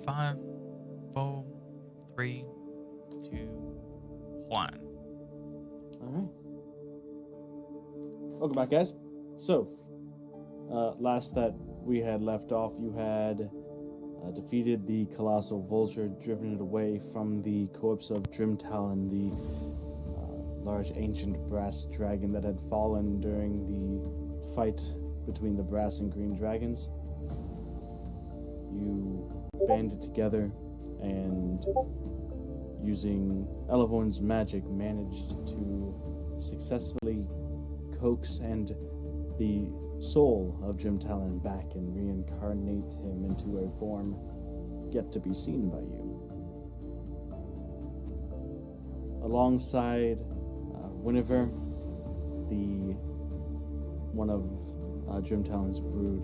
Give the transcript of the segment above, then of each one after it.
5, 4, 3, 2, 1. All right. Welcome back, guys. So, last that we had left off, you had defeated the colossal vulture, driven it away from the corpse of Drimtalon, the large ancient brass dragon that had fallen during the fight between the brass and green dragons. You banded together and, using Elevorn's magic, managed to successfully coax the soul of Drimtalon back and reincarnate him into a form yet to be seen by you. Alongside Winniver, one of Drimtalon's brood,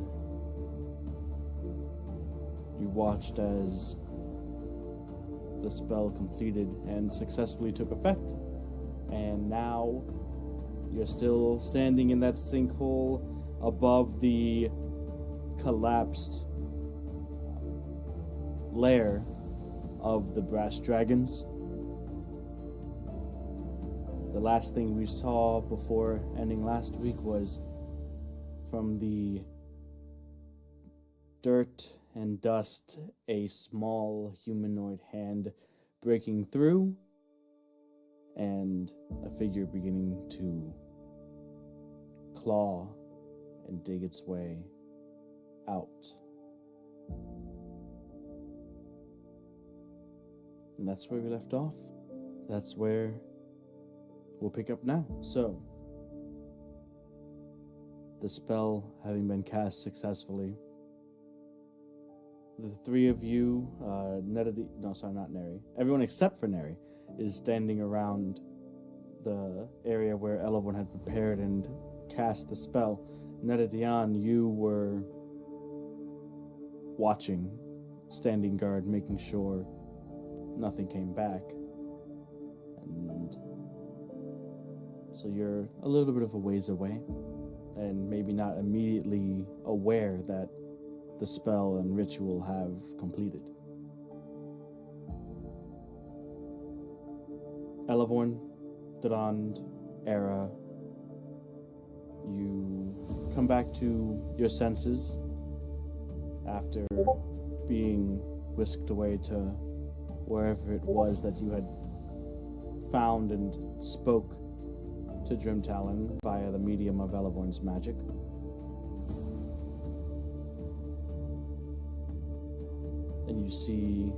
you watched as the spell completed and successfully took effect, and now you're still standing in that sinkhole above the collapsed lair of the brass dragons. The last thing we saw before ending last week was, from the dirt and dust, a small humanoid hand breaking through and a figure beginning to claw and dig its way out. And that's where we left off. That's where we'll pick up now. So, the spell having been cast successfully, the three of you, everyone except for Neri, is standing around the area where Elevorn had prepared and cast the spell. Nedadian, you were watching, standing guard, making sure nothing came back. And so you're a little bit of a ways away, and maybe not immediately aware that the spell and ritual have completed. Elevorn, Durand, Era, you come back to your senses after being whisked away to wherever it was that you had found and spoke to Drimtalon via the medium of Elevorn's magic. And you see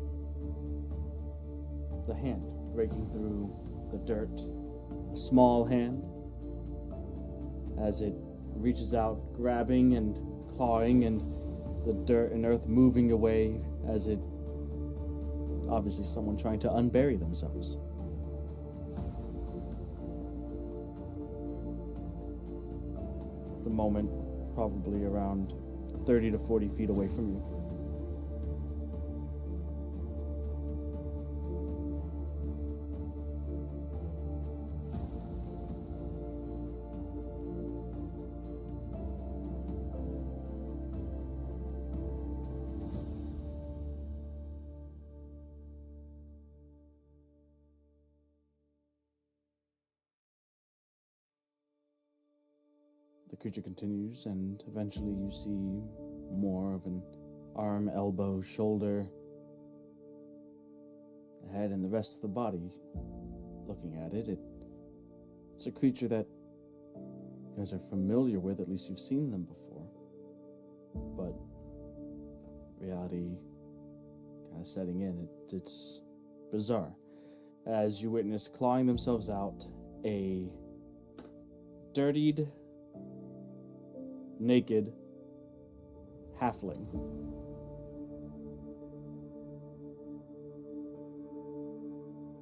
the hand breaking through the dirt, a small hand, as it reaches out, grabbing and clawing, and the dirt and earth moving away as it, obviously someone trying to unbury themselves. The moment, probably around 30 to 40 feet away from you. The creature continues, and eventually you see more of an arm, elbow, shoulder, the head, and the rest of the body. Looking at it, it's a creature that you guys are familiar with, at least you've seen them before. But reality kind of setting in, it's bizarre. As you witness clawing themselves out, a dirtied, naked halfling.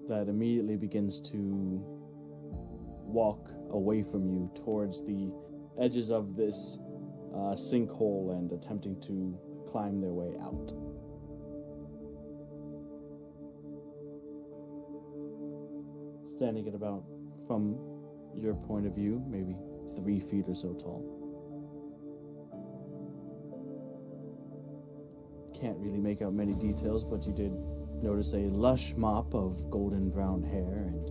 That immediately begins to walk away from you towards the edges of this sinkhole and attempting to climb their way out. Standing at about, from your point of view, maybe 3 feet or so tall. can't really make out many details, but you did notice a lush mop of golden brown hair and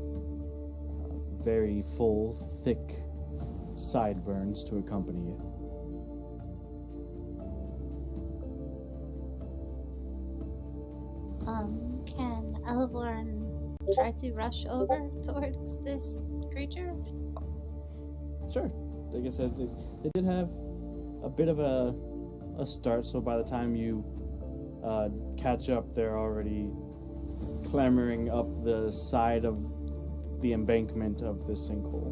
very full, thick sideburns to accompany it. Can Elevorn try to rush over towards this creature? Sure. Like I said, they did have a bit of a start, so by the time you catch up, they're already clambering up the side of the embankment of the sinkhole.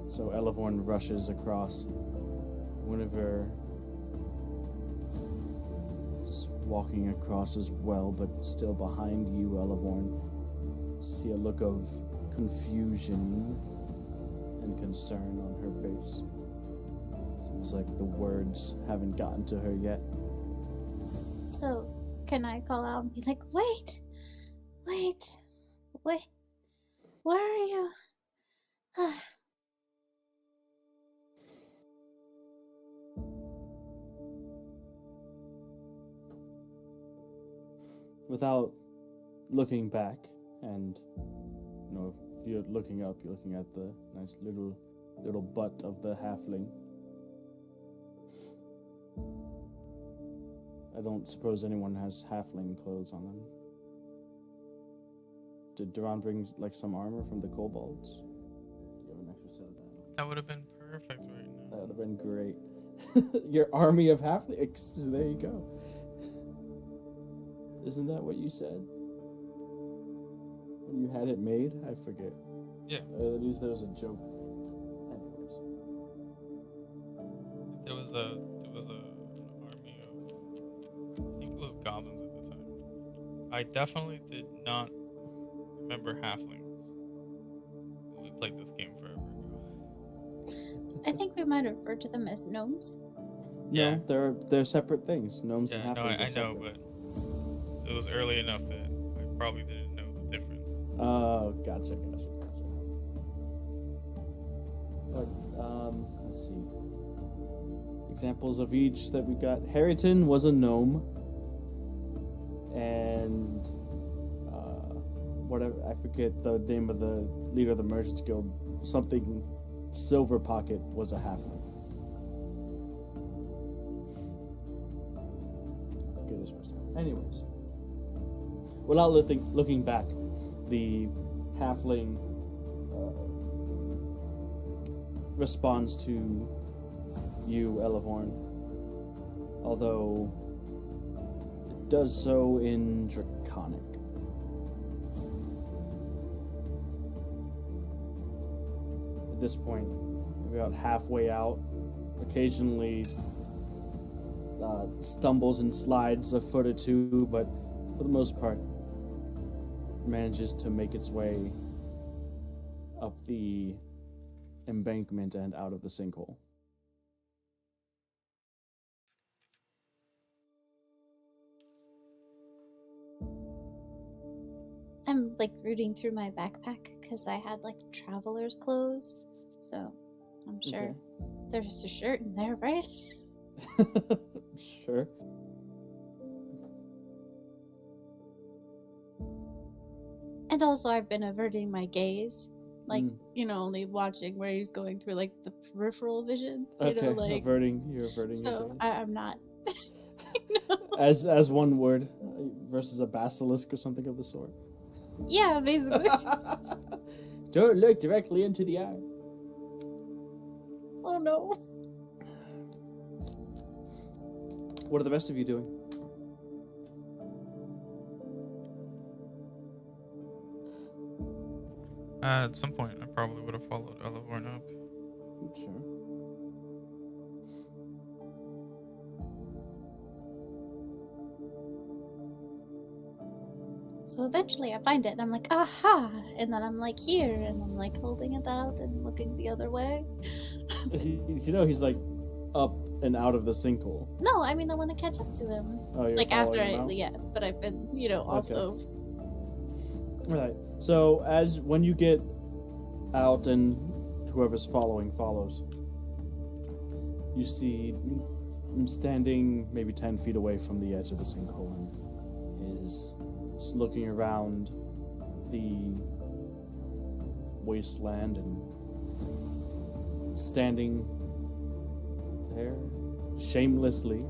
So Elevorn rushes across. Whenever is walking across as well, but still behind you, Elevorn, see a look of confusion and concern on her face. It's almost like the words haven't gotten to her yet. So, can I call out and be like, wait, where are you? Without looking back, and if you're looking up, you're looking at the nice little butt of the halfling. I don't suppose anyone has halfling clothes on them. Did Duran bring some armor from the kobolds? Do you have an extra set of that? That would have been perfect right now. That would have been great. Your army of halflings. There you go. Isn't that what you said? When you had it made? I forget. Yeah. At least there was a joke. Anyways. There was an army of, I think it was goblins at the time. I definitely did not remember halflings when we played this game forever ago. I think we might refer to them as gnomes. Yeah. No, they're separate things. Gnomes and Yeah, no, halflings I are know, separate. but it was early enough that I probably didn't know the difference. Oh, gotcha. But, let's see. Examples of each that we got. Harrington was a gnome. And, whatever, I forget the name of the leader of the Merchants Guild. Something Silver Pocket was a halfling. Forget his first name. Anyways. Without looking back, the halfling responds to you, Elevorn, although it does so in Draconic. At this point, about halfway out, occasionally stumbles and slides a foot or two, but for the most part, manages to make its way up the embankment and out of the sinkhole. I'm rooting through my backpack because I had traveler's clothes, so I'm sure there's a shirt in there, right? Sure. And also, I've been averting my gaze, only watching where he's going through the peripheral vision. You're averting your gaze. So I'm not. As one word versus a basilisk or something of the sort. Yeah, basically. Don't look directly into the eye. Oh no. What are the rest of you doing? At some point, I probably would have followed Elevorn up. Sure. So eventually I find it, and I'm like, aha! And then I'm here, and I'm holding it out and looking the other way. He's up and out of the sinkhole. No, I mean, I want to catch up to him. Oh, you're after but I've been, also. Alright, so when you get out and whoever's following follows, you see him standing maybe 10 feet away from the edge of the sinkhole and is just looking around the wasteland and standing there shamelessly.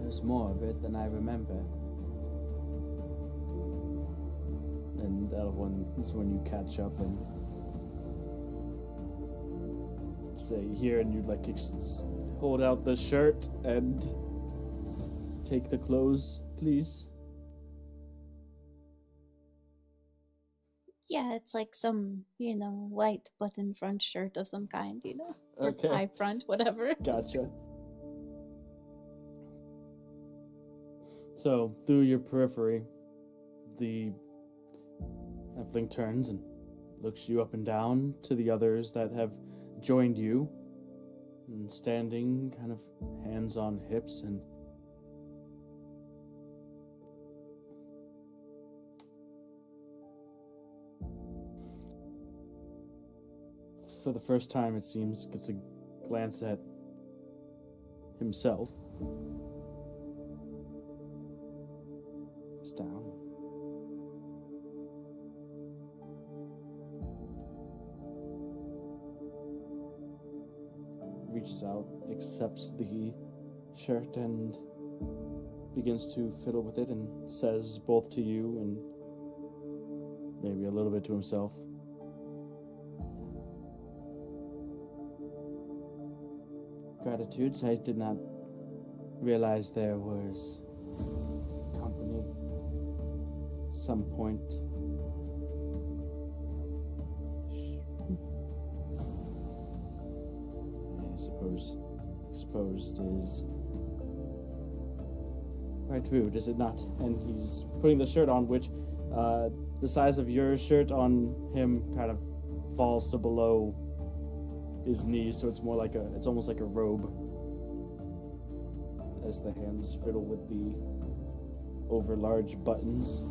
There's more of it than I remember. And that one is when you catch up and say here, and you like hold out the shirt and take the clothes, please. Yeah, it's like some, white button front shirt of some kind, or Okay. tie front, whatever. Gotcha. So, through your periphery, the halfling turns and looks you up and down to the others that have joined you, and standing kind of hands on hips and for the first time, it seems, gets a glance at himself. Looks down. Reaches out, accepts the shirt, and begins to fiddle with it, and says both to you and maybe a little bit to himself, "Gratitudes, I did not realize there was company at some point." I suppose exposed is quite rude, is it not? And he's putting the shirt on, which the size of your shirt on him kind of falls to below his knees, so it's more like it's almost like a robe, as the hands fiddle with the over large buttons.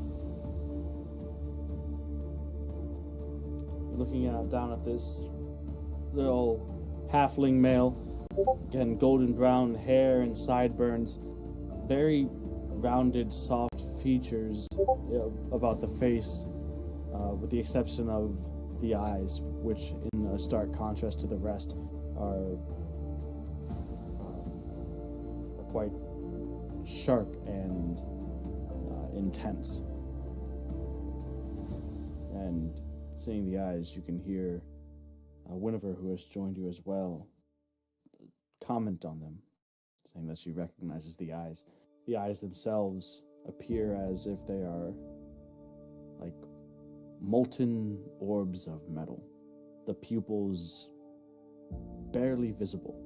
Looking down at this little halfling male, again, golden brown hair and sideburns, very rounded, soft features about the face, with the exception of the eyes, which in a stark contrast to the rest are quite sharp and intense. And seeing the eyes, you can hear Winnifer, who has joined you as well, comment on them, saying that she recognizes the eyes. The eyes themselves appear as if they are like molten orbs of metal. The pupils barely visible.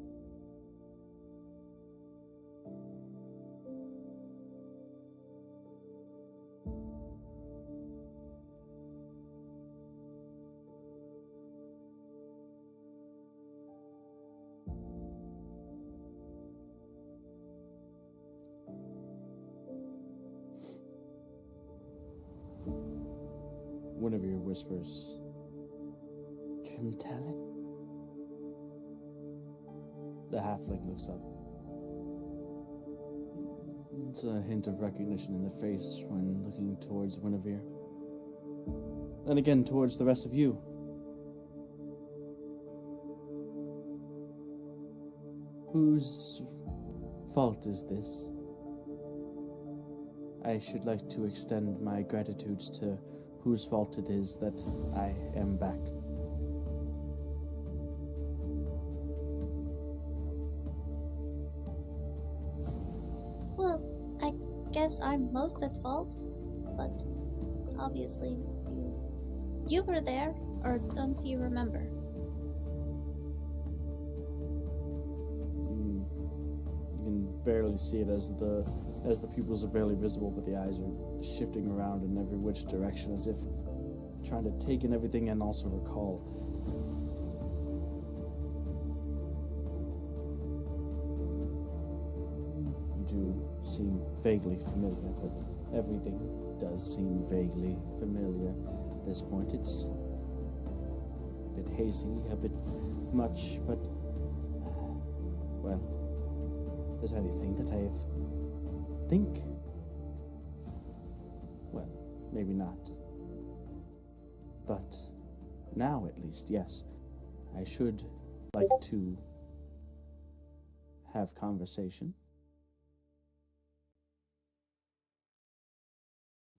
Winneveer whispers, "Jim Talon?" The halfling looks up. It's a hint of recognition in the face when looking towards Winneveer. Then again towards the rest of you. Whose fault is this? I should like to extend my gratitude to whose fault it is that I am back. Well, I guess I'm most at fault, but obviously you were there, or don't you remember? You can barely see it as the pupils are barely visible, but the eyes are shifting around in every which direction, as if trying to take in everything and also recall. You do seem vaguely familiar, but everything does seem vaguely familiar at this point. It's a bit hazy, a bit much, but, well, there's anything that think, well, maybe not. But now, at least, yes, I should like to have conversation.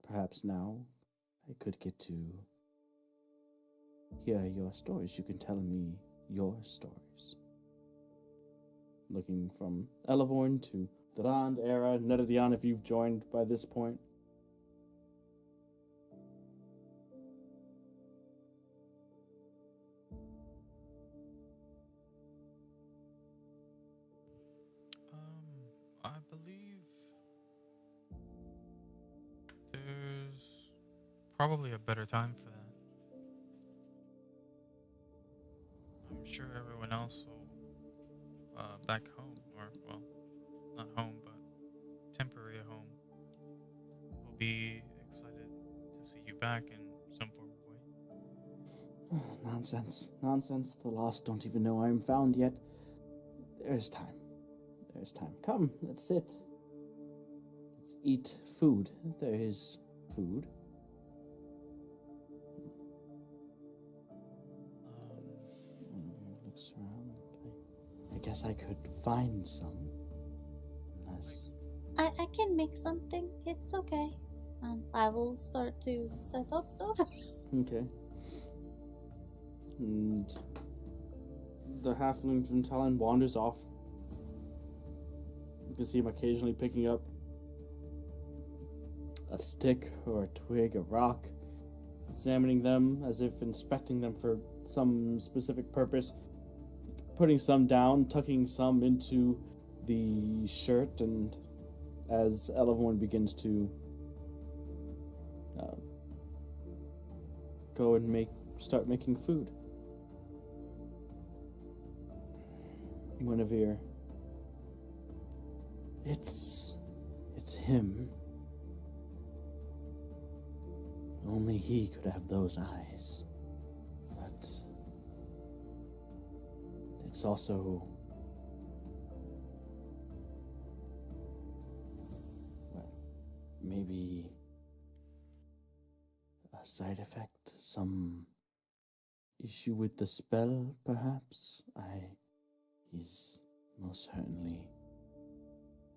Perhaps now I could get to hear your stories. You can tell me your stories. Looking from Elevorn to Durand, Era, Netadion, if you've joined by this point. I believe there's probably a better time for that. I'm sure everyone else will, back home, or, well, not home, but temporary home, will be excited to see you back in some form of way. Nonsense. Nonsense. The lost don't even know I am found yet. There's time. There's time. Come, let's sit. Let's eat food. There is food. Looks around. I guess I could find some. Unless... I can make something. It's okay. And I will start to set up stuff. Okay. And the halfling from Talon wanders off. You can see him occasionally picking up a stick or a twig, a rock, examining them as if inspecting them for some specific purpose, putting some down, tucking some into the shirt, and as Elevorn begins to go and start making food. Guinevere, it's him. Only he could have those eyes. But it's also, well, maybe a side effect, some issue with the spell, perhaps. He's most certainly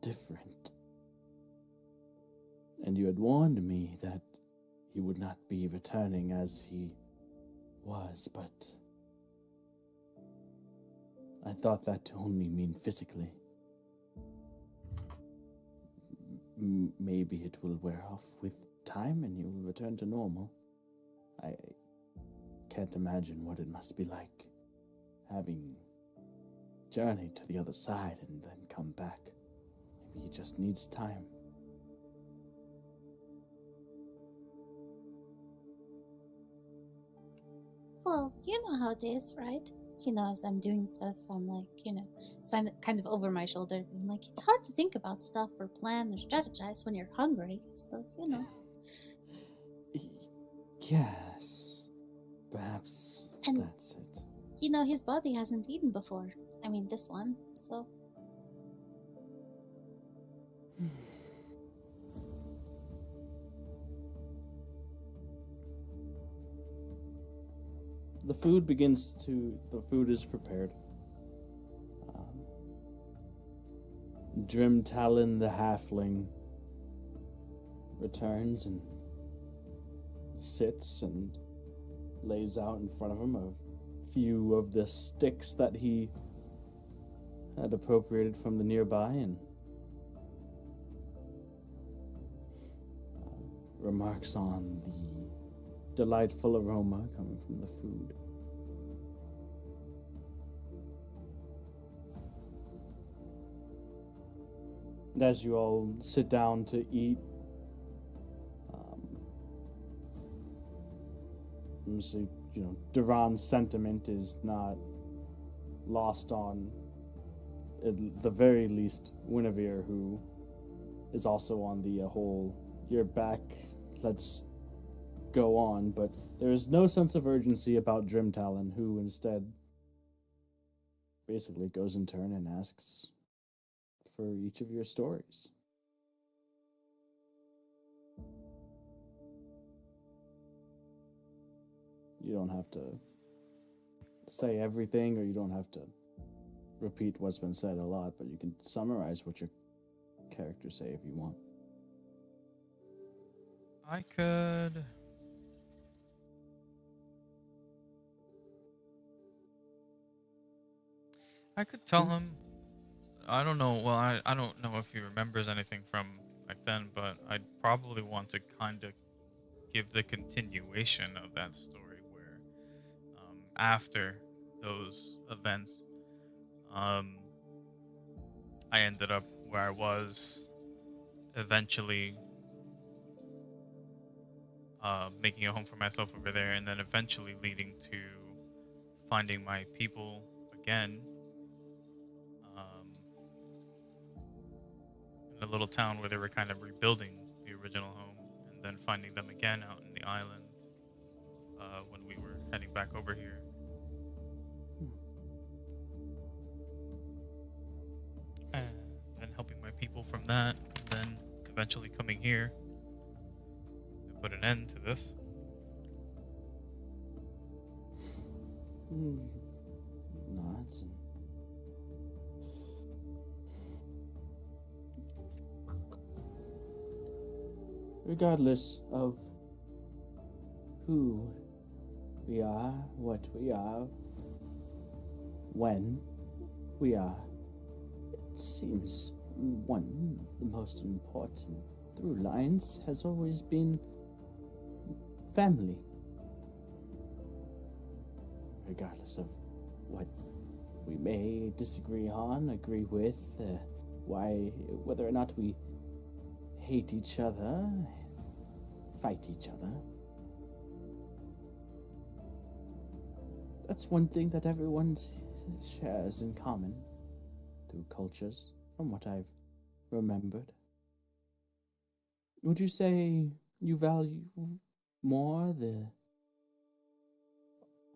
different. And you had warned me that he would not be returning as he was, but I thought that to only mean physically. Maybe it will wear off with time and you will return to normal. I can't imagine what it must be like having journeyed to the other side and then come back. Maybe he just needs time. Well, you know how it is, right? As I'm doing stuff, I'm like, so I'm kind of over my shoulder. I'm like, it's hard to think about stuff or plan or strategize when you're hungry. So, Yes, perhaps and, that's it. His body hasn't eaten before. I mean, this one, so. The food is prepared. Drim Talon the halfling returns and sits and lays out in front of him a few of the sticks that he had appropriated from the nearby, and remarks on the delightful aroma coming from the food. And as you all sit down to eat, Duran's sentiment is not lost on, at the very least, Guinevere, who is also on the whole, you're back, let's go on, but there is no sense of urgency about Drimtalon, who instead basically goes in turn and asks for each of your stories. You don't have to say everything, or you don't have to repeat what's been said a lot, but you can summarize what your characters say if you want. I could. I could tell him. I don't know. Well, I don't know if he remembers anything from back then, but I'd probably want to kind of give the continuation of that story where after those events, um, I ended up where I was, eventually making a home for myself over there, and then eventually leading to finding my people again um, in a little town where they were kind of rebuilding the original home, and then finding them again out in the island when we were heading back over here. And then helping my people from that, and then eventually coming here to put an end to this. Nods. Regardless of who we are, what we are, when we are, it seems one of the most important through lines has always been family. Regardless of what we may disagree on, agree with, whether or not we hate each other, fight each other. That's one thing that everyone shares in common through cultures, from what I've remembered. Would you say you value more the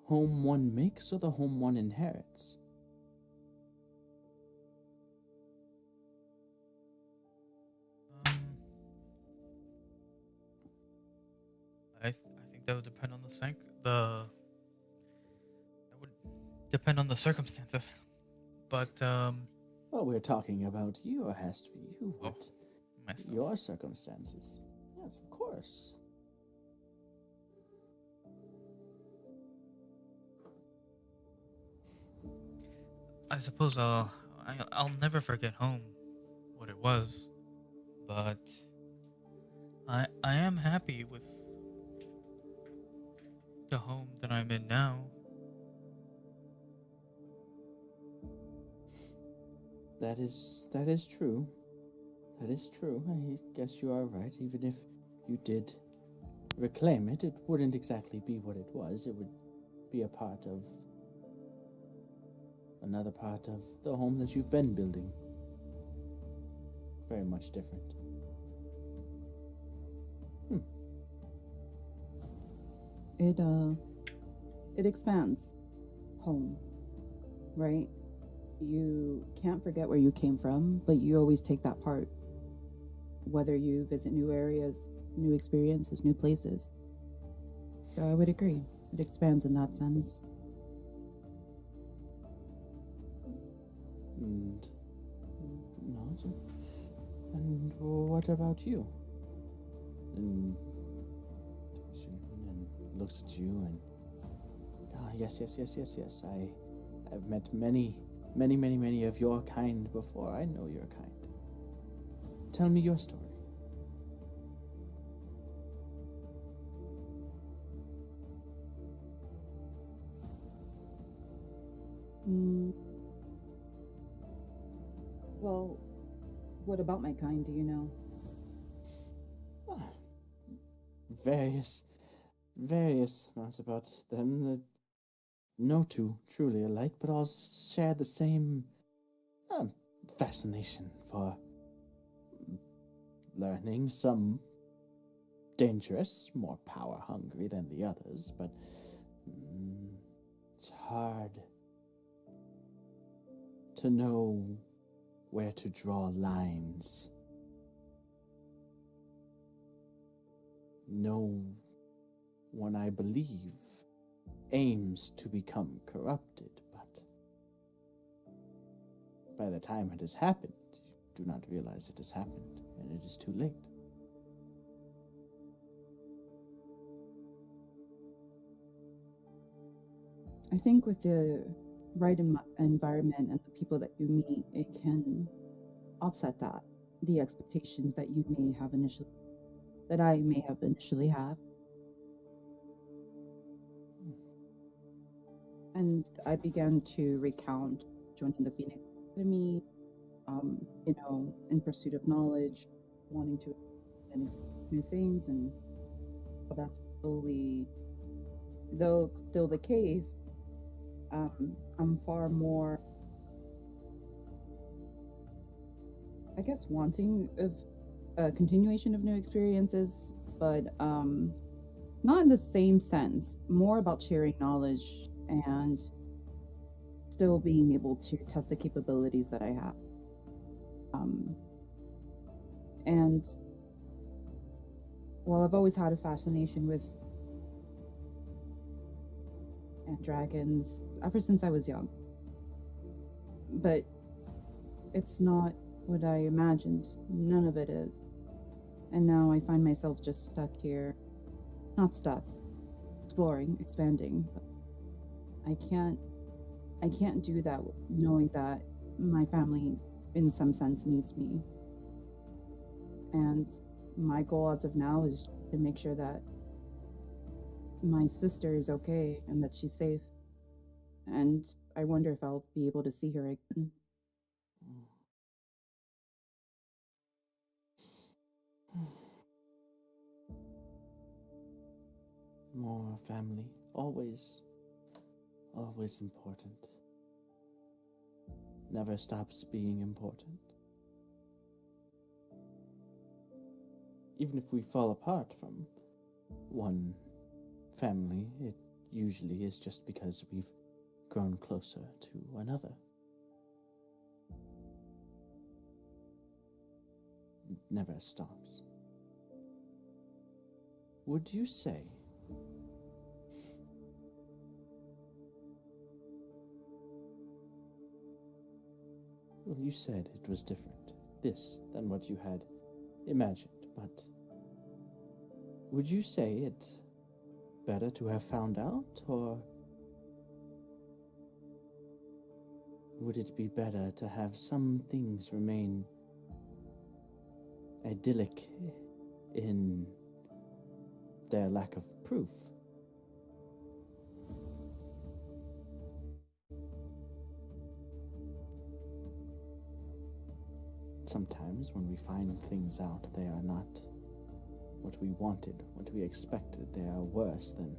home one makes or the home one inherits? I think that would depend on that would depend on the circumstances. But Well, we're talking about you, it has to be you. What myself. your circumstances? Yes, of course. I suppose I'll never forget home, what it was, but I am happy with the home that I'm in now. That is true. That is true. I guess you are right. Even if you did reclaim it, it wouldn't exactly be what it was. It would be another part of the home that you've been building. Very much different. It expands home, right? You can't forget where you came from, but you always take that part. Whether you visit new areas, new experiences, new places. So I would agree. It expands in that sense. And what about you? And she looks at you and yes. I've met many of your kind before. I know your kind. Tell me your story. Well, what about my kind, do you know? Various amounts about them that no two truly alike, but all share the same fascination for learning, some dangerous, more power hungry than the others, but it's hard to know where to draw lines. No one, I believe, aims to become corrupted, but by the time it has happened, you do not realize it has happened, and it is too late. I think with the right environment and the people that you meet, it can offset that, the expectations that you may have initially, that I may have initially had. And I began to recount joining the Phoenix Academy, in pursuit of knowledge, wanting to experience new things, and that's slowly, though still the case, I'm far more, I guess, wanting of a continuation of new experiences, but not in the same sense, more about sharing knowledge and still being able to test the capabilities that I have. And while I've always had a fascination with dragons ever since I was young, but it's not what I imagined. None of it is. And now I find myself just stuck here. Not stuck. Exploring, expanding. But I can't do that knowing that my family in some sense needs me. And my goal as of now is to make sure that my sister is okay and that she's safe. And I wonder if I'll be able to see her again. More family, always important. Never stops being important. Even if we fall apart from one family, it usually is just because we've grown closer to another. It never stops. Would you say well, you said it was different, this, than what you had imagined, but would you say it's better to have found out, or would it be better to have some things remain idyllic in their lack of proof? Sometimes when we find things out, they are not what we wanted, what we expected. They are worse than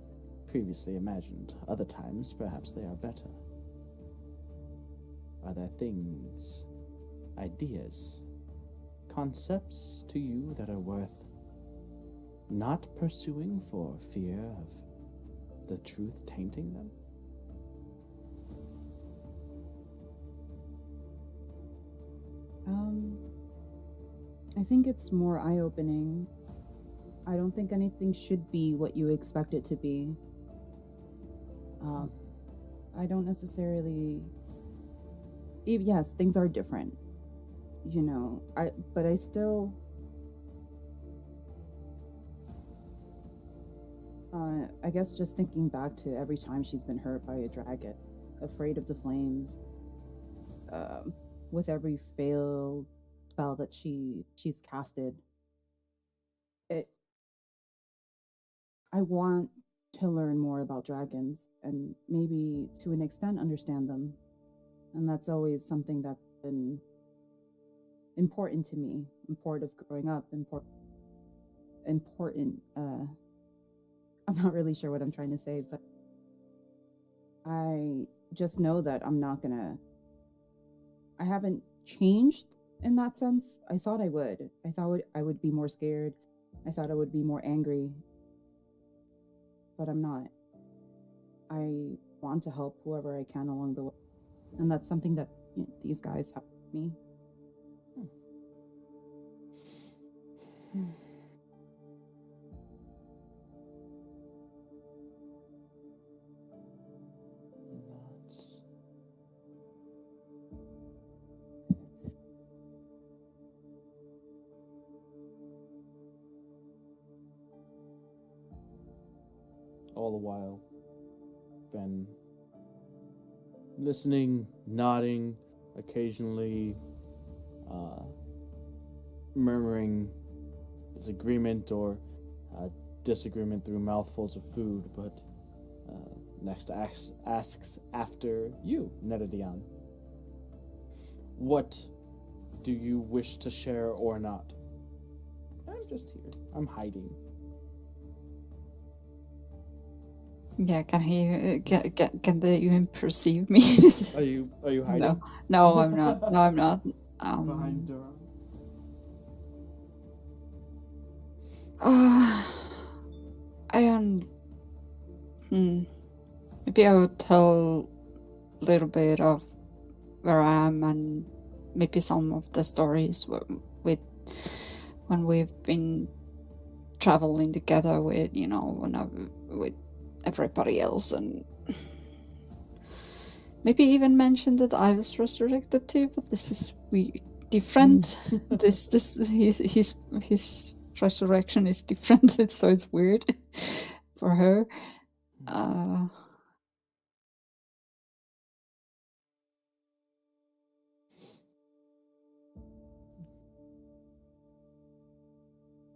previously imagined. Other times, perhaps they are better. Are there things, ideas, concepts to you that are worth not pursuing for fear of the truth tainting them? I think it's more eye-opening. I don't think anything should be what you expect it to be. I don't necessarily... Yes, things are different, but I still... I guess just thinking back to every time she's been hurt by a dragon, afraid of the flames, with every failed spell that she's casted, I want to learn more about dragons and maybe to an extent understand them. And that's always something that's been important to me, important of growing up, important. I'm not really sure what I'm trying to say, but I just know that I haven't changed in that sense. I thought I would. I thought I would be more scared. I thought I would be more angry. But I'm not. I want to help whoever I can along the way. And that's something that these guys help me. That's... All the while, Ben listening, nodding, occasionally murmuring disagreement or disagreement through mouthfuls of food, but next asks after you, Nedadian. What do you wish to share or not? I'm just here. I'm hiding. Yeah, can he? Can they even perceive me? Are you hiding? No, I'm not. No, I'm not. Behind Durham. I don't. Maybe I would tell a little bit of where I am and maybe some of the stories with when we've been traveling together with with everybody else, and maybe even mention that I was resurrected too. But this is different. this his resurrection is different, so it's weird for her.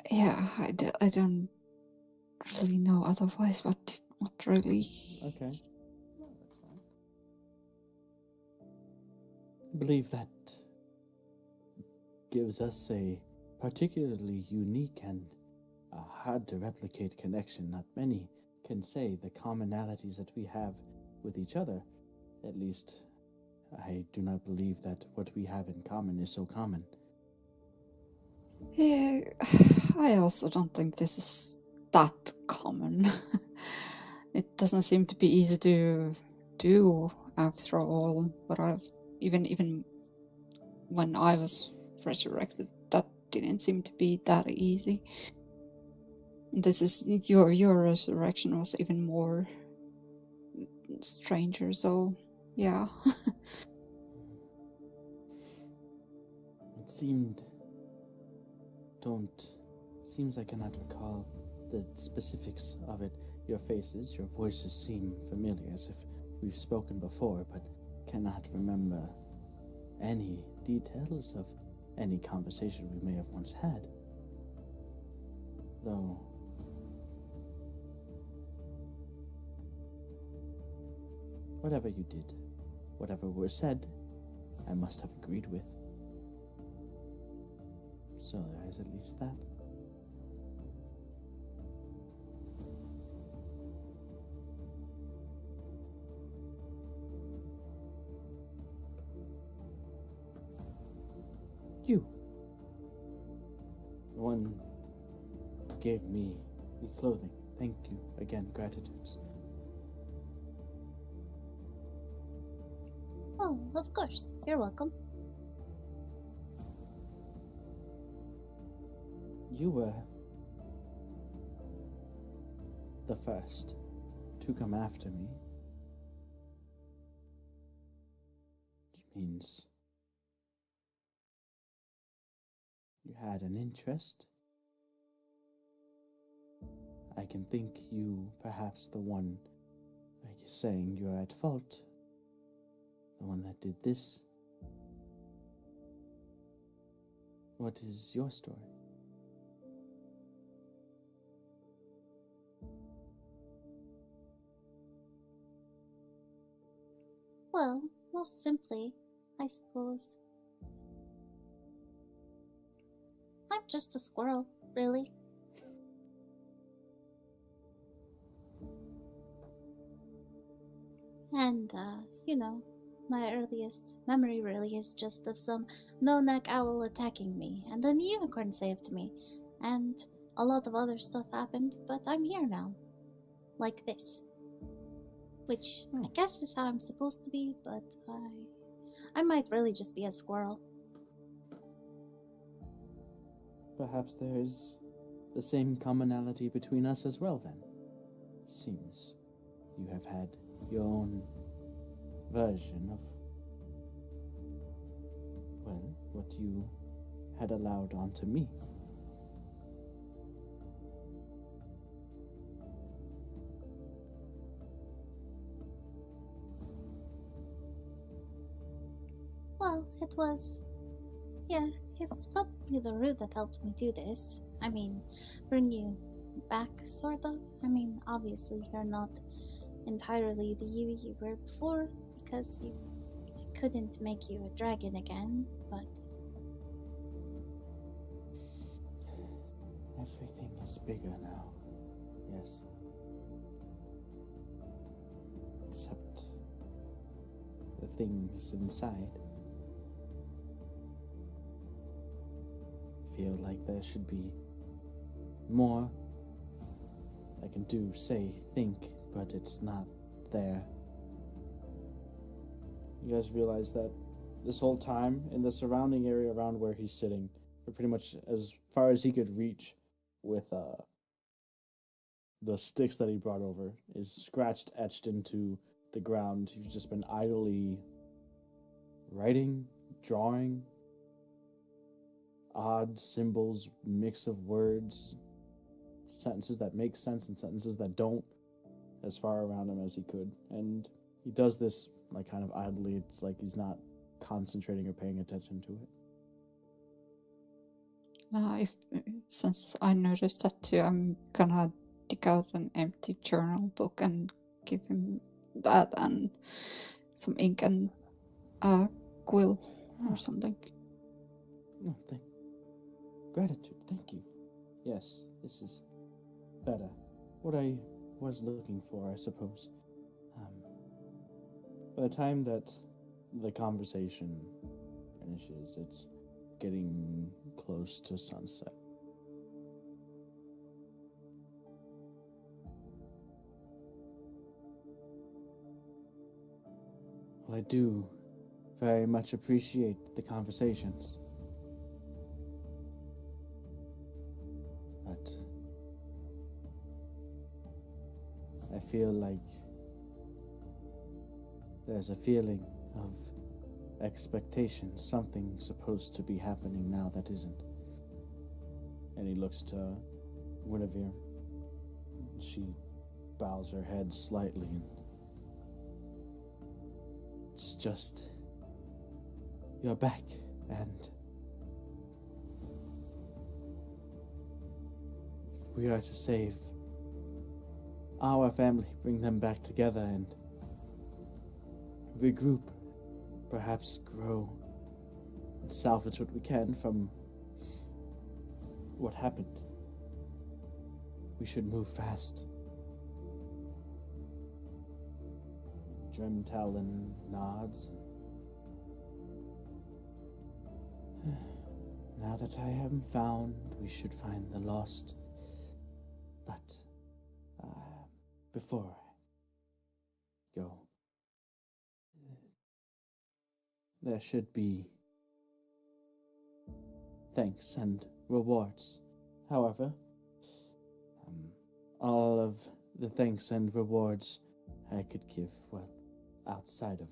Yeah, I don't really know otherwise what really. Okay. No, that's fine. I believe that gives us a particularly unique and hard to replicate connection. Not many can say the commonalities that we have with each other. At least, I do not believe that what we have in common is so common. Yeah, I also don't think this is that common. It doesn't seem to be easy to do after all. But even when I was resurrected, that didn't seem to be that easy. This is your resurrection was even more stranger. So yeah. It seems I cannot recall the specifics of it. Your faces, your voices seem familiar, as if we've spoken before, but cannot remember any details of any conversation we may have once had. Though, whatever you did, whatever was said, I must have agreed with. So there is at least that. You. The one who gave me the clothing. Thank you. Again, gratitudes. Oh, of course. You're welcome. You were the first to come after me. Which means you had an interest. I can think you perhaps the one, like you're saying, you're at fault. The one that did this. What is your story? Well, most simply, I suppose. I'm just a squirrel, really. And, my earliest memory really is just of some no-neck owl attacking me, and then a unicorn saved me, and a lot of other stuff happened, but I'm here now. Like this. Which I guess is how I'm supposed to be, but I might really just be a squirrel. Perhaps there is the same commonality between us as well, then. Seems you have had your own version of, well, what you had allowed onto me. Well, it was probably the root that helped me do this. I mean, bring you back, sort of. I mean, obviously, you're not entirely the you were before, because I couldn't make you a dragon again, but... Everything is bigger now, yes. Except the things inside. Feel like there should be more I can do, say, think, but it's not there. You guys realize that this whole time, in the surrounding area around where he's sitting, for pretty much as far as he could reach with the sticks that he brought over, is scratched, etched into the ground. He's just been idly writing, drawing, odd symbols, mix of words, sentences that make sense and sentences that don't, as far around him as he could. And he does this like kind of idly. It's like he's not concentrating or paying attention to it. Since I noticed that too, I'm gonna dig out an empty journal book and give him that and some ink and a quill or something. Oh, gratitude, thank you. Yes, this is better. What I was looking for, I suppose. By the time that the conversation finishes, it's getting close to sunset. Well, I do very much appreciate the conversations. But I feel like there's a feeling of expectation, something supposed to be happening now that isn't. And he looks to Guinevere. She bows her head slightly, and it's just, you're back, and we are to save our family, bring them back together, and regroup, perhaps grow and salvage what we can from what happened. We should move fast. Dremtalon nods. Now that I am found, we should find the lost. But before I go, there should be thanks and rewards. However, all of the thanks and rewards I could give, well, outside of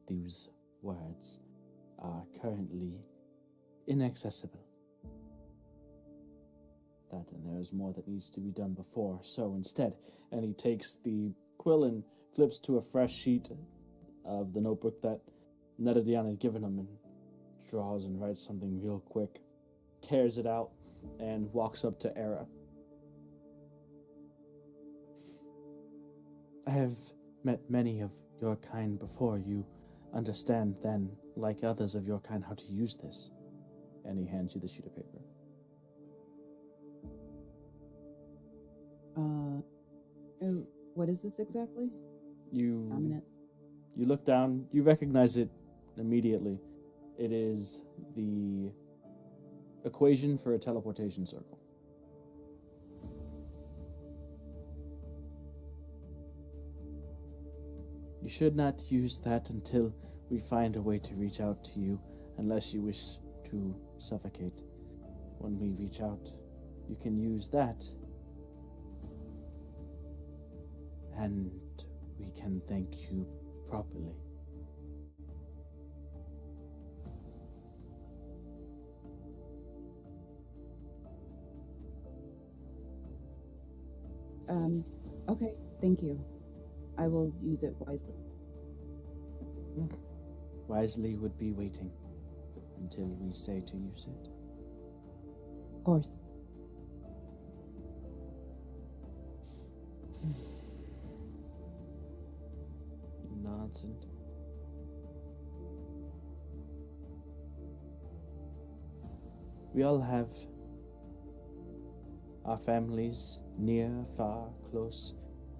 these words, are currently inaccessible. That, and there's more that needs to be done before, so instead, and he takes the quill and flips to a fresh sheet of the notebook that Netadian had given him and draws and writes something real quick, tears it out, and walks up to Era. I have met many of your kind before. You understand then, like others of your kind, how to use this. And he hands you the sheet of paper. What is this exactly? You You look down, you recognize it immediately. It is the equation for a teleportation circle. You should not use that until we find a way to reach out to you, unless you wish to suffocate. When we reach out, you can use that, and we can thank you properly. Okay, thank you. I will use it wisely. Wisely would be waiting until we say to use it. Of course. Nonsense. We all have our families, near, far, close,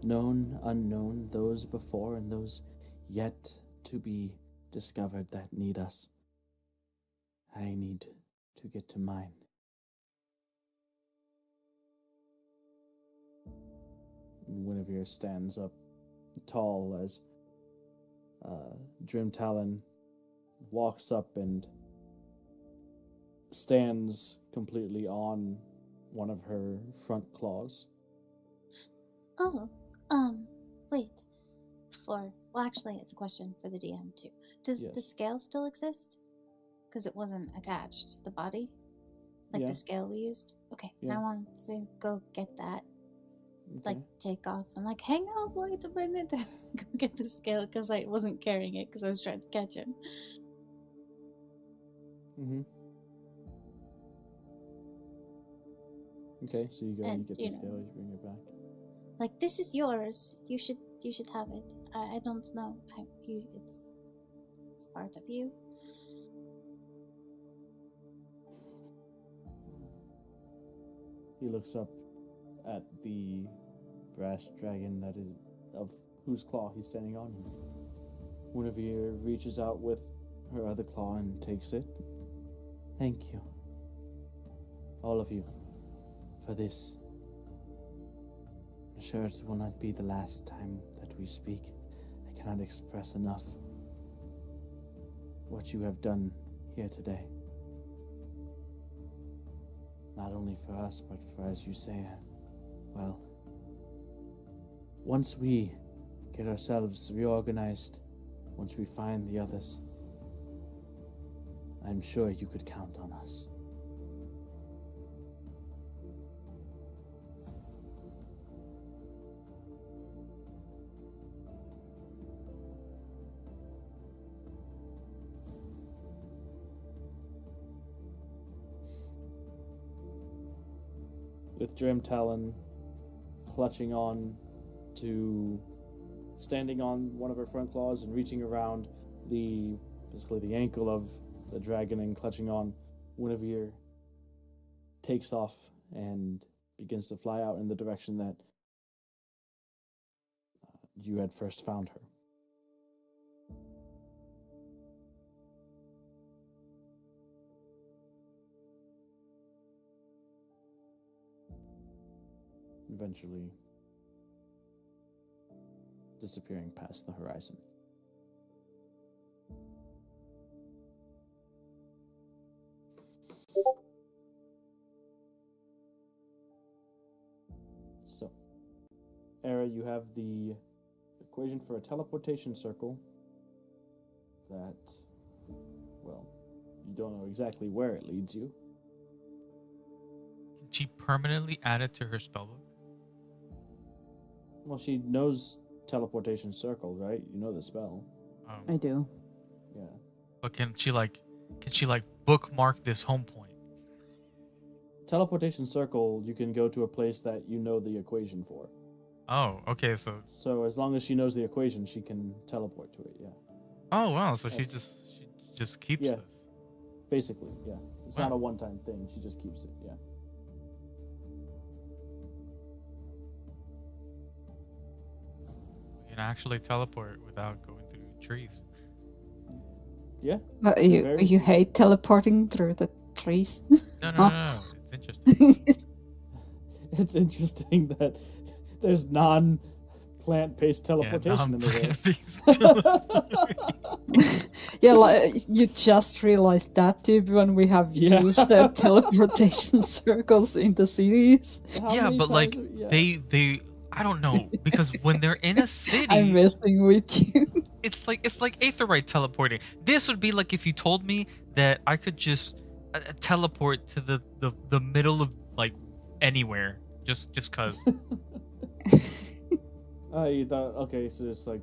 known, unknown, those before and those yet to be discovered that need us. I need to get to mine. Guinevere stands up tall as Drim Talon walks up and stands completely on one of her front claws. Oh, wait. Well, actually, it's a question for the DM too. Does Yes. the scale still exist? Because it wasn't attached to the body, like Yeah. the scale we used. Okay, Yeah. I want to go get that. Okay. Like, take off. I'm like, hang on, wait a minute. Go get the scale because I wasn't carrying it because I was trying to catch him. Mm-hmm. Okay, so you go and you get the scale, you bring it back. Like, this is yours. You should have it. I don't know. It's part of you. He looks up at the brass dragon that is of whose claw he's standing on. Guinevere reaches out with her other claw and takes it. Thank you, all of you, for this. I'm sure it will not be the last time that we speak. I cannot express enough what you have done here today. Not only for us, but for, as you say, well, once we get ourselves reorganized, once we find the others, I'm sure you could count on us. With Drim Talon clutching on to standing on one of her front claws and reaching around basically the ankle of the dragon and clutching on, Guinevere takes off and begins to fly out in the direction that you had first found her. Eventually disappearing past the horizon. So, Era, you have the equation for a teleportation circle that, well, you don't know exactly where it leads you. Can she permanently add it to her spellbook? Well, she knows teleportation circle, right? You know the spell. I do. Yeah. But can she bookmark this home point? Teleportation circle, you can go to a place that you know the equation for. Oh, okay, so So as long as she knows the equation, she can teleport to it, yeah. oh wow, so she That's- just keeps Yeah. this. Basically, yeah. It's Wow. not a one-time thing, she just keeps it, yeah. You can actually teleport without going through trees. Yeah. But Very you true. hate teleporting through the trees. No, no, Huh? no, no. It's interesting. It's interesting that there's non-plant-based teleportation in the world. Yeah, like you just realized that too when we have Yeah. used the teleportation circles in the series. How Yeah, many but like times- yeah. they I don't know, because when they're in a I'm city, messing with you. it's like aetherite teleporting. This would be like if you told me that I could just teleport to the middle of like anywhere just cuz. You thought, okay, so it's like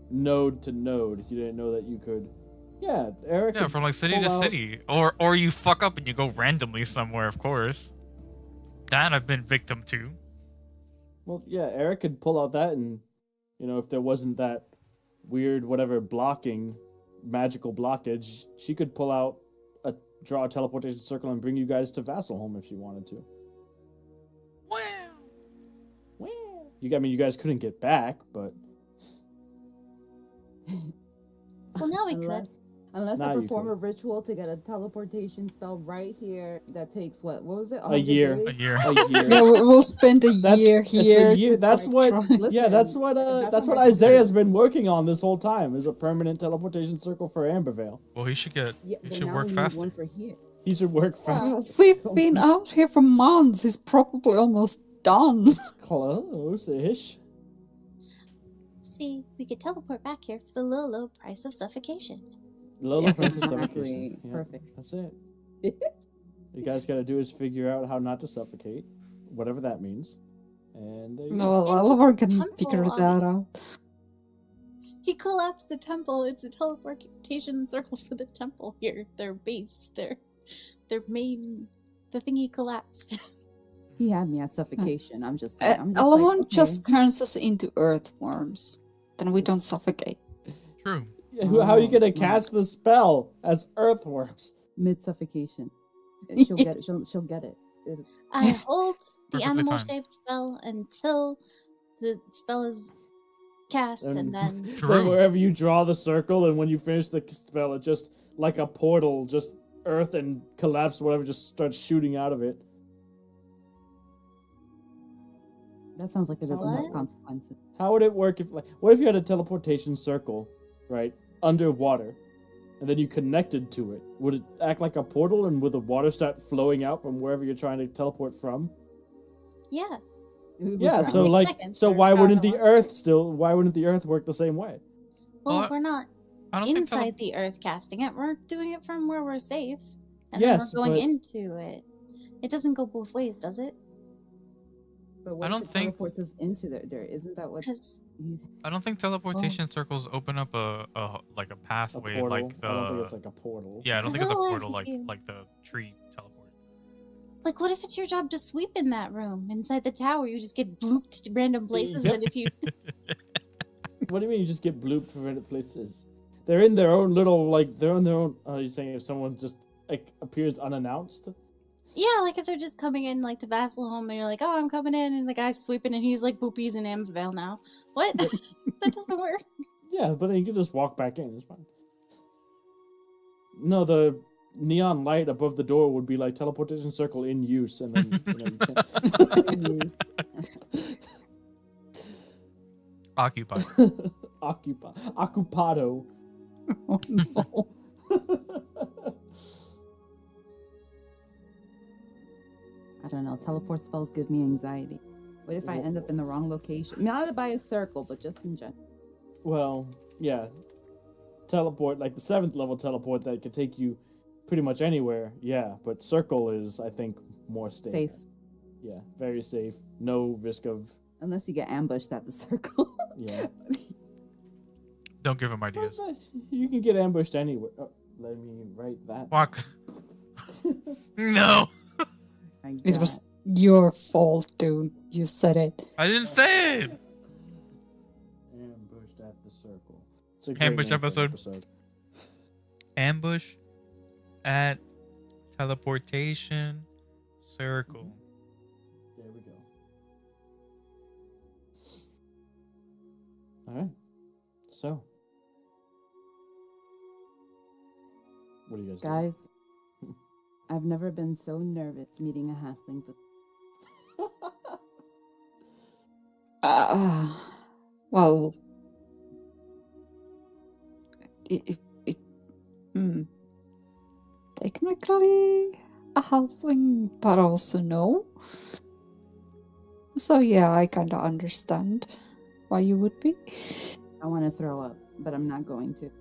node to node. You didn't know that you could. Yeah, Eric. Yeah, could from like city pull to out- city, or you fuck up and you go randomly somewhere, of course. That I've been victim to. Well, yeah, Eric could pull out that, and if there wasn't that weird whatever blocking, magical blockage, she could pull out draw a teleportation circle and bring you guys to Vasselholm if she wanted to. Wow. Well, you guys couldn't get back, but Well, now we unless, could. unless Now I you perform could. a ritual to get a teleportation spell right here that takes what was it? A year. A year. a year. Yeah, we'll spend a That's- year it's a here. year. To, That's like, what. try- Yeah, that's Listen, what. that's That's what what my Isaiah's been working on this whole time. Is a permanent teleportation circle for Ambervale. Well, he should get. Yeah, He but should now work we need faster. one for here. He should work fast. Well, We've been out here for months. It's probably almost done. Close-ish. see, we could teleport back here for the low, low price of suffocation. Lola Yes. Princess Exactly. Suffocation. Yeah, Perfect. That's it. You guys got to do is figure out how not to suffocate, whatever that means. And there you No, go. Oliver can Temple figure on that it. out. He collapsed the temple. It's a teleportation circle for the temple here. Their base, their main, the thing he collapsed. He had me at suffocation. I'm just saying. I'm just Elamon like, okay. just turns us into earthworms. Then we don't suffocate. True. Yeah, how are you gonna Oh, cast the spell as earthworms? mid suffocation. She'll get it. She'll get it. I hold the Perfectly animal timed. shaped spell until the spell is cast, and then Then True. wherever you draw the circle, and when you finish the spell, it just like a portal, just earth and collapse, whatever, just starts shooting out of it. That sounds like it doesn't have What? consequences. How would it work if, like, what if you had a teleportation circle, right, underwater, and then you connected to it? Would it act like a portal, and would the water start flowing out from wherever you're trying to teleport from? yeah, It would Yeah, drown. so Like like, seconds so or why wouldn't the however long. Earth why wouldn't the Earth work the same way? well, Well, we're not I don't think inside the earth casting it. We're doing it from where we're safe, and Yes, then we're going but- into it. It doesn't go both ways, does it? But what I if don't it think- teleports us into there? Isn't that what? Because I don't think teleportation circles open up a like a A pathway portal? like the. I don't think it's like a portal. Yeah, I don't think Because it's a otherwise portal if like you- like the tree teleport. like, what if it's your job to sweep in that room inside the tower? You just get blooped to random places, Yep. and if you What do you mean you just get blooped from random places? They're in their own little, like, they're in their own. You're saying if someone just like appears unannounced? yeah, like if they're just coming in like to Vasselholm, and you're like, oh, I'm coming in, and the guy's sweeping, and he's like, boopies in Ambervale now. What? Yep. That doesn't work. Yeah, but then you can just walk back in. It's fine. No, the neon light above the door would be like teleportation circle in use, and then you can Occupied. Occupado. Oh no. I don't know. Teleport spells give me anxiety. What if I end up in the wrong location? Not by a circle, but just in general. Well, yeah. Teleport, like the 7th level teleport that could take you pretty much anywhere. Yeah, but circle is, I think, more stable. Safe. Yeah, very safe. No risk of, Unless you get ambushed at the circle. yeah. Don't give him ideas. You can get ambushed anywhere. Oh, let me write that. Walk. No, My It was God. your fault, dude. You said it. I didn't say it. Ambushed at the circle. It's a great Ambush name for an episode. Ambush at teleportation circle. There we go. All right. So, What do you guys do? Guys, I've never been so nervous meeting a halfling before. Well, it technically a halfling, but also no. So yeah, I kind of understand why you would be. I want to throw up, but I'm not going to.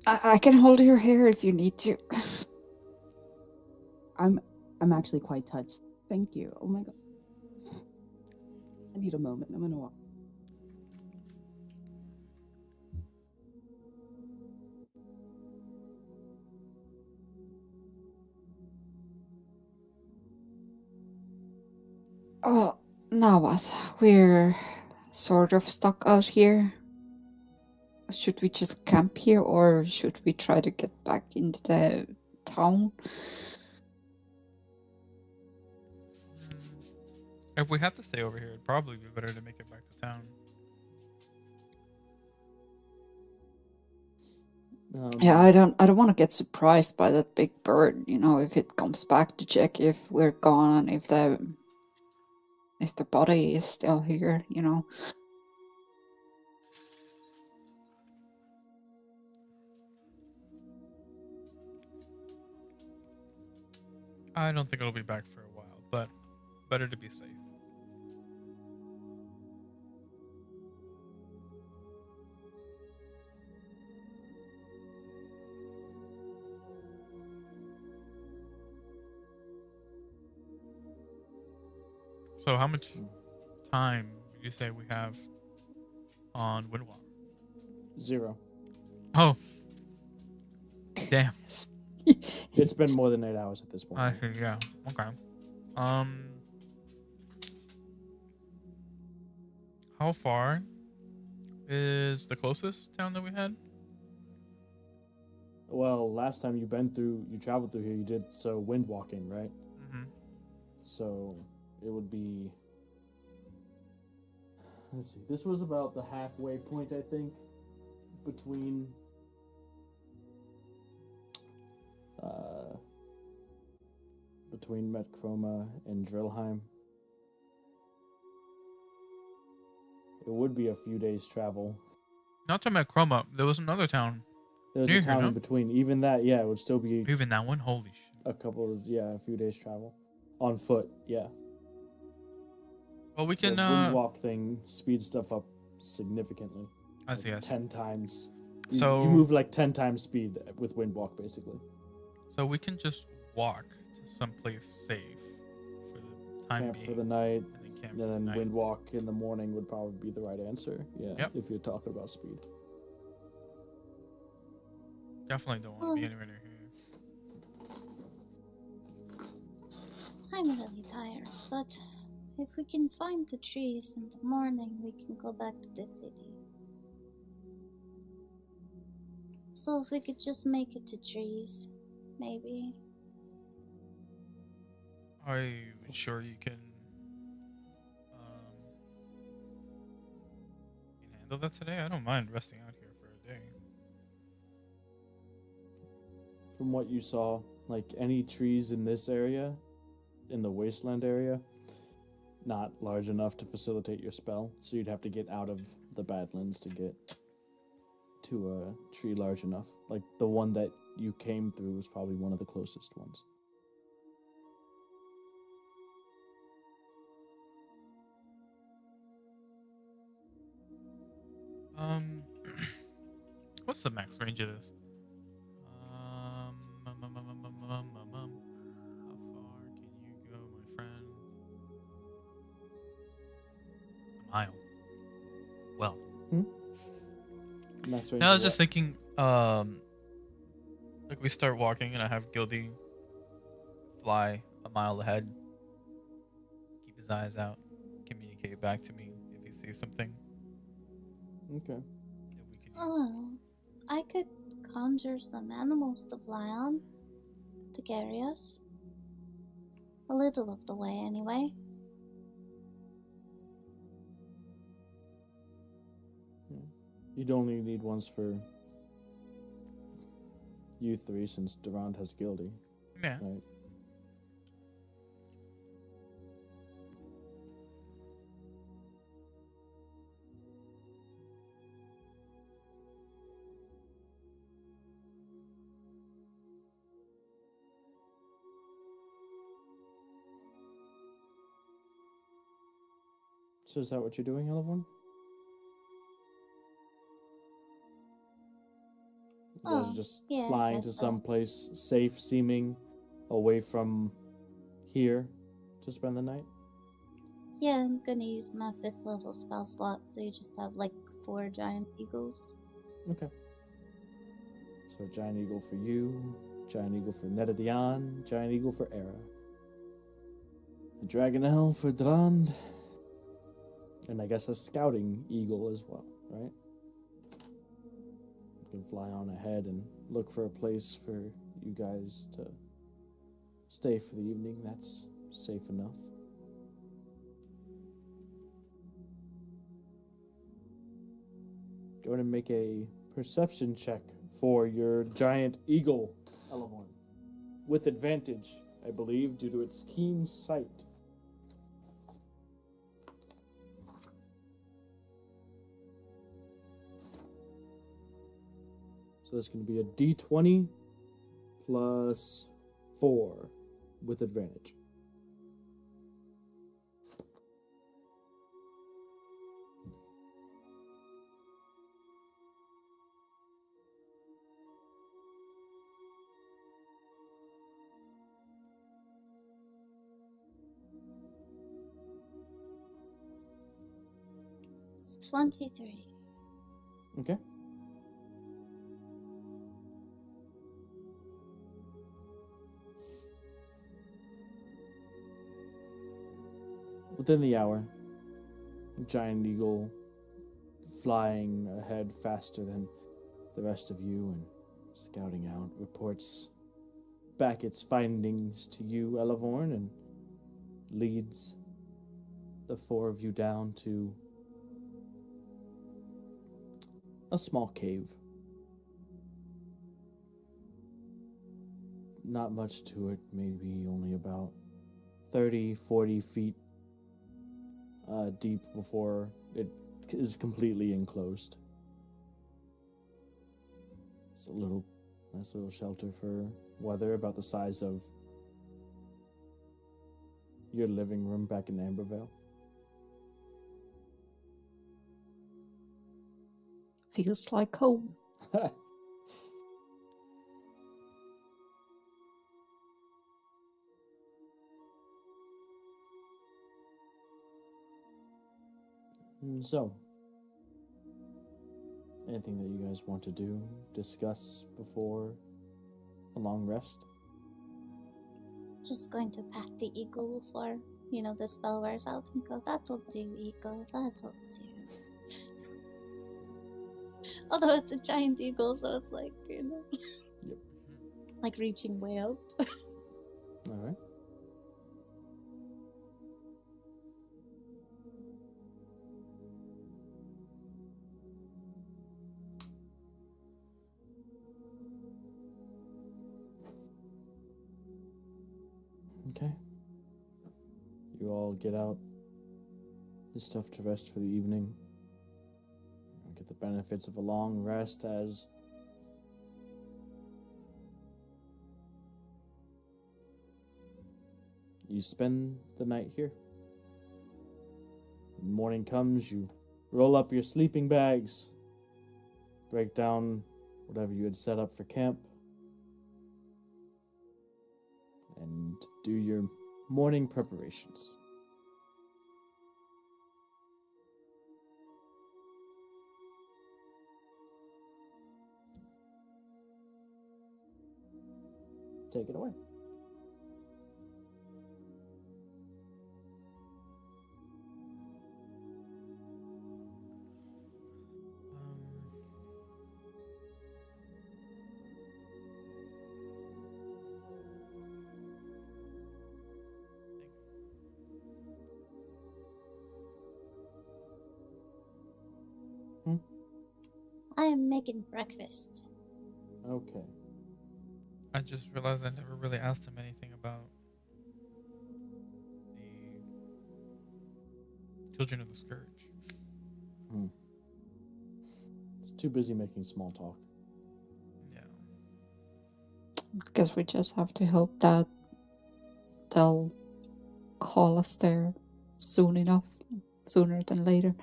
I can hold your hair if you need to. I'm actually quite touched. Thank you. Oh my god. I need a moment. I'm gonna walk. Oh, now what? We're sort of stuck out here. Should we just camp here, or should we try to get back into the town? If we have to stay over here, it'd probably be better to make it back to town. Yeah, I don't want to get surprised by that big bird. You know, if it comes back to check if we're gone, if the body is still here. You know. I don't think it'll be back for a while, but better to be safe. So how much time would you say we have on Windwalk? 0. Oh. Damn. It's been more than 8 hours at this point. I see, yeah. Okay. How far is the closest town that we had? Well, last time you traveled through here, you did so wind walking, right? Mm-hmm. So it would be. Let's see. This was about the halfway point, I think, between. Between Metchroma and Drillheim. It would be a few days' travel. Not to Metchroma. There was another town. There's Near a town here, no? in between. Even that, yeah, it would still be Even that one? Holy shit. a few days' travel. On foot, yeah. Well, we can, The wind walk thing speeds stuff up significantly. I see, I see. 10 times. So you move like 10 times speed with wind walk, basically. So we can just walk to someplace safe for the time Camp being. for the night, And then camp and for the then night. wind walk in the morning would probably be the right answer. Yeah, Yep. if you're talking about speed. Definitely don't want to be anywhere near here. I'm really tired, but if we can find the trees in the morning, we can go back to the city. So if we could just make it to trees, maybe. Are you sure you can handle that today? I don't mind resting out here for a day. From what you saw, like any trees in this area, in the wasteland area, not large enough to facilitate your spell, so you'd have to get out of the Badlands to get to a tree large enough. Like the one that you came through was probably one of the closest ones. What's the max range of this? How far can you go, my friend? A mile. Well. Max range Now I was of just what? thinking, like we start walking and I have Gildy fly a mile ahead, keep his eyes out, communicate back to me if he sees something. Okay. That we can use. Oh, I could conjure some animals to fly on to carry us. A little of the way, anyway. You'd only need ones for you three, since Durand has guilty, Yeah. right? So is that what you're doing, Elevon? You guys Oh, are just yeah, I flying to guess so. some place safe seeming, away from here to spend the night? Yeah, I'm gonna use my 5th level spell slot, so you just have like 4 giant eagles. Okay. So giant eagle for you, giant eagle for Nedadian, giant eagle for Era. A dragonel for Drand. And I guess a scouting eagle as well, right? You can fly on ahead and look for a place for you guys to stay for the evening. That's safe enough. Go ahead and make a perception check for your giant eagle, Elevon. With advantage, I believe, due to its keen sight. So that's going to be a d20 plus 4 with advantage. It's 23. Okay. Within the hour, giant eagle flying ahead faster than the rest of you and scouting out reports back its findings to you, Elevorn, and leads the 4 of you down to a small cave. Not much to it, maybe only about 30, 40 feet deep before it is completely enclosed. It's a nice little shelter for weather, about the size of your living room back in Ambervale. Feels like home. So, anything that you guys want to do, discuss before a long rest? Just going to pat the eagle before, the spell wears out and go, that'll do, eagle, that'll do. Although it's a giant eagle, so it's like, Yep. like reaching way up. All right. Okay. You all get out the stuff to rest for the evening. Get the benefits of a long rest as you spend the night here. When morning comes, you roll up your sleeping bags, break down whatever you had set up for camp, and do your morning preparations. Take it away. I am making breakfast. Okay. I just realized I never really asked him anything about the Children of the Scourge. He's too busy making small talk. Yeah. Guess we just have to hope that they'll call us there soon enough, sooner than later.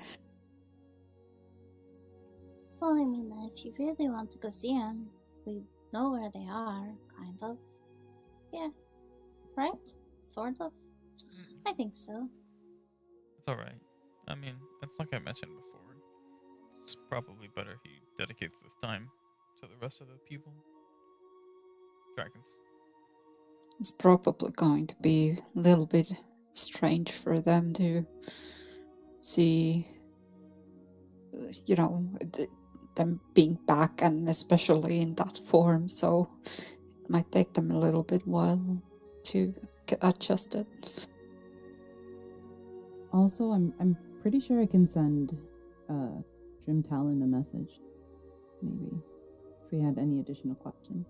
Well, I mean, if you really want to go see them, we know where they are, kind of. Yeah. Right? Sort of. I think so. It's alright. I mean, it's like I mentioned before. It's probably better he dedicates this time to the rest of the people. Dragons. It's probably going to be a little bit strange for them to see, them being back, and especially in that form, so it might take them a little bit while to get adjusted. Also, I'm pretty sure I can send Jim Talon a message. Maybe if we had any additional questions.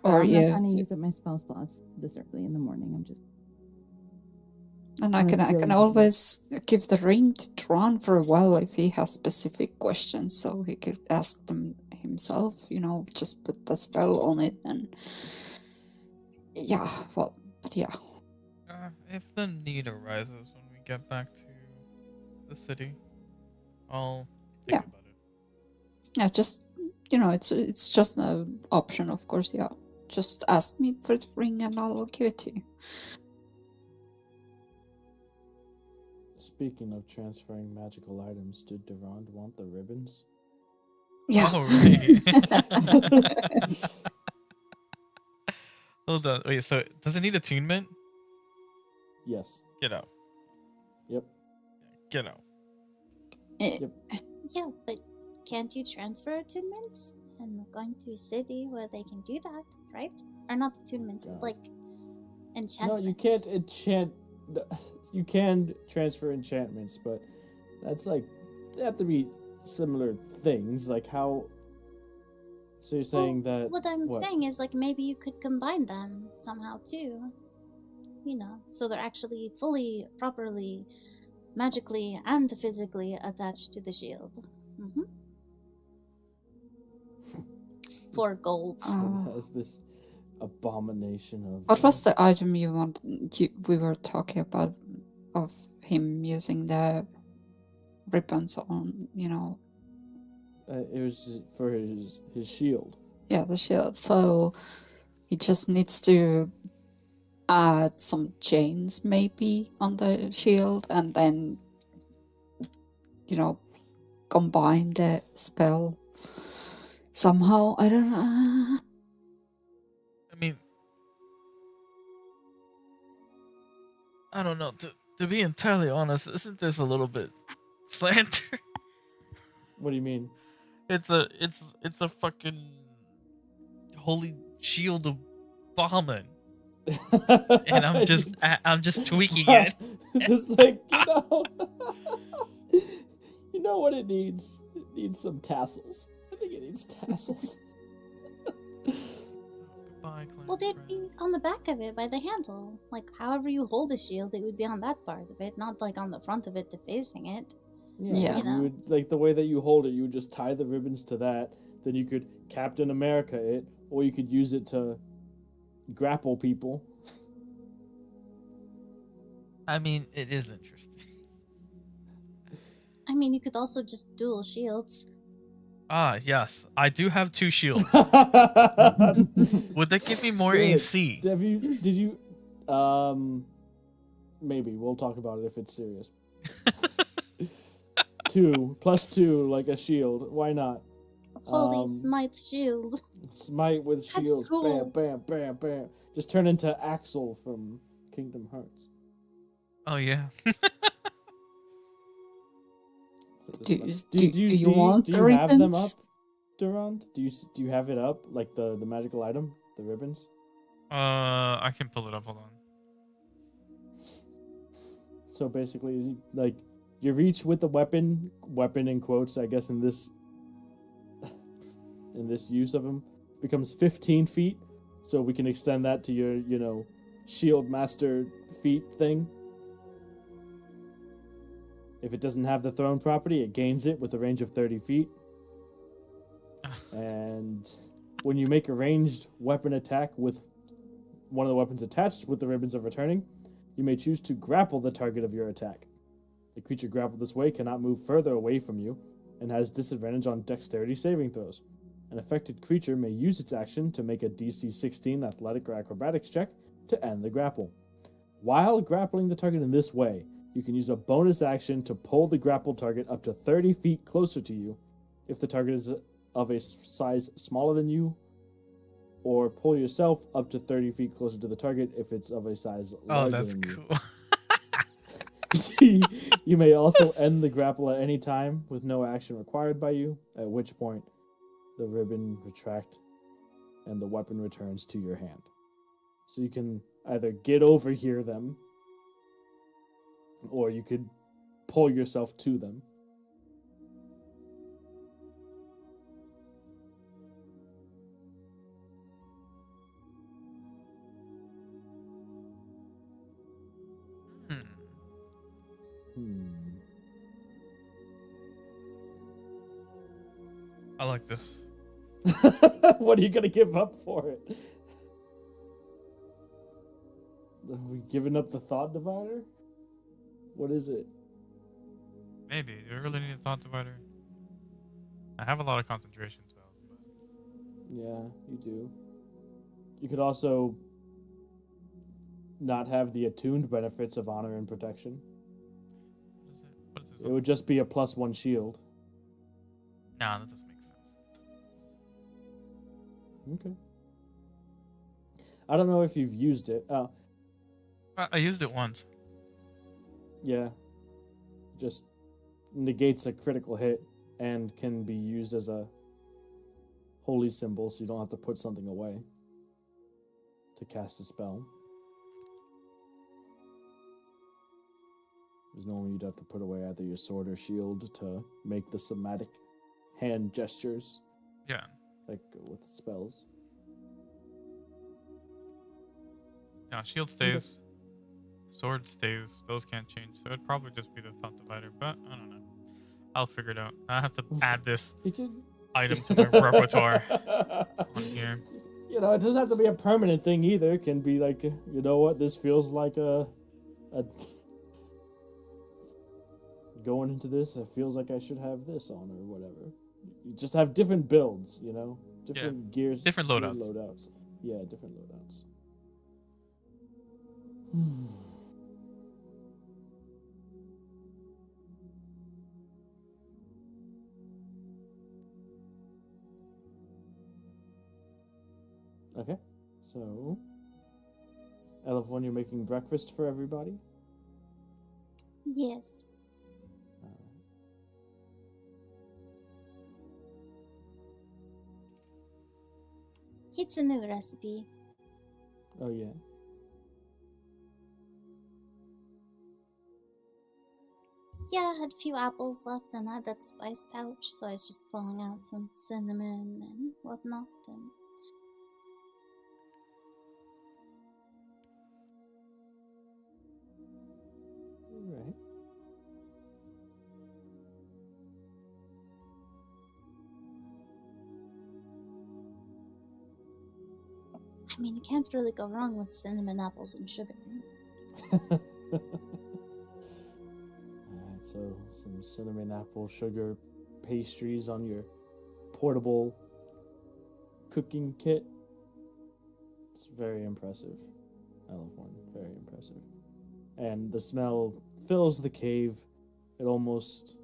Or I'm yeah, not trying to use up my spell slots this early in the morning. I'm just. and I can really always give the ring to Tron for a while if he has specific questions, so he could ask them himself. Just put the spell on it, and yeah. Well, but yeah. If the need arises when we get back to the city, I'll think about it. Yeah, just it's just an option, of course. Yeah, just ask me for the ring, and I'll give it to you. Speaking of transferring magical items, did Durand want the ribbons? Yeah. Oh, right. Hold on. Wait, so does it need attunement? Yes. Get out. Yep. Get out. Yep. Yeah, but can't you transfer attunements? And we're going to a city where they can do that, right? Or not attunements, but like enchantments. No, you can't enchant. You can transfer enchantments, but that's like they have to be similar things. Like how? So you're saying that? What I'm saying is like maybe you could combine them somehow too. So they're actually fully, properly, magically, and physically attached to the shield. Mm-hmm. 4 gold. Has this abomination of. What was the item you want? We were talking about of him using the ribbons on. It was for his shield. Yeah, the shield. So he just needs to add some chains maybe on the shield, and then combine the spell somehow. I don't know. I mean, I don't know. To be entirely honest, isn't this a little bit slander? What do you mean? It's a fucking holy shield of Bahamut. And I'm just tweaking it. Just like you know what it needs? It needs some tassels. I think it needs tassels. Goodbye, Well, they'd be on the back of it by the handle. Like, however you hold a shield, it would be on that part of it, not like on the front of it to facing it. Yeah. You would, like the way that you hold it, you would just tie the ribbons to that. Then you could Captain America it, or you could use it to grapple people. I mean, it is interesting. I mean, you could also just dual shields. Ah, yes. I do have 2 shields. Would that give me more Good. AC? Did you maybe we'll talk about it if it's serious. 2 plus 2 like a shield. Why not? Holy smite shield. Smite with That's shields. cool. Bam, bam, bam, bam. Just turn into Axel from Kingdom Hearts. Oh yeah. Do you want do the you have them ribbons? up, Durand? Do you have it up, like the magical item, the ribbons? I can pull it up. Hold on. So basically, like you reach with the weapon in quotes, I guess in this use of them, becomes 15 feet. So we can extend that to your, shield master feat thing. If it doesn't have the thrown property, it gains it with a range of 30 feet. And when you make a ranged weapon attack with one of the weapons attached with the ribbons of returning, you may choose to grapple the target of your attack. The creature grappled this way cannot move further away from you and has disadvantage on dexterity saving throws. An affected creature may use its action to make a DC 16 athletic or acrobatics check to end the grapple. While grappling the target in this way, you can use a bonus action to pull the grappled target up to 30 feet closer to you if the target is of a size smaller than you, or pull yourself up to 30 feet closer to the target if it's of a size larger than you. Oh, that's cool. You may also end the grapple at any time with no action required by you, at which point the ribbon retract and the weapon returns to your hand. So you can either get over here them, or you could pull yourself to them. I like this. What are you gonna give up for it? Have we given up the thought divider? What is it? Maybe. Do we really need a thought divider? I have a lot of concentration spells, but Yeah, you do. You could also not have the attuned benefits of honor and protection. what is this? It would just be a +1 shield. Nah, that doesn't make sense. Okay. I don't know if you've used it. I used it once. Yeah. Just negates a critical hit and can be used as a holy symbol, so you don't have to put something away to cast a spell. Because normally you'd have to put away either your sword or shield to make the somatic hand gestures Yeah. like with spells. Now, shield stays. Sword stays. Those can't change. So it'd probably just be the thought divider, but I don't know. I'll figure it out. I have to add this item to my repertoire on here. It doesn't have to be a permanent thing either. It can be like, you know what, this feels like a going into this, it feels like I should have this on or whatever. You just have different builds, different gears, different loadouts. Yeah, different loadouts. Okay, so Elevon, you're making breakfast for everybody? Yes. It's a new recipe. Oh, yeah. Yeah, I had a few apples left and I had that spice pouch, so I was just pulling out some cinnamon and whatnot. And Right. I mean, you can't really go wrong with cinnamon, apples, and sugar. Alright, so some cinnamon apple sugar pastries on your portable cooking kit. It's very impressive. Elevon, very impressive. And the smell fills the cave. It almost,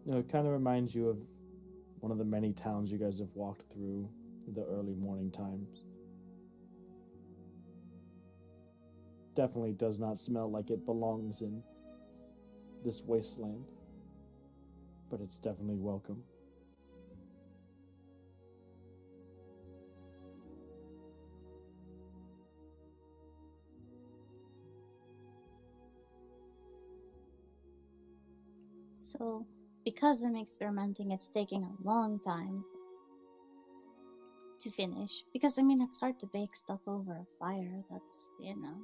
it kind of reminds you of one of the many towns you guys have walked through in the early morning times. Definitely does not smell like it belongs in this wasteland, but it's definitely welcome. So, because I'm experimenting, it's taking a long time. to finish. Because, I mean, it's hard to bake stuff over a fire. That's, you know.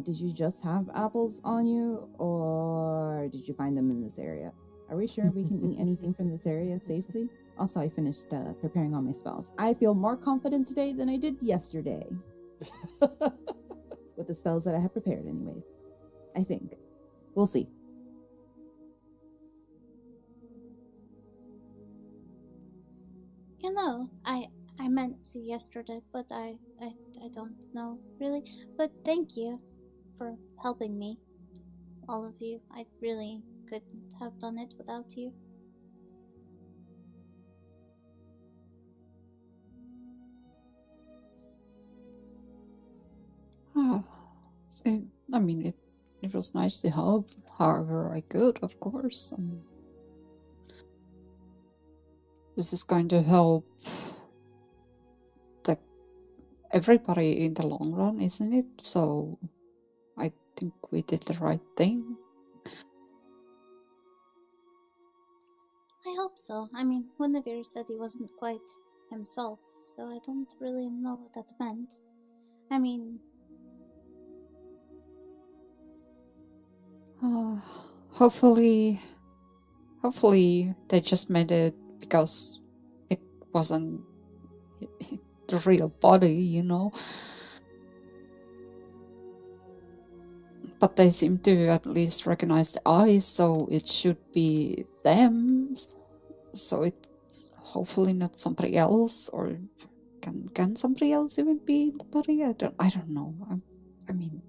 Did you just have apples on you, or did you find them in this area? Are we sure we can eat anything from this area safely? Also, I finished preparing all my spells. I feel more confident today than I did yesterday. With the spells that I have prepared, anyways. I think. We'll see. You know, I meant to yesterday, but I don't know, really. But thank you for helping me. All of you. I really couldn't have done it without you. Ah, I mean, it was nice to help however I could, of course. This is going to help everybody in the long run, isn't it? So I think we did the right thing. I hope so. I mean, Guinevere said he wasn't quite himself, so I don't really know what that meant. I mean... Hopefully they just made it because it wasn't the real body, you know. But they seem to at least recognize the eyes, so it should be them. So it's hopefully not somebody else, or can somebody else even be the body? I don't know. I mean,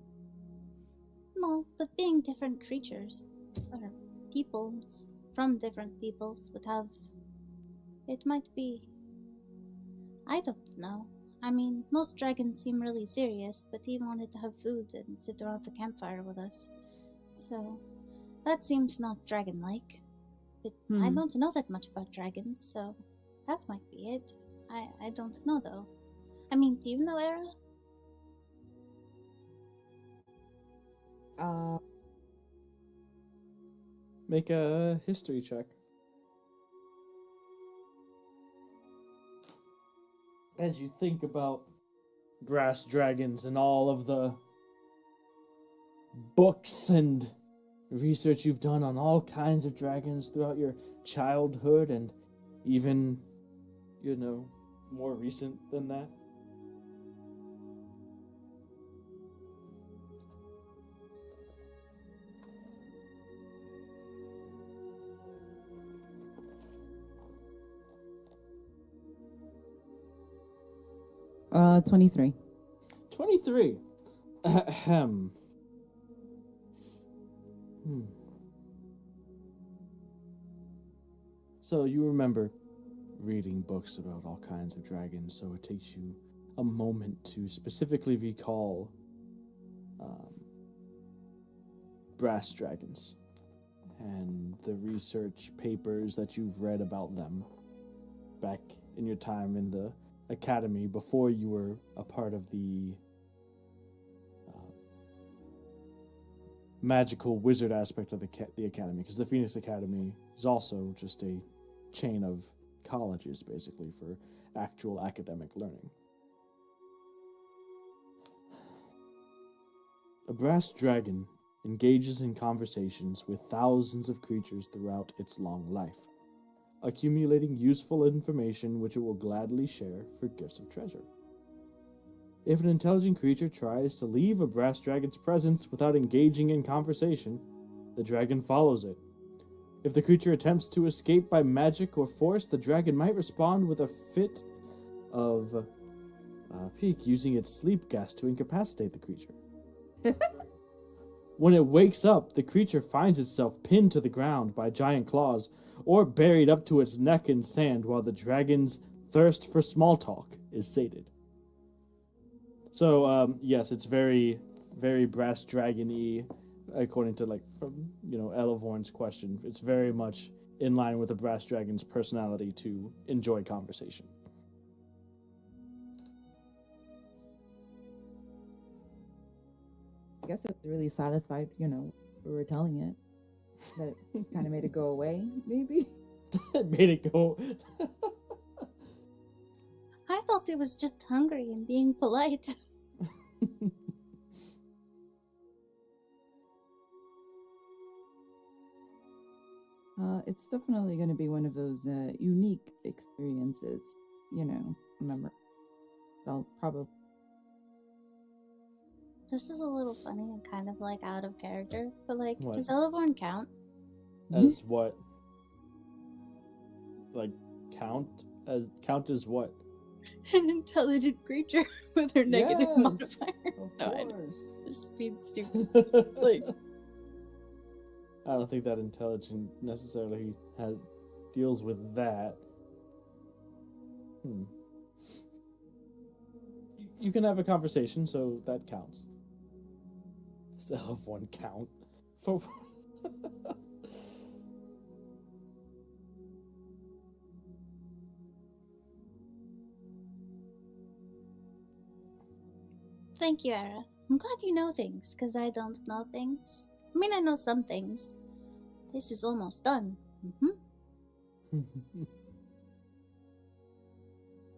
No, but being different creatures, or peoples, from different peoples would have... It might be... I don't know. I mean, most dragons seem really serious, but he wanted to have food and sit around the campfire with us. So, that seems not dragon-like. But I don't know that much about dragons, so that might be it. I don't know, though. I mean, do you know Era? Make a history check. As you think about brass dragons and all of the books and research you've done on all kinds of dragons throughout your childhood and even, you know, more recent than that. Uh, 23. 23. Ahem. So you remember reading books about all kinds of dragons, so it takes you a moment to specifically recall brass dragons and the research papers that you've read about them back in your time in the academy before you were a part of the magical wizard aspect of the academy, because the Phoenix Academy is also just a chain of colleges basically for actual academic learning. A brass dragon engages in conversations with thousands of creatures throughout its long life, accumulating useful information which it will gladly share for gifts of treasure. If an intelligent creature tries to leave a brass dragon's presence without engaging in conversation, the dragon follows it. If the creature attempts to escape by magic or force, the dragon might respond with a fit of pique, using its sleep gas to incapacitate the creature. When it wakes up, the creature finds itself pinned to the ground by giant claws, or buried up to its neck in sand while the dragon's thirst for small talk is sated. So, yes, it's very, very brass dragon-y, according to, Elevorn's question. It's very much in line with a brass dragon's personality to enjoy conversation. guess it was really satisfied, we were telling it. That kind of made it go away, maybe? It made it go. I thought it was just hungry and being polite. It's definitely going to be one of those unique experiences, remember. I'll probably. This is a little funny and kind of like out of character, but like, What? does Elevorn count? As what? Like, count as what? An intelligent creature with her negative Yes, modifier. Of No, I know. course. Just being stupid. Like, I don't think that intelligent necessarily deals with that. You can have a conversation, so that counts. Does L1 count? For thank you, Ara. I'm glad you know things, because I don't know things. I mean, I know some things. This is almost done.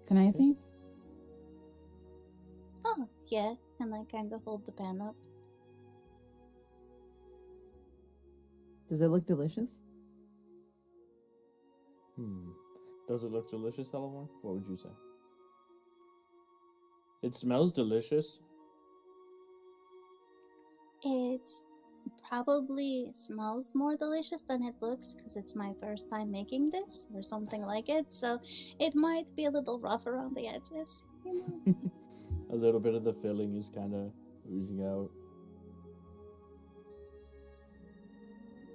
Can I see? Oh, yeah. And I kind of hold the pan up. Does it look delicious? Does it look delicious, Eleanor? What would you say? It smells delicious. It probably smells more delicious than it looks because it's my first time making this or something like it, so it might be a little rough around the edges. A little bit of the filling is kind of oozing out.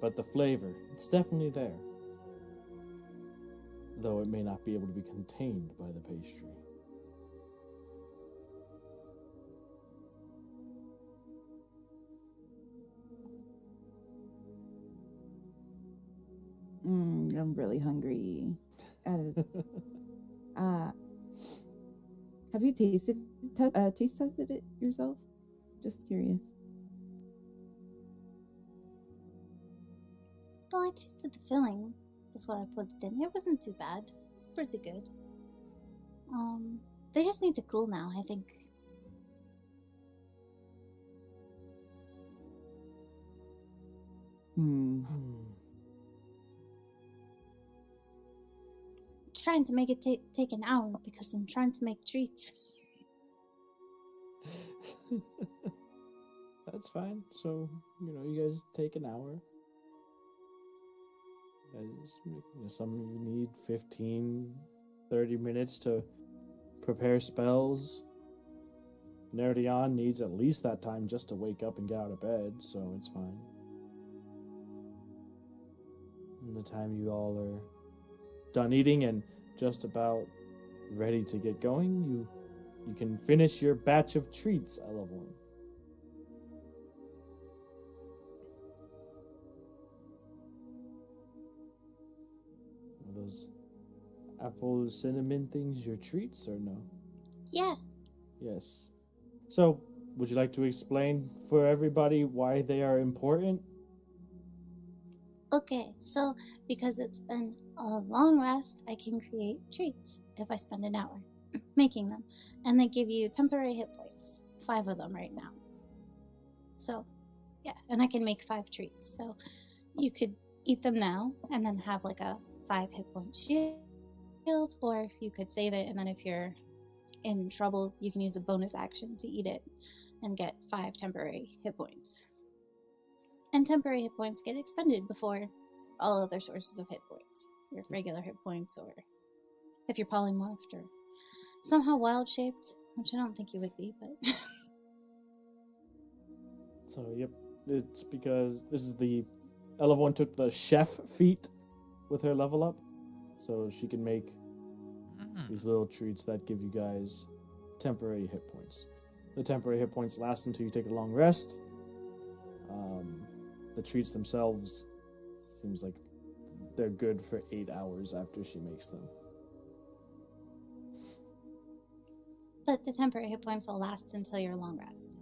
But the flavor, it's definitely there. Though it may not be able to be contained by the pastry. I'm really hungry. Have you taste tested it yourself? Just curious. Well, I tasted the filling before I put it in. It wasn't too bad. It's pretty good. They just need to cool now, I think. Trying to make it take an hour because I'm trying to make treats. That's fine. So, you guys take an hour. Some of you need 15, 30 minutes to prepare spells. Nerdion needs at least that time just to wake up and get out of bed, so it's fine. And the time you all are done eating and just about ready to get going, you can finish your batch of treats, Elevorn. Are those apple cinnamon things your treats or no? Yeah. Yes. So, would you like to explain for everybody why they are important? Okay, so because it's been a long rest, I can create treats if I spend an hour making them. And they give you temporary hit points. 5 of them right now. So, yeah, and I can make 5 treats. So you could eat them now and then have like a 5 hit point shield, or you could save it and then if you're in trouble, you can use a bonus action to eat it and get 5 temporary hit points. And temporary hit points get expended before all other sources of hit points. Your regular hit points, or if you're polymorphed, or somehow wild-shaped, which I don't think you would be, but... So, yep, it's because this is Elevorn took the chef feat with her level up, so she can make these little treats that give you guys temporary hit points. The temporary hit points last until you take a long rest. The treats themselves seems like they're good for 8 hours after she makes them. But the temporary hit points will last until your long rest.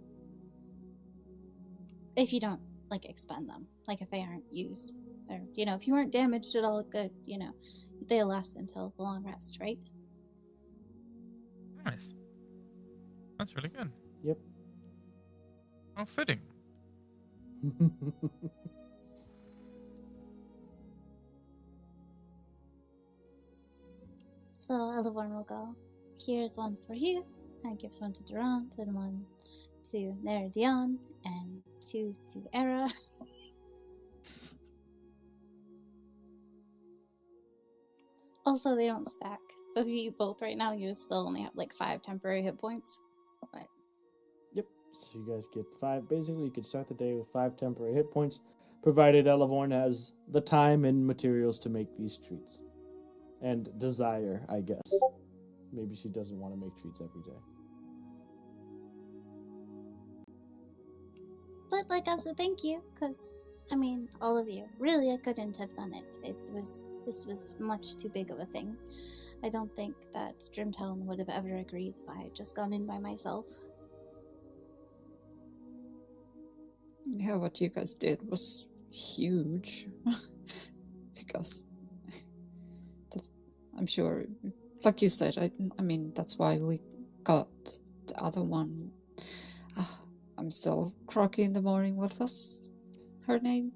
if you don't like expend them, like if they aren't used, or if you weren't damaged at all, good. They'll last until the long rest, right? Nice. That's really good. Yep. How fitting. So Elevorn will go, here's one for you, and gives one to Durant, and one to Neredion, and two to Era. Also, they don't stack. So if you eat both right now, you still only have like 5 temporary hit points. But Yep. So you guys get 5. Basically, you could start the day with 5 temporary hit points, provided Elevorn has the time and materials to make these treats. And desire, I guess. Maybe she doesn't want to make treats every day. But like as a thank you, because all of you, really, I couldn't have done it. This was much too big of a thing. I don't think that Dreamtown would have ever agreed if I had just gone in by myself. Yeah, what you guys did was huge. Because I'm sure, like you said, I mean, that's why we got the other one. I'm still groggy in the morning. What was her name?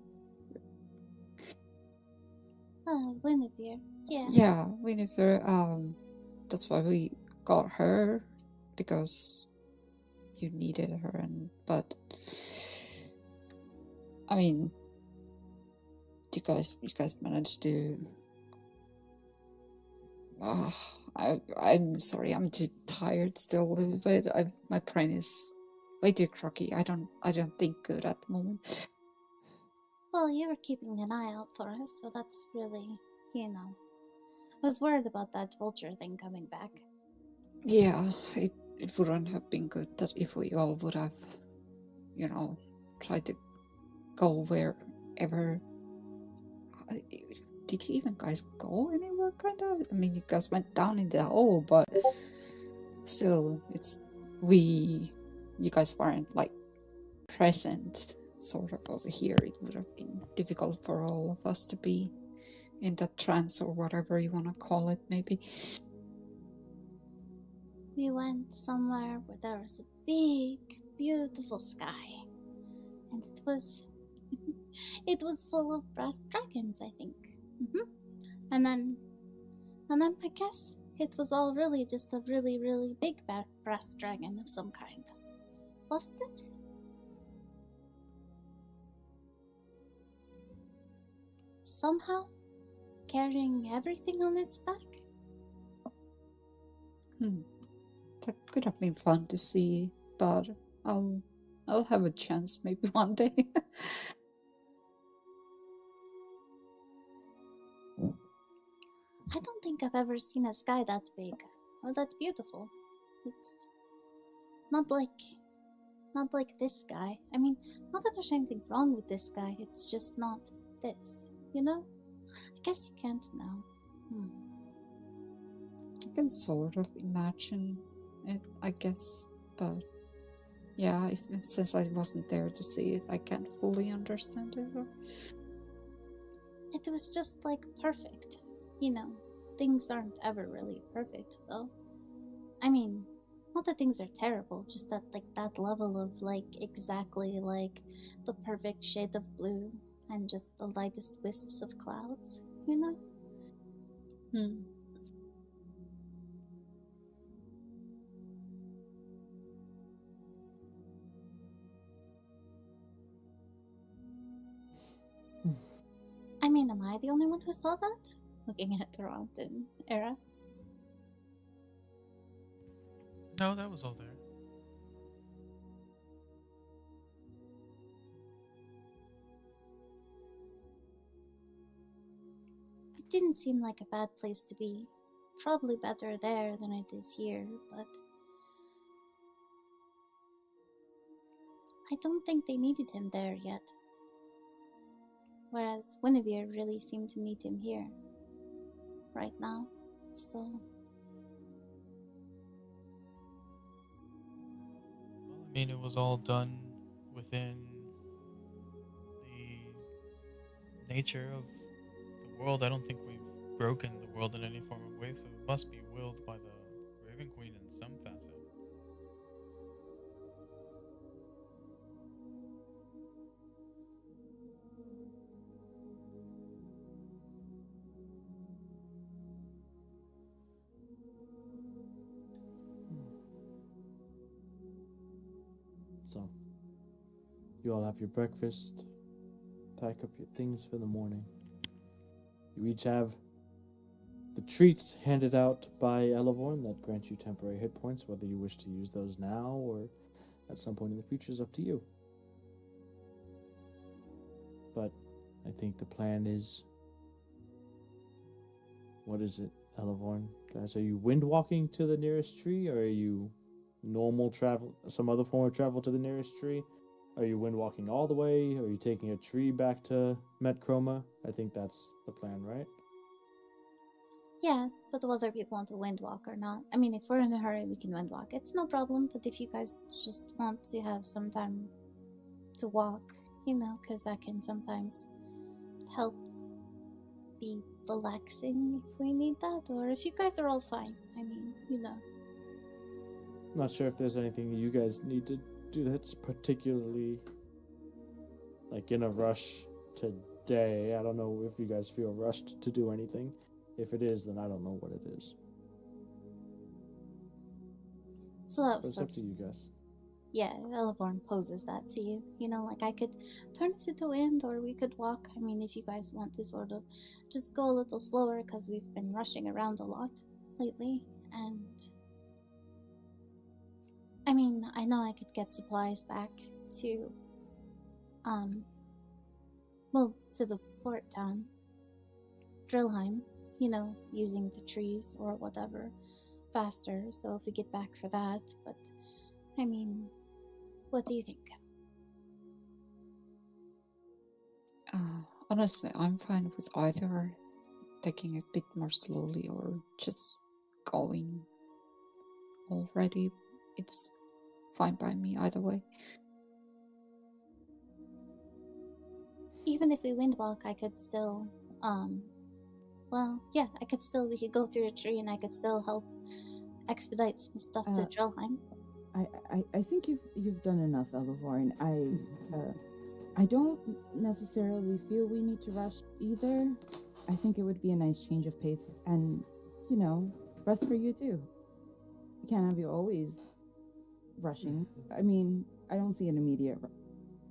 Guinevere. Yeah. Yeah, Winifred. That's why we got her, because you needed her. But I mean, you guys managed to. I'm sorry, I'm too tired still a little bit. My brain is way too crocky. I don't think good at the moment. Well, you were keeping an eye out for us, so that's really, I was worried about that vulture thing coming back. Yeah, it wouldn't have been good that if we all would have, tried to go wherever. Did you even guys go anywhere, kind of? I mean, you guys went down in the hole, but still, you guys weren't, like, present, sort of, over here. It would have been difficult for all of us to be in that trance, or whatever you want to call it, maybe. We went somewhere where there was a big, beautiful sky. And it was it was full of brass dragons, I think. And then I guess it was all really just a really, really big brass dragon of some kind. Wasn't it? Somehow carrying everything on its back. That could have been fun to see, but I'll have a chance maybe one day. I don't think I've ever seen a sky that big or that beautiful. It's not like this sky. I mean, not that there's anything wrong with this sky, it's just not this, I guess you can't know. I can sort of imagine it, I guess, but yeah, since I wasn't there to see it, I can't fully understand it. It was just like perfect. Things aren't ever really perfect, though. I mean, not that things are terrible, just that that level of exactly the perfect shade of blue and just the lightest wisps of clouds, I mean, am I the only one who saw that? Looking at Durant and Era. No, that was all there. It didn't seem like a bad place to be. Probably better there than it is here, but I don't think they needed him there yet. Whereas Guinevere really seemed to need him here. Right now, so... Well, I mean, it was all done within nature of the world. I don't think we've broken the world in any form of way, so it must be willed by the Raven Queen in some facet. So, you all have your breakfast, pack up your things for the morning. You each have the treats handed out by Elevorn that grant you temporary hit points, whether you wish to use those now or at some point in the future is up to you. But I think the plan is... What is it, Elevorn? Guys, are you wind walking to the nearest tree, or are you normal travel, some other form of travel to the nearest tree? Are you wind walking all the way? Are you taking a tree back to Metchroma? I think that's the plan, right? Yeah, but whether we want to wind walk or not. I mean, if we're in a hurry, we can wind walk. It's no problem, but if you guys just want to have some time to walk, because that can sometimes help be relaxing if we need that, or if you guys are all fine. I mean, I'm not sure if there's anything you guys need to do that's particularly like in a rush today. I don't know if you guys feel rushed to do anything. If it is, then I don't know what it is. So that But was it's up to you guys. Yeah, Elevorn poses that to you. Like I could turn this into wind, or we could walk. I mean, if you guys want to sort of just go a little slower, because we've been rushing around a lot lately. And I mean, I know I could get supplies back to, to the port town, Drillheim, using the trees or whatever faster. So if we get back for that, but I mean, what do you think? Honestly, I'm fine with either taking it a bit more slowly or just going already. It's fine by me either way. Even if we wind walk, I could still, we could go through a tree and I could still help expedite some stuff to Drillheim. I think you've done enough, Elevorn. I don't necessarily feel we need to rush either. I think it would be a nice change of pace, and rest for you too. We can't have you always rushing. I mean, I don't see an immediate rush,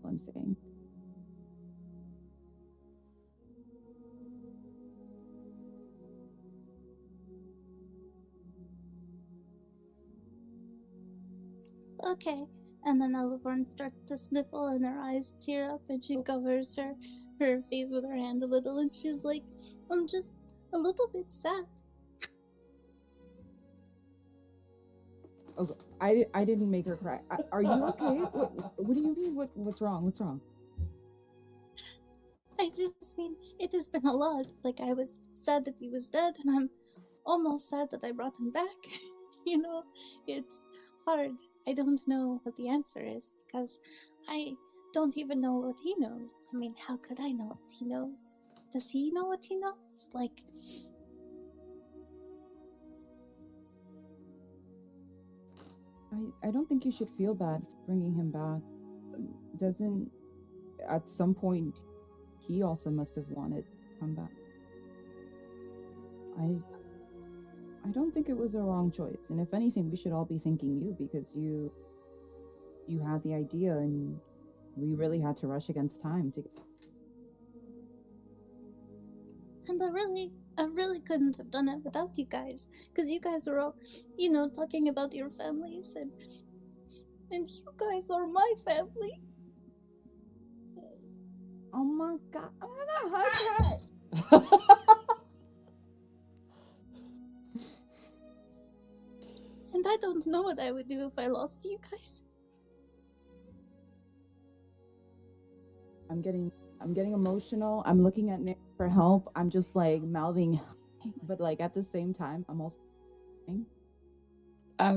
I'm saying. Okay. And then Elevorn starts to sniffle and her eyes tear up and she covers her face with her hand a little and she's like, I'm just a little bit sad. Okay, I didn't make her cry. Are you okay? What do you mean? What's wrong? What's wrong? I just mean, it has been a lot. Like, I was sad that he was dead and I'm almost sad that I brought him back. It's hard. I don't know what the answer is because I don't even know what he knows. I mean, how could I know what he knows? Does he know what he knows? Like, I don't think you should feel bad for bringing him back. Doesn't, at some point, he also must have wanted to come back. I don't think it was a wrong choice. And if anything, we should all be thanking you because you had the idea and we really had to rush against time to... And I really couldn't have done it without you guys. Because you guys were all, talking about your families and you guys are my family. Oh my god, I'm gonna hug her! And I don't know what I would do if I lost you guys. I'm getting emotional. I'm looking at Nick for help. I'm just like mouthing, but like at the same time, I'm also... I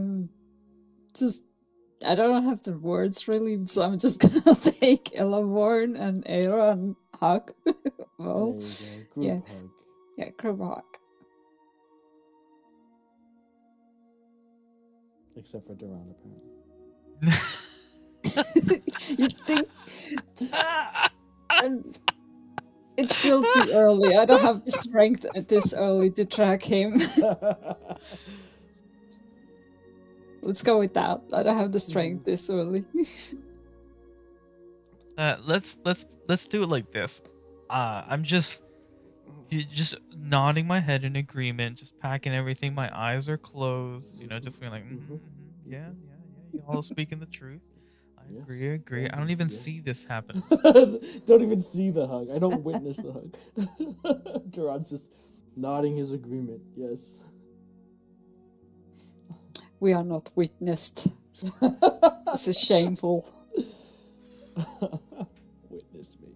don't have the words really, so I'm just gonna take Elevorn and Aira and hug. There Well, you go. yeah. Group hug. Yeah, group hug. Except for Duran, apparently. You think and it's still too early. I don't have the strength at this early to track him. Let's go with that. I don't have the strength this early. Let's do it like this. I'm just nodding my head in agreement, just packing everything. My eyes are closed, just being like, yeah. Y'all are speaking the truth. I Yes, agree. I don't even see this happen. Don't even see the hug. I don't witness the hug. Duran's just nodding his agreement. Yes. We are not witnessed. This is shameful. Witness me.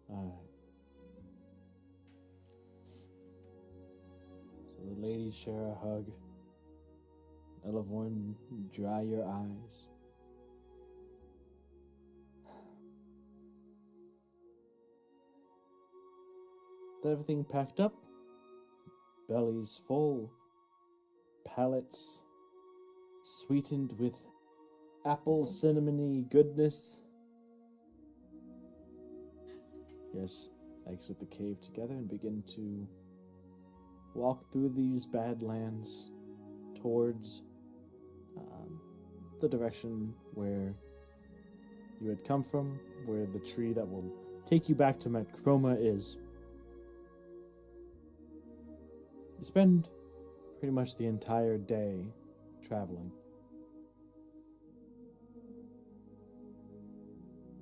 Alright. So the ladies share a hug. Elevorn, dry your eyes. With everything packed up, bellies full, palates sweetened with apple cinnamony goodness. Yes, exit the cave together and begin to walk through these badlands towards the direction where you had come from, where the tree that will take you back to Metchroma is. You spend pretty much the entire day traveling.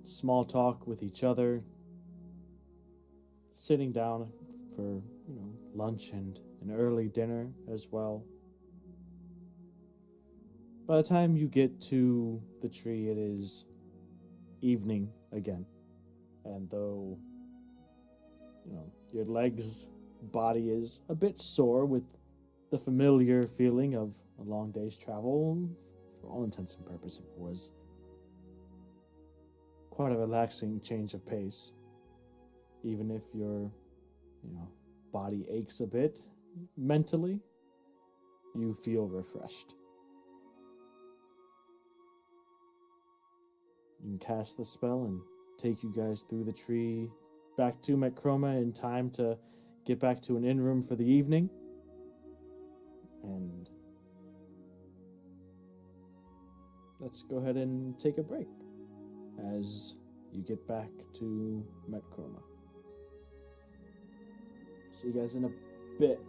Small talk with each other, sitting down for, lunch and an early dinner as well. By the time you get to the tree, it is evening again. And though, your body is a bit sore with the familiar feeling of a long day's travel, for all intents and purposes, it was quite a relaxing change of pace. Even if your, body aches a bit, mentally, you feel refreshed. You can cast the spell and take you guys through the tree back to Metchroma in time to get back to an inn room for the evening. And let's go ahead and take a break as you get back to Metchroma. See you guys in a bit.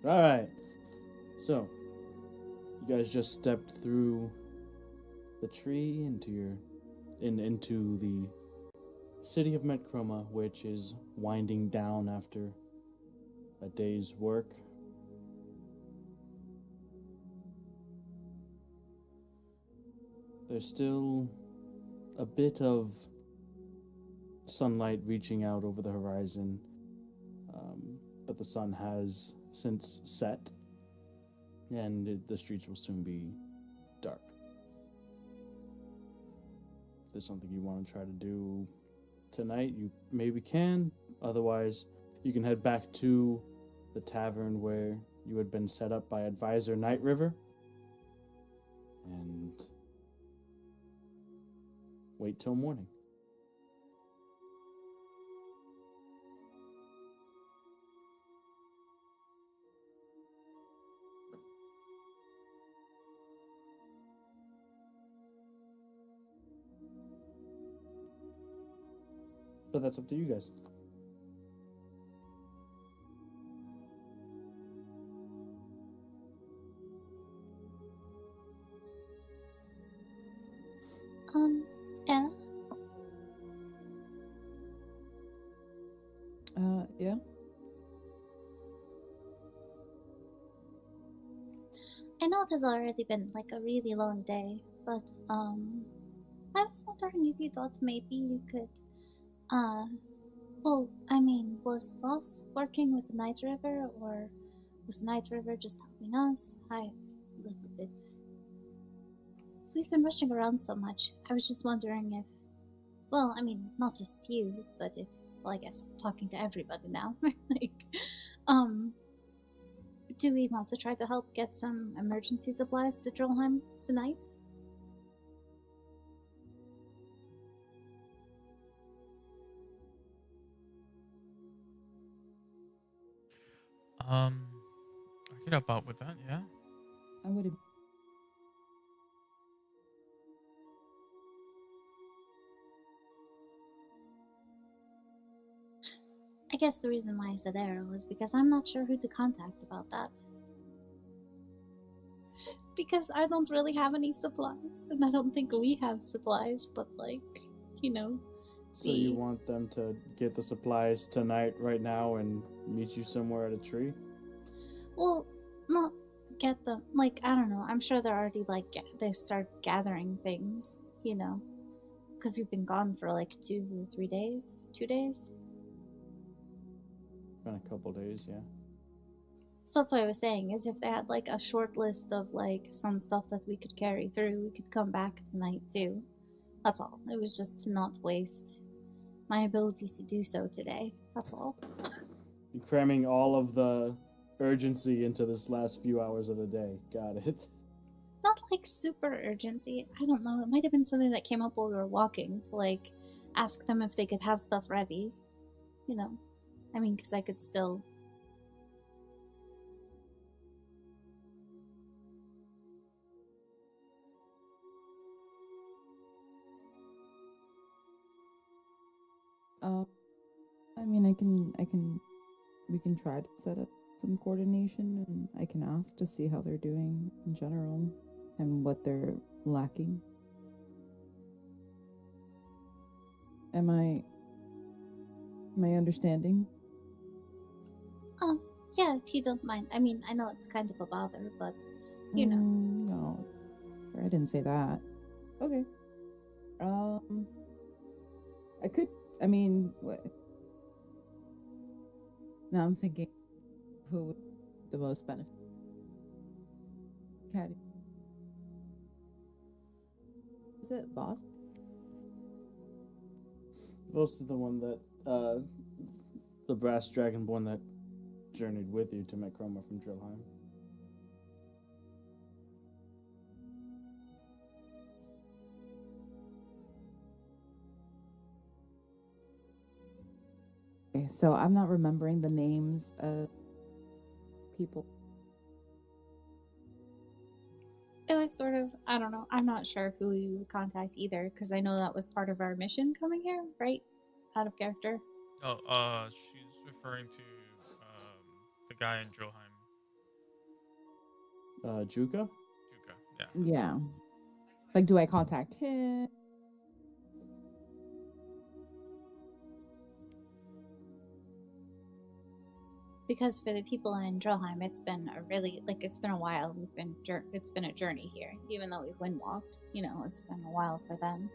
All right. So, you guys just stepped through the tree into the city of Metchroma, which is winding down after a day's work. There's still a bit of sunlight reaching out over the horizon, but the sun has since set, and the streets will soon be dark. If there's something you want to try to do tonight, you maybe can. Otherwise, you can head back to the tavern where you had been set up by Advisor Night River and wait till morning. But that's up to you guys. Anna? Yeah. I know it has already been like a really long day, but I was wondering if you thought maybe you could well, I mean, was Voss working with the Night River, or was Night River just helping us? A little bit. We've been rushing around so much. I was just wondering if, well, I mean, not just you, but if, well, I guess talking to everybody now, like, do we want to try to help get some emergency supplies to Trollheim tonight? I could help out with that, yeah. I would. I guess the reason why I said Arrow was because I'm not sure who to contact about that. Because I don't really have any supplies, and I don't think we have supplies, but like, you know. So you want them to get the supplies tonight, right now, and meet you somewhere at a tree? Well, not get them. Like, I don't know. I'm sure they're already like they start gathering things, you know, because we've been gone for like 2 or 3 days. 2 days. Been a couple days, yeah. So that's what I was saying, is if they had like a short list of like some stuff that we could carry through, we could come back tonight too. That's all. It was just to not waste my ability to do so today. That's all. You're cramming all of the urgency into this last few hours of the day. Got it. Not like super urgency. I don't know. It might have been something that came up while we were walking to like ask them if they could have stuff ready. You know, I mean, because I could still. I mean, we can try to set up some coordination, and I can ask to see how they're doing in general and what they're lacking. Am I understanding? Yeah, if you don't mind. I mean, I know it's kind of a bother, but you know. No, I didn't say that. Okay. I could. I mean, what? Now I'm thinking, who would the most benefit? Caddy. Is it Boss? Voss is the one that, the brass dragonborn that journeyed with you to Metchroma from Drillheim. Okay, so I'm not remembering the names of people. It was sort of, I don't know. I'm not sure who you would contact either, because I know that was part of our mission coming here, right? Out of character. Oh, she's referring to the guy in Drillheim. Juka? Juka, yeah. Yeah. Like, do I contact him? Because for the people in Drillheim, it's been it's been a while. It's been a journey here, even though we've wind walked. It's been a while for them.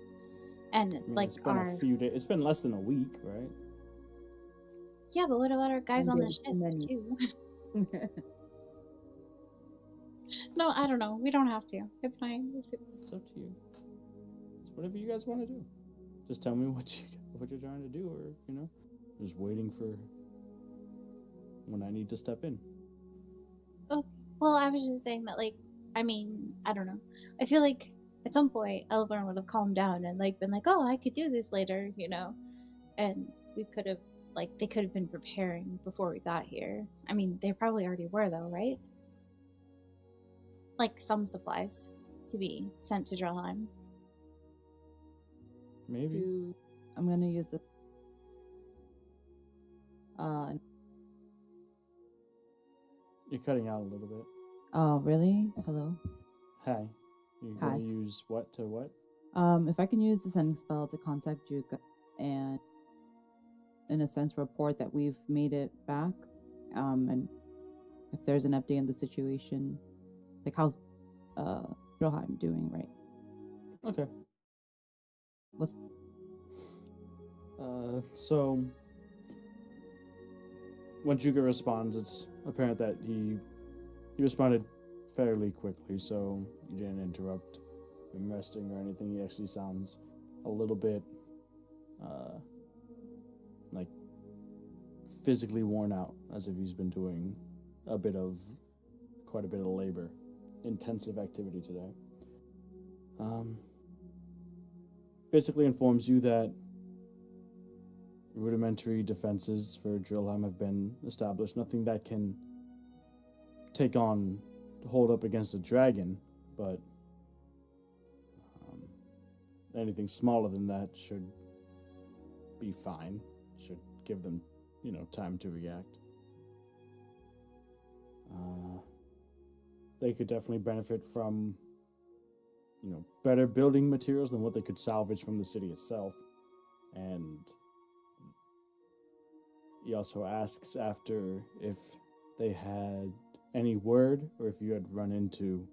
And I mean, like it's been a few days. It's been less than a week, right? yeah, but what about our guys on the there's ship many. too? No, I don't know. We don't have to. It's fine. It's up to you. It's whatever you guys want to do. Just tell me what you're trying to do, or just waiting for when I need to step in. Oh, well, I was just saying that, I don't know. I feel like at some point Elvern would have calmed down and been like, oh, I could do this later, and we could have they could have been preparing before we got here. I mean, they probably already were though, right? Like some supplies to be sent to Drillheim. Maybe. I'm gonna use the You're cutting out a little bit. Oh, really? Hello? Hi. You're Hi. gonna use what to what? If I can use the sending spell to contact Juka and, in a sense, report that we've made it back, and if there's an update in the situation, like how's Roheim doing, right? Okay. What's So when Juka responds, it's apparent that he responded fairly quickly, so you didn't interrupt him resting or anything. He actually sounds a little bit like physically worn out, as if he's been doing quite a bit of labor, intensive activity today. Basically informs you that rudimentary defenses for Drillheim have been established. Nothing that can hold up against a dragon, but anything smaller than that should be fine. Should give them, time to react. They could definitely benefit from, better building materials than what they could salvage from the city itself. And he also asks after if they had any word or if you had run into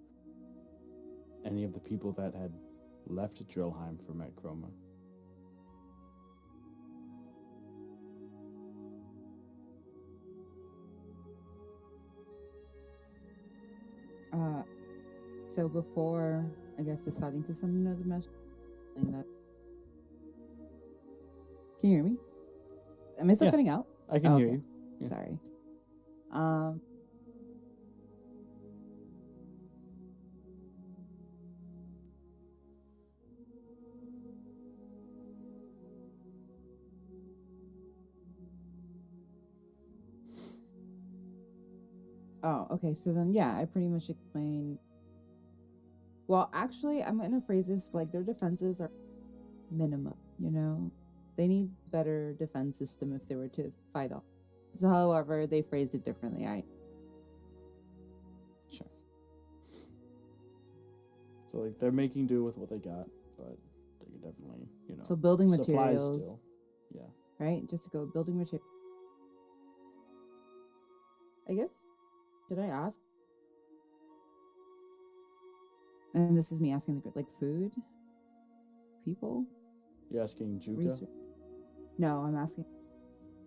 any of the people that had left Drillheim for Metchroma. So before, I guess, deciding to send another message, that... Can you hear me? Am I still cutting out? I can hear you. Yeah. Sorry. Oh, okay. So then, yeah, I pretty much explained. Well, actually, I'm going to phrase this like their defenses are minimum, They need better defense system if they were to fight off. So, however, they phrased it differently. Sure. So, they're making do with what they got, but they could definitely, So, building materials. Still. Yeah. Right? Just to go building materials. I guess, should I ask? And this is me asking food? People? You're asking Juka? No, I'm asking.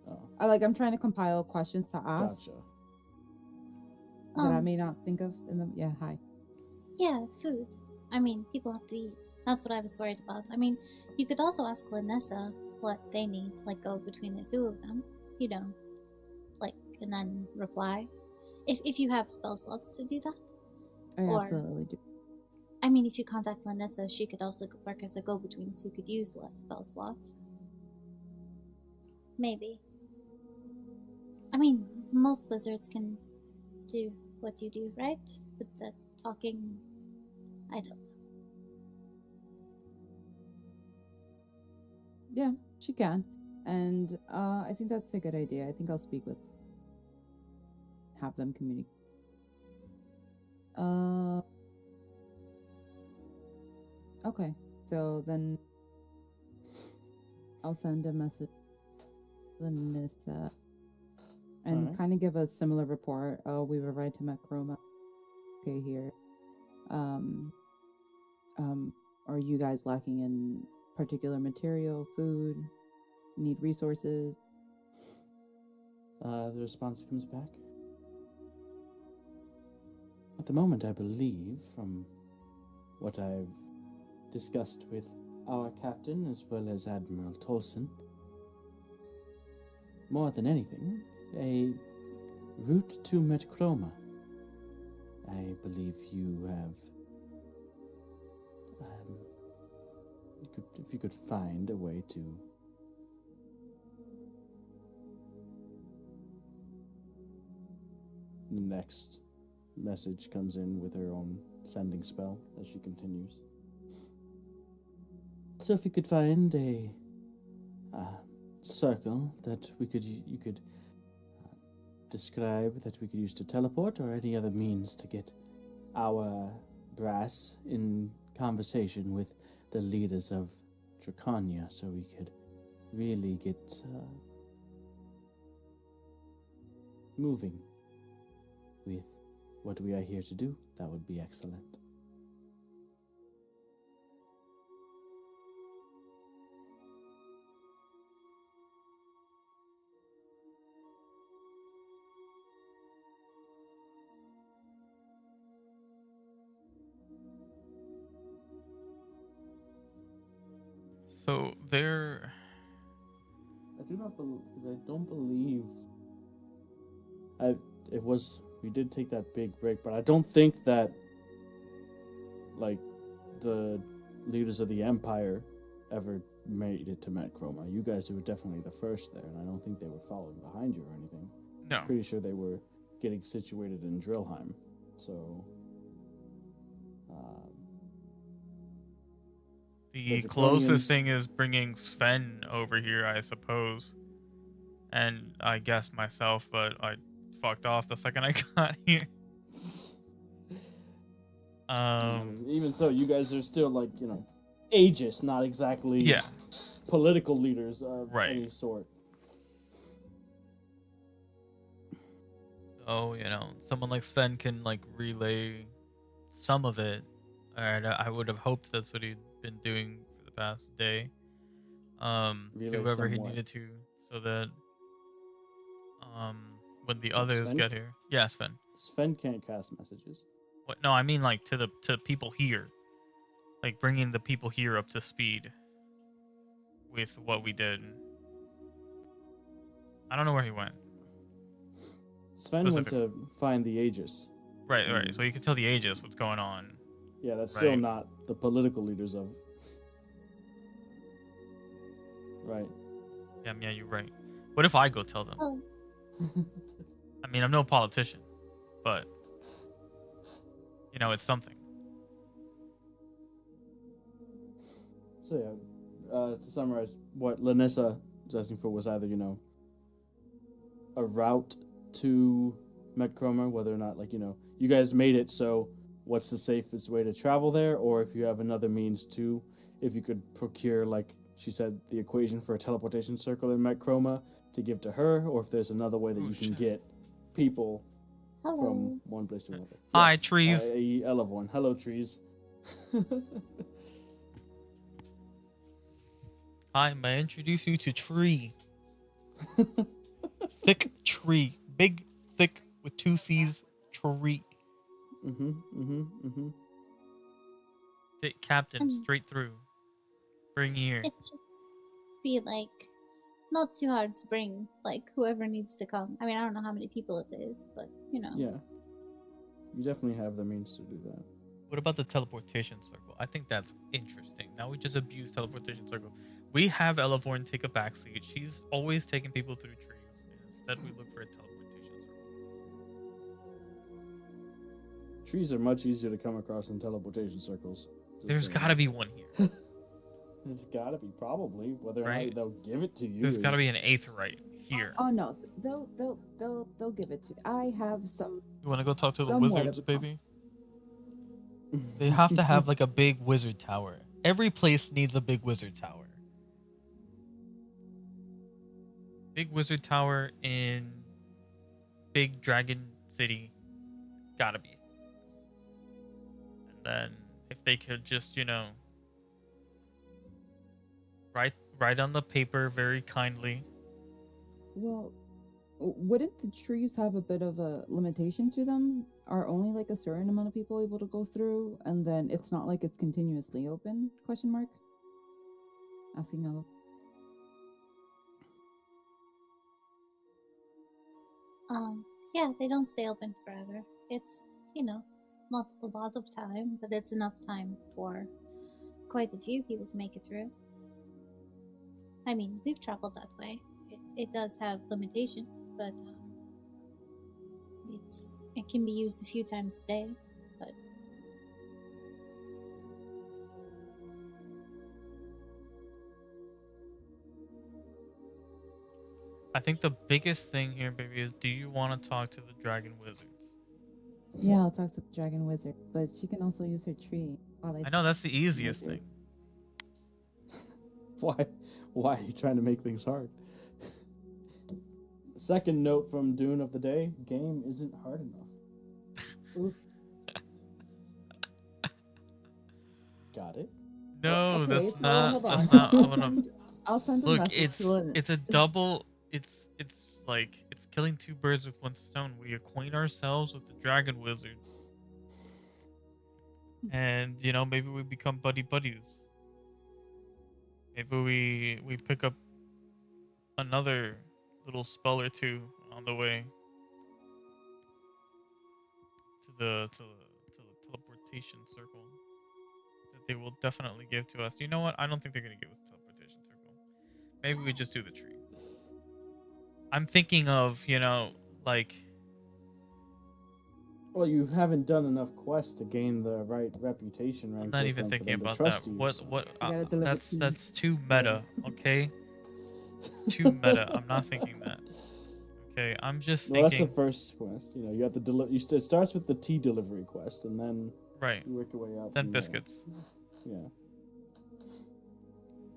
Oh. I'm trying to compile questions to ask. Gotcha. That I may not think of in the. Yeah, hi. Yeah, food. I mean, people have to eat. That's what I was worried about. I mean, you could also ask Lanessa what they need, go between the two of them, and then reply. If you have spell slots to do that. I absolutely do. I mean, if you contact Lanessa, she could also work as a go-between, so you could use less spell slots. Maybe. I mean, most wizards can do what you do, right? With the talking... I don't know. Yeah, she can. And I think that's a good idea. I think I'll speak with... have them communicate. Okay. So then I'll send a message to Nissa and Alright. kind of give a similar report. Oh, we've arrived to Macroma. Okay, here. Are you guys lacking in particular material, food, need resources? The response comes back. At the moment, I believe, from what I've discussed with our captain as well as Admiral Tolson, more than anything, a route to Metchroma. I believe you have. If you could find a way to. The next message comes in with her own sending spell as she continues. So if you could find a circle that you could describe that we could use to teleport, or any other means to get our brass in conversation with the leaders of Draconia, so we could really get moving with what we are here to do, that would be excellent. So there. I do not believe, because I don't believe. We did take that big break, but I don't think that, like, the leaders of the Empire ever made it to Metchroma. You guys were definitely the first there, and I don't think they were following behind you or anything. No. Pretty sure they were getting situated in Drillheim, so. The The closest Draconians- thing is bringing Sven over here, I suppose. And I guess myself, but I fucked off the second I got here. Even so, you guys are still, like, aegis, not exactly Yeah. political leaders of Right. any sort. Oh, someone like Sven can, like, relay some of it. Alright, I would have hoped that's what he'd been doing for the past day. To Relay whoever he somewhat. needed to, so that when the Oh, others Sven? get here. Yeah, Sven. Sven can't cast messages. What? No, I mean, like, to people here. Like, bringing the people here up to speed with what we did. I don't know where he went. Sven went to find the Aegis. Right. So you can tell the Aegis what's going on. Yeah, that's still Right. not the political leaders of. Right. Damn, yeah, you're right. What if I go tell them? Oh, I mean, I'm no politician, but it's something. So yeah, to summarize, what Lanissa was asking for was either a route to Metchroma, whether or not you guys made it. So what's the safest way to travel there, or if you have another means to, if you could procure, like she said, the equation for a teleportation circle in Metchroma to give to her, or if there's another way that you can get people hello. from one place to another. Hi, Yes, trees. Elevon. Hello, trees. Hi, may I introduce you to Tree? Thick tree. Big, thick, with 2 C's, tree. Fit captain, straight through. Bring here. It should be, like, not too hard to bring, like, whoever needs to come. I mean, I don't know how many people it is, but, Yeah. You definitely have the means to do that. What about the teleportation circle? I think that's interesting. Now we just abuse teleportation circle. We have Elevorn take a backseat. She's always taking people through trees. Instead, we look for a teleportation circle. Trees are much easier to come across than teleportation circles. There's gotta be one here. There's gotta be, probably. Whether or Right. not they'll give it to you. There's gotta be an aetheryte here. Oh no, they'll give it to. I have some. You wanna go talk to the somewhat wizards, of a baby? They have to have like a big wizard tower. Every place needs a big wizard tower. Big wizard tower in big dragon city. Gotta be. And then if they could just, write on the paper very kindly. Well, wouldn't the trees have a bit of a limitation to them? Are only like a certain amount of people able to go through, and then it's not like it's continuously open? Question mark. Asking a. Yeah, they don't stay open forever. It's, not a lot of time, but it's enough time for quite a few people to make it through. I mean, we've traveled that way. It does have limitation, but it can be used a few times a day. But I think the biggest thing here, baby, is do you want to talk to the dragon wizards? Yeah, I'll talk to the dragon wizard, but she can also use her tree. I know that's the easiest thing. Why are you trying to make things hard? Second note from Dune of the day: game isn't hard enough. Oof. Got it. No, Okay, that's so not. hold That's on. not what I'm. I'll send a Look, message to Lynn. it's a double. It's like it's killing two birds with one stone. We acquaint ourselves with the dragon wizards, and maybe we become buddies. Maybe we pick up another little spell or two on the way to the teleportation circle that they will definitely give to us. You know what? I don't think they're gonna give us the teleportation circle. Maybe we just do the tree. I'm thinking of, like. Well, you haven't done enough quests to gain the right reputation rank. I'm not even thinking about that. That's too meta, okay? It's too meta. I'm not thinking that. Okay, I'm just thinking. Well, that's the first quest. You got the it starts with the tea delivery quest, and then right. You work your way up. Then biscuits. Yeah.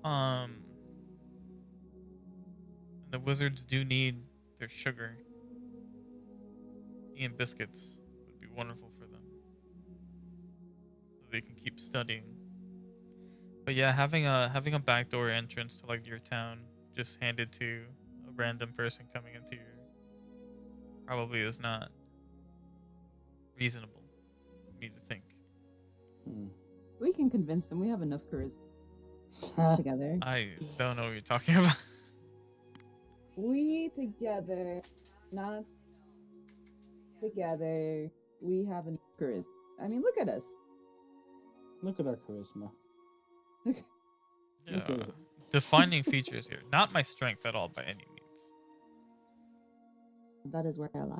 And the wizards do need their sugar. Tea and biscuits would be wonderful for them, so they can keep studying. But yeah, having a backdoor entrance to like your town just handed to a random person coming into your probably is not reasonable for me to think. We can convince them. We have enough charisma together. I don't know what you're talking about. We together, not together. We have enough charisma. I mean, look at us. Look at our charisma. Yeah. Defining features here. Not my strength at all by any means. That is where I lie.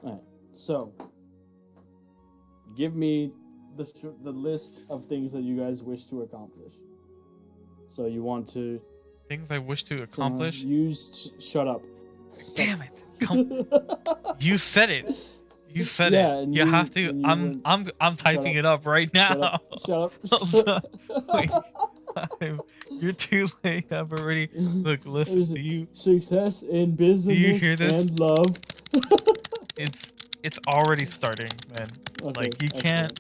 Alright, so give me the list of things that you guys wish to accomplish. So you want to... Things I wish to accomplish? Shut up. Damn it. You said it. You said it. You have to. I'm typing it up right now. Shut up. Wait. You're too late. I've already. Look, listen. Do you success in business? Do you hear this? And love? It's already starting, man. Okay, like you can't.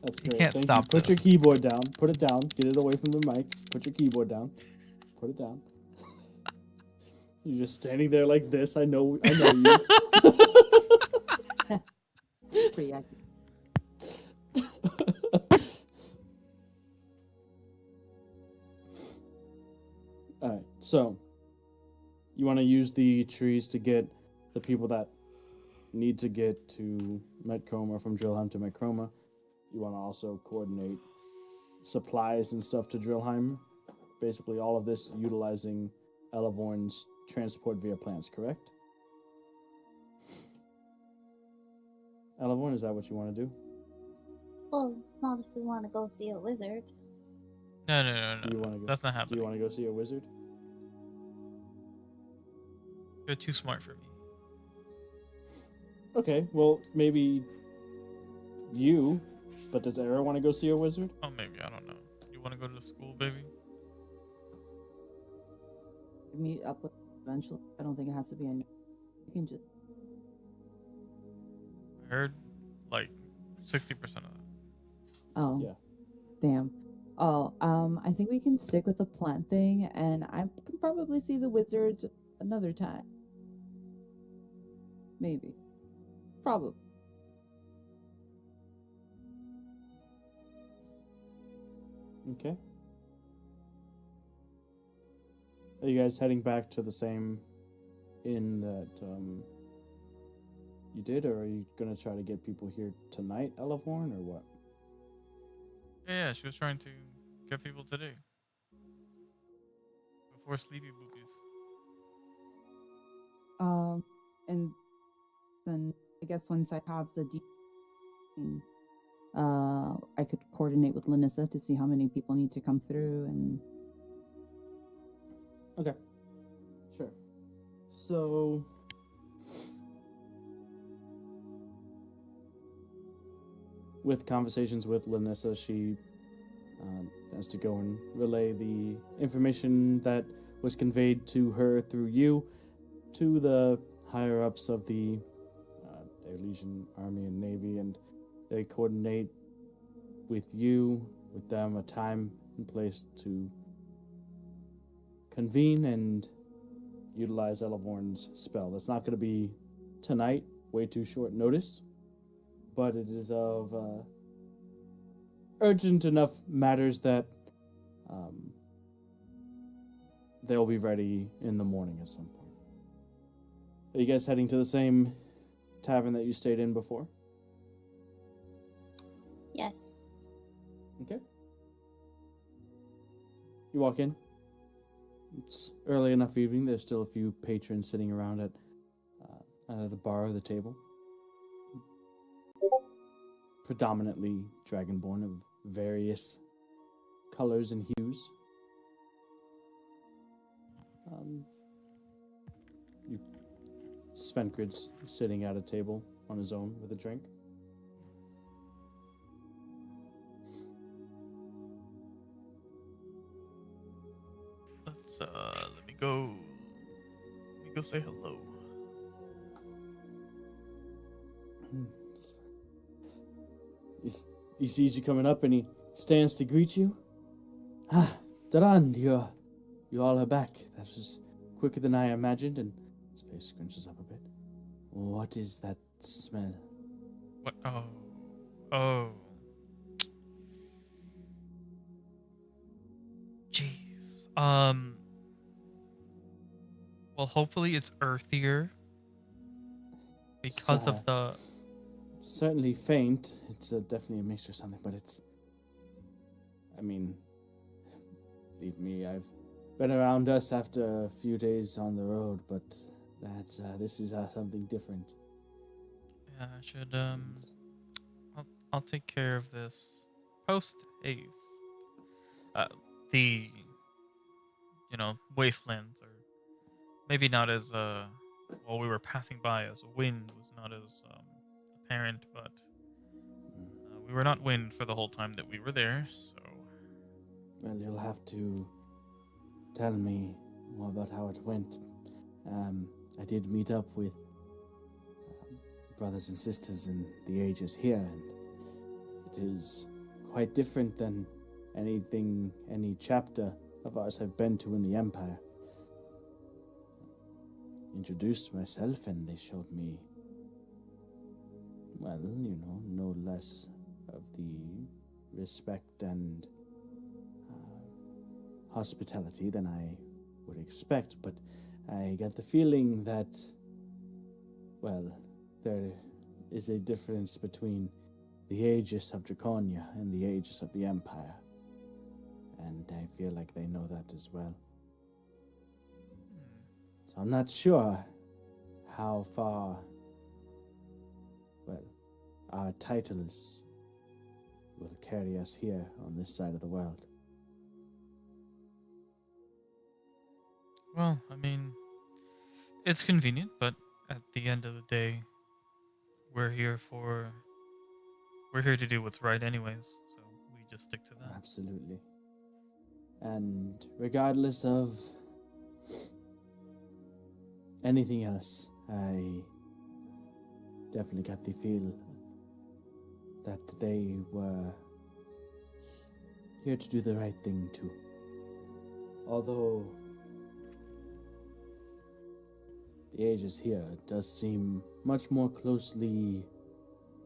That's you great. can't Thank stop. Put your keyboard down. Put it down. Get it away from the mic. Put your keyboard down. Put it down. You're just standing there like this. I know you. Pretty accurate. Alright, so you want to use the trees to get the people that need to get to Metchroma, from Drillheim to Metchroma. You want to also coordinate supplies and stuff to Drillheim. Basically, all of this utilizing Elevorn's transport via plants, correct? Elevorn, is that what you want to do? Well, not if we want to go see a wizard. No. That's not Do happening. you want to go see a wizard? You're too smart for me. Okay, well, maybe you, but does Era want to go see a wizard? Oh, maybe. I don't know. You want to go to the school, baby? Meet up with eventually. I don't think it has to be a. You can just. I heard like 60% of that. Oh, Yeah. damn. Oh, I think we can stick with the plant thing, and I can probably see the wizard another time. Maybe. Probably. Okay. Are you guys heading back to the same inn that you did, or are you gonna try to get people here tonight, Elevorn, or what? Yeah, she was trying to get people today. Before sleepy boobies. And then I guess once I have the I could coordinate with Linissa to see how many people need to come through and. Okay. Sure. So with conversations with Lanissa, she has to go and relay the information that was conveyed to her through you to the higher ups of the Legion Army and Navy, and they coordinate with you, with them, a time and place to convene and utilize Elevorn's spell. That's not going to be tonight, way too short notice, but it is of urgent enough matters that they'll be ready in the morning at some point. Are you guys heading to the same tavern that you stayed in before? Yes. Okay. You walk in. It's early enough evening. There's still a few patrons sitting around at the bar or the table. Predominantly dragonborn of various colors and hues. Svenkrid's sitting at a table on his own with a drink. Let me go say hello. He sees you coming up and he stands to greet you. Ah, Daran, you all are back. That was quicker than I imagined, and his face scrunches up a bit. What is that smell? What? Oh. Jeez. Well, hopefully it's earthier because of the. Certainly faint. It's definitely a mixture of something, but it's. I mean, believe me, I've been around us after a few days on the road, but this is something different. Yeah, I should I'll take care of this post haste. The wastelands are maybe not as while we were passing by as wind was not as apparent, but we were not wind for the whole time that we were there. So Well, you'll have to tell me more about how it went. I did meet up with brothers and sisters in the ages here, and it is quite different than anything any chapter of ours have been to in the Empire. Introduced myself, and they showed me, well, no less of the respect and hospitality than I would expect, but I get the feeling that, well, there is a difference between the Aegis of Draconia and the Aegis of the Empire, and I feel like they know that as well. So I'm not sure how far, well, our titles will carry us here on this side of the world. well, I mean, it's convenient, but at the end of the day, we're here to do what's right anyways, so we just stick to that. Absolutely. And regardless of anything else, I definitely got the feel that they were here to do the right thing too. Although the Aegis here does seem much more closely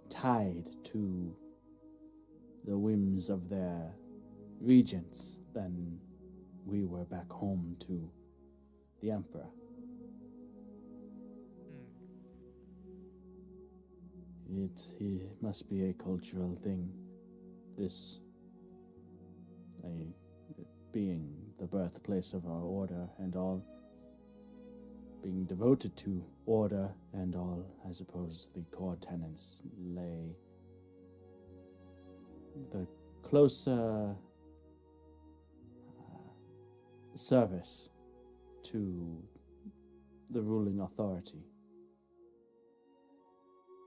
tied to the whims of their regents than we were back home to the Emperor. It must be a cultural thing. This, being the birthplace of our order and all, being devoted to order and all, I suppose the core tenets lay the closer service to the ruling authority.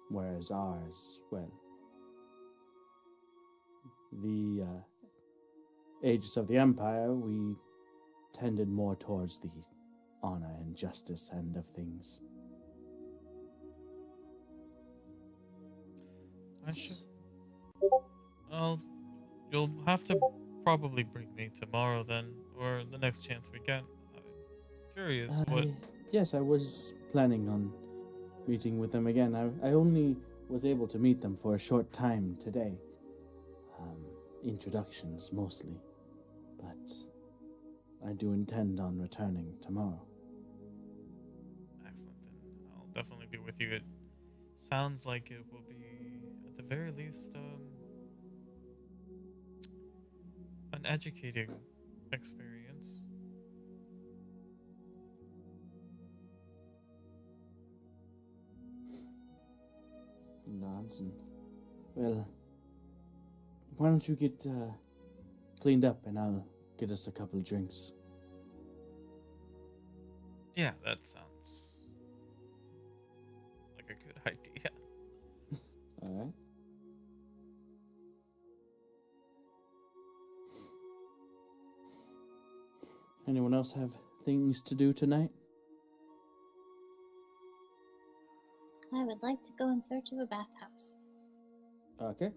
Whereas ours, well, the Aegis of the Empire, we tended more towards the honor and justice end of things. Well, you'll have to probably bring me tomorrow then, or the next chance we get. I'm curious what... Yes, I was planning on meeting with them again. I only was able to meet them for a short time today. Introductions mostly. But I do intend on returning tomorrow. Excellent, then I'll definitely be with you. It sounds like it will be, at the very least, an educating experience. Nonsense. Well, why don't you get cleaned up and I'll get us a couple of drinks. Yeah, that sounds like a good idea. Alright. Anyone else have things to do tonight? I would like to go in search of a bathhouse. Okay.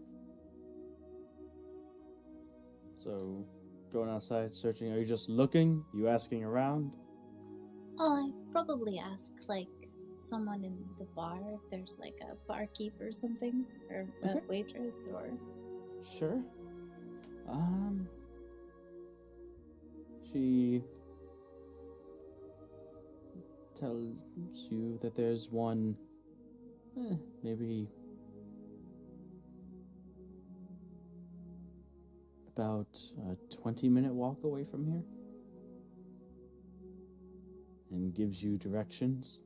So, going outside, searching, are you just looking? You asking around? Oh, I probably ask, like, someone in the bar if there's, like, a barkeep or something, or a waitress, or... Sure. She tells you that there's one, maybe about a 20-minute walk away from here, and gives you directions.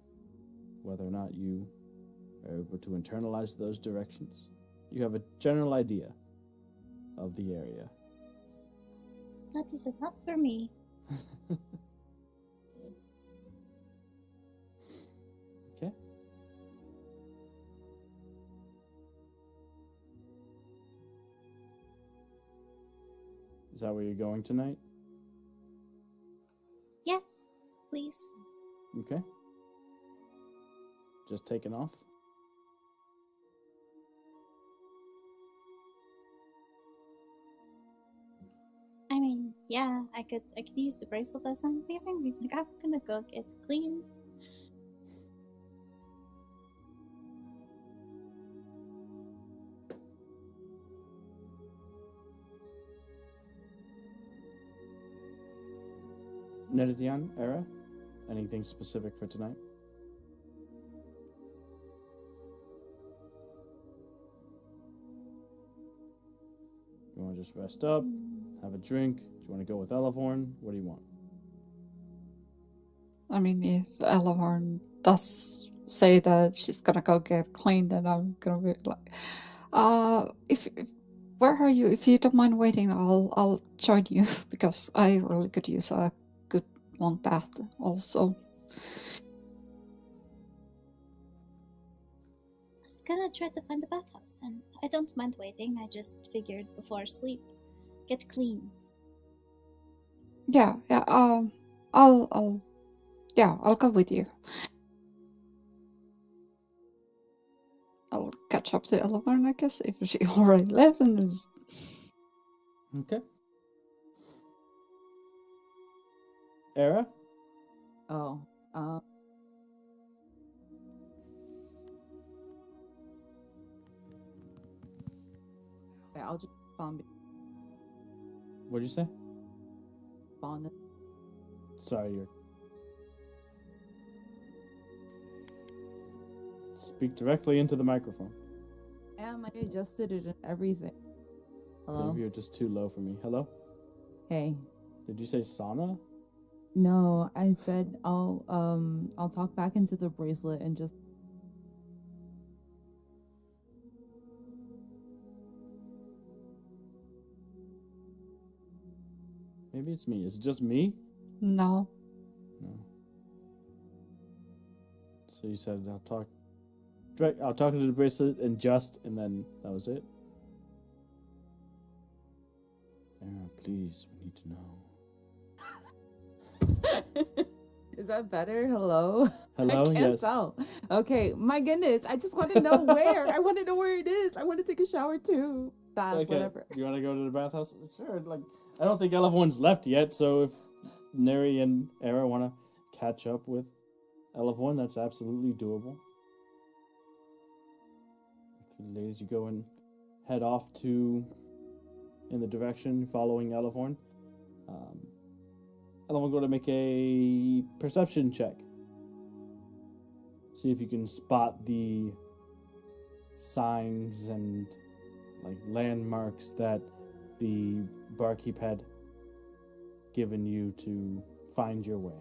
Whether or not you are able to internalize those directions, you have a general idea of the area. That is enough for me. Okay. Is that where you're going tonight? Yes, please. Okay. Just taking off? I mean, yeah, I could use the bracelet as I'm leaving. Like, I'm gonna go get clean. Nedidian, Era, anything specific for tonight? You want to just rest up, have a drink? Do you want to go with Elevhorn? What do you want? I mean, if Elevhorn does say that she's gonna go get clean, then I'm gonna be like, if where are you? If you don't mind waiting, I'll join you because I really could use a good one bath also. As gonna try to find the bathhouse, and I don't mind waiting. I just figured before sleep, get clean. Yeah, yeah. I'll go with you. I'll catch up to Eleanor, I guess, if she already left and is. Okay. Era? Oh, yeah, I'll just spawn. What'd you say? Spawn. Sorry, you're. Speak directly into the microphone. I adjusted it and everything. Hello? Maybe you're just too low for me. Hello? Hey. Did you say sauna? No, I said I'll talk back into the bracelet and just. Maybe it's me. Is it just me? No. No. So you said I'll talk to the bracelet and then that was it? Era, please, we need to know. Is that better? Hello? Hello? I can't Yes. tell. Okay, my goodness. I just want to know where. I want to know where it is. I want to take a shower too. Bath, Okay. whatever. You want to go to the bathhouse? Sure. Like, I don't think everyone's left yet, so if Neri and Era want to catch up with Elevon, that's absolutely doable. Ladies, you go and head off in the direction following Elevon. Elevon, go to make a perception check. See if you can spot the signs and like landmarks that the barkeep had given you to find your way.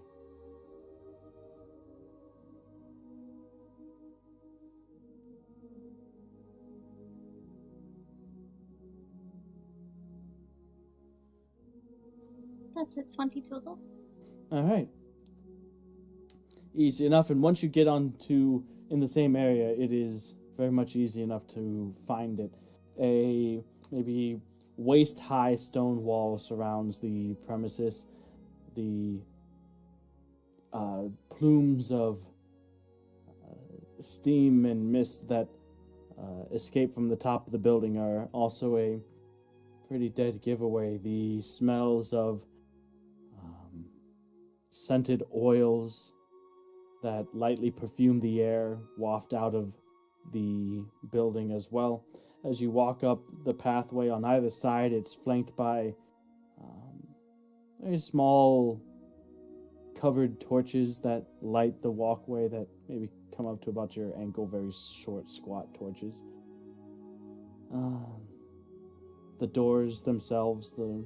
That's it, 20 total. All right. Easy enough, and once you get in the same area, it is very much easy enough to find it. A maybe waist-high stone wall surrounds the premises. The plumes of steam and mist that escape from the top of the building are also a pretty dead giveaway. The smells of scented oils that lightly perfume the air waft out of the building as well. As you walk up the pathway on either side, it's flanked by very small covered torches that light the walkway that maybe come up to about your ankle, very short, squat torches. The doors themselves, the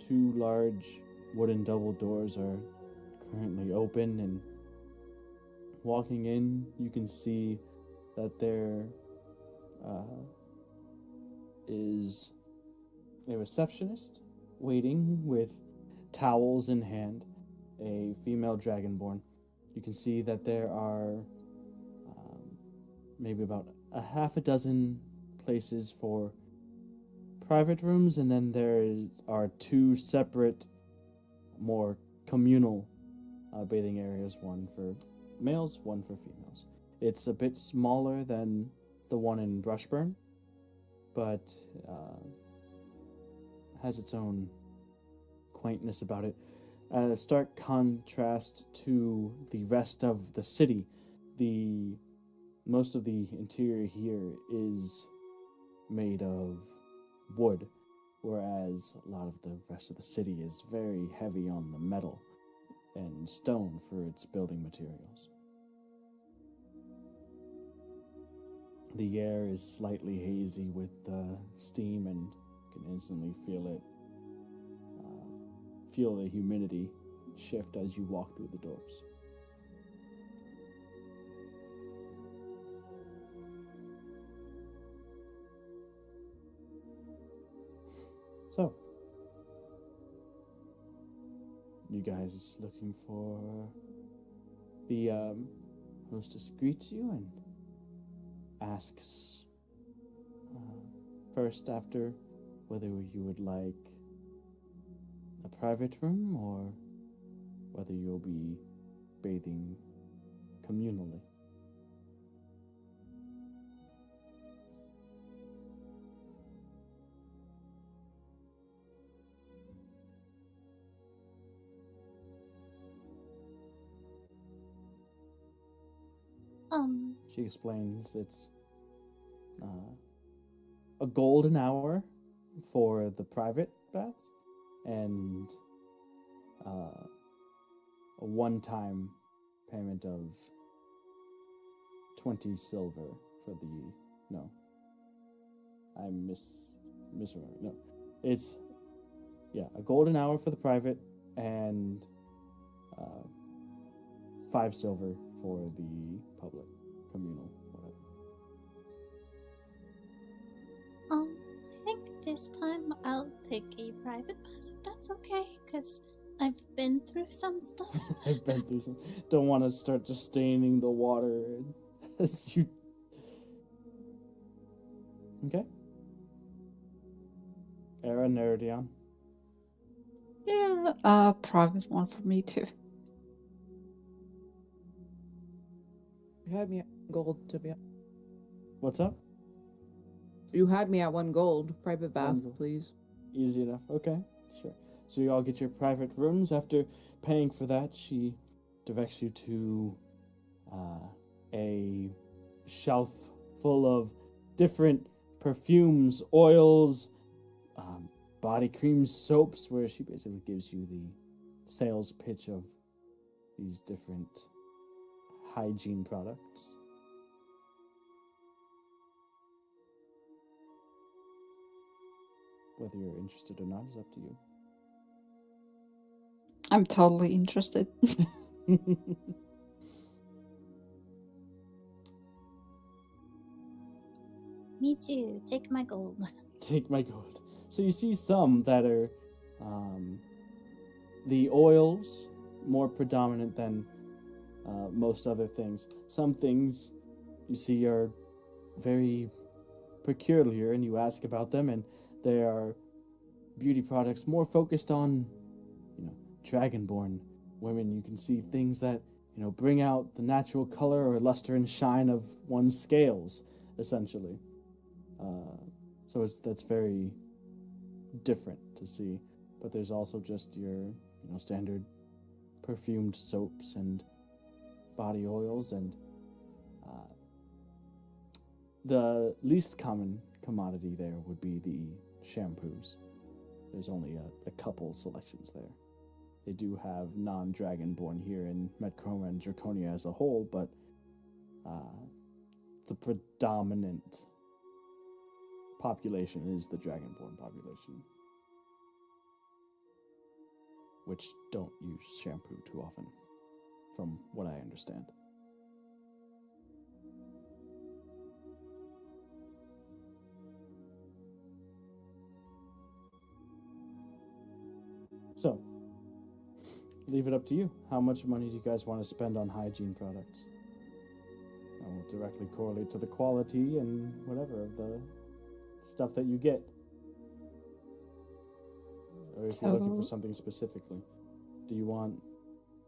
two large wooden double doors are currently open, and walking in, you can see that there is a receptionist waiting with towels in hand, a female dragonborn. You can see that there are maybe about a half a dozen places for private rooms, and then there are two separate, more communal bathing areas, one for males, one for females. It's a bit smaller than the one in Brushburn, but has its own quaintness about it. A stark contrast to the rest of the city. Most of the interior here is made of wood, whereas a lot of the rest of the city is very heavy on the metal and stone for its building materials. The air is slightly hazy with steam, and you can instantly feel it. Feel the humidity shift as you walk through the doors. So, you guys looking for the hostess greets you and asks first after whether you would like a private room or whether you'll be bathing communally. She explains it's a golden hour for the private baths and a one-time payment of 20 silver for the... No. I misremembered. No. It's... Yeah, a golden hour for the private and 5 silver for the public, communal, whatever. I think this time I'll take a private bath if that's okay, because I've been through some stuff. I've been through some... Don't want to start just staining the water as you... Okay. Era Nerdion. Yeah, a private one for me too. You had me at gold, to be honest. What's up? You had me at 1 gold. Private bath, 1 gold. please. Easy enough. Okay, sure. So you all get your private rooms. After paying for that, she directs you to a shelf full of different perfumes, oils, body creams, soaps, where she basically gives you the sales pitch of these different hygiene products. Whether you're interested or not is up to you. I'm totally interested. Me too. Take my gold. Take my gold. So you see some that are the oils more predominant than most other things. Some things you see are very peculiar, and you ask about them, and they are beauty products more focused on, dragonborn women. You can see things that, bring out the natural color or luster and shine of one's scales, essentially. So that's very different to see. But there's also just your, standard perfumed soaps and body oils, and the least common commodity there would be the shampoos. There's only a couple selections there. They do have non-dragonborn here in Medchroma and Draconia as a whole, but the predominant population is the dragonborn population, which don't use shampoo too often, from what I understand. So, leave it up to you. How much money do you guys want to spend on hygiene products? That will directly correlate to the quality and whatever of the stuff that you get. Or if you're looking for something specifically. Do you want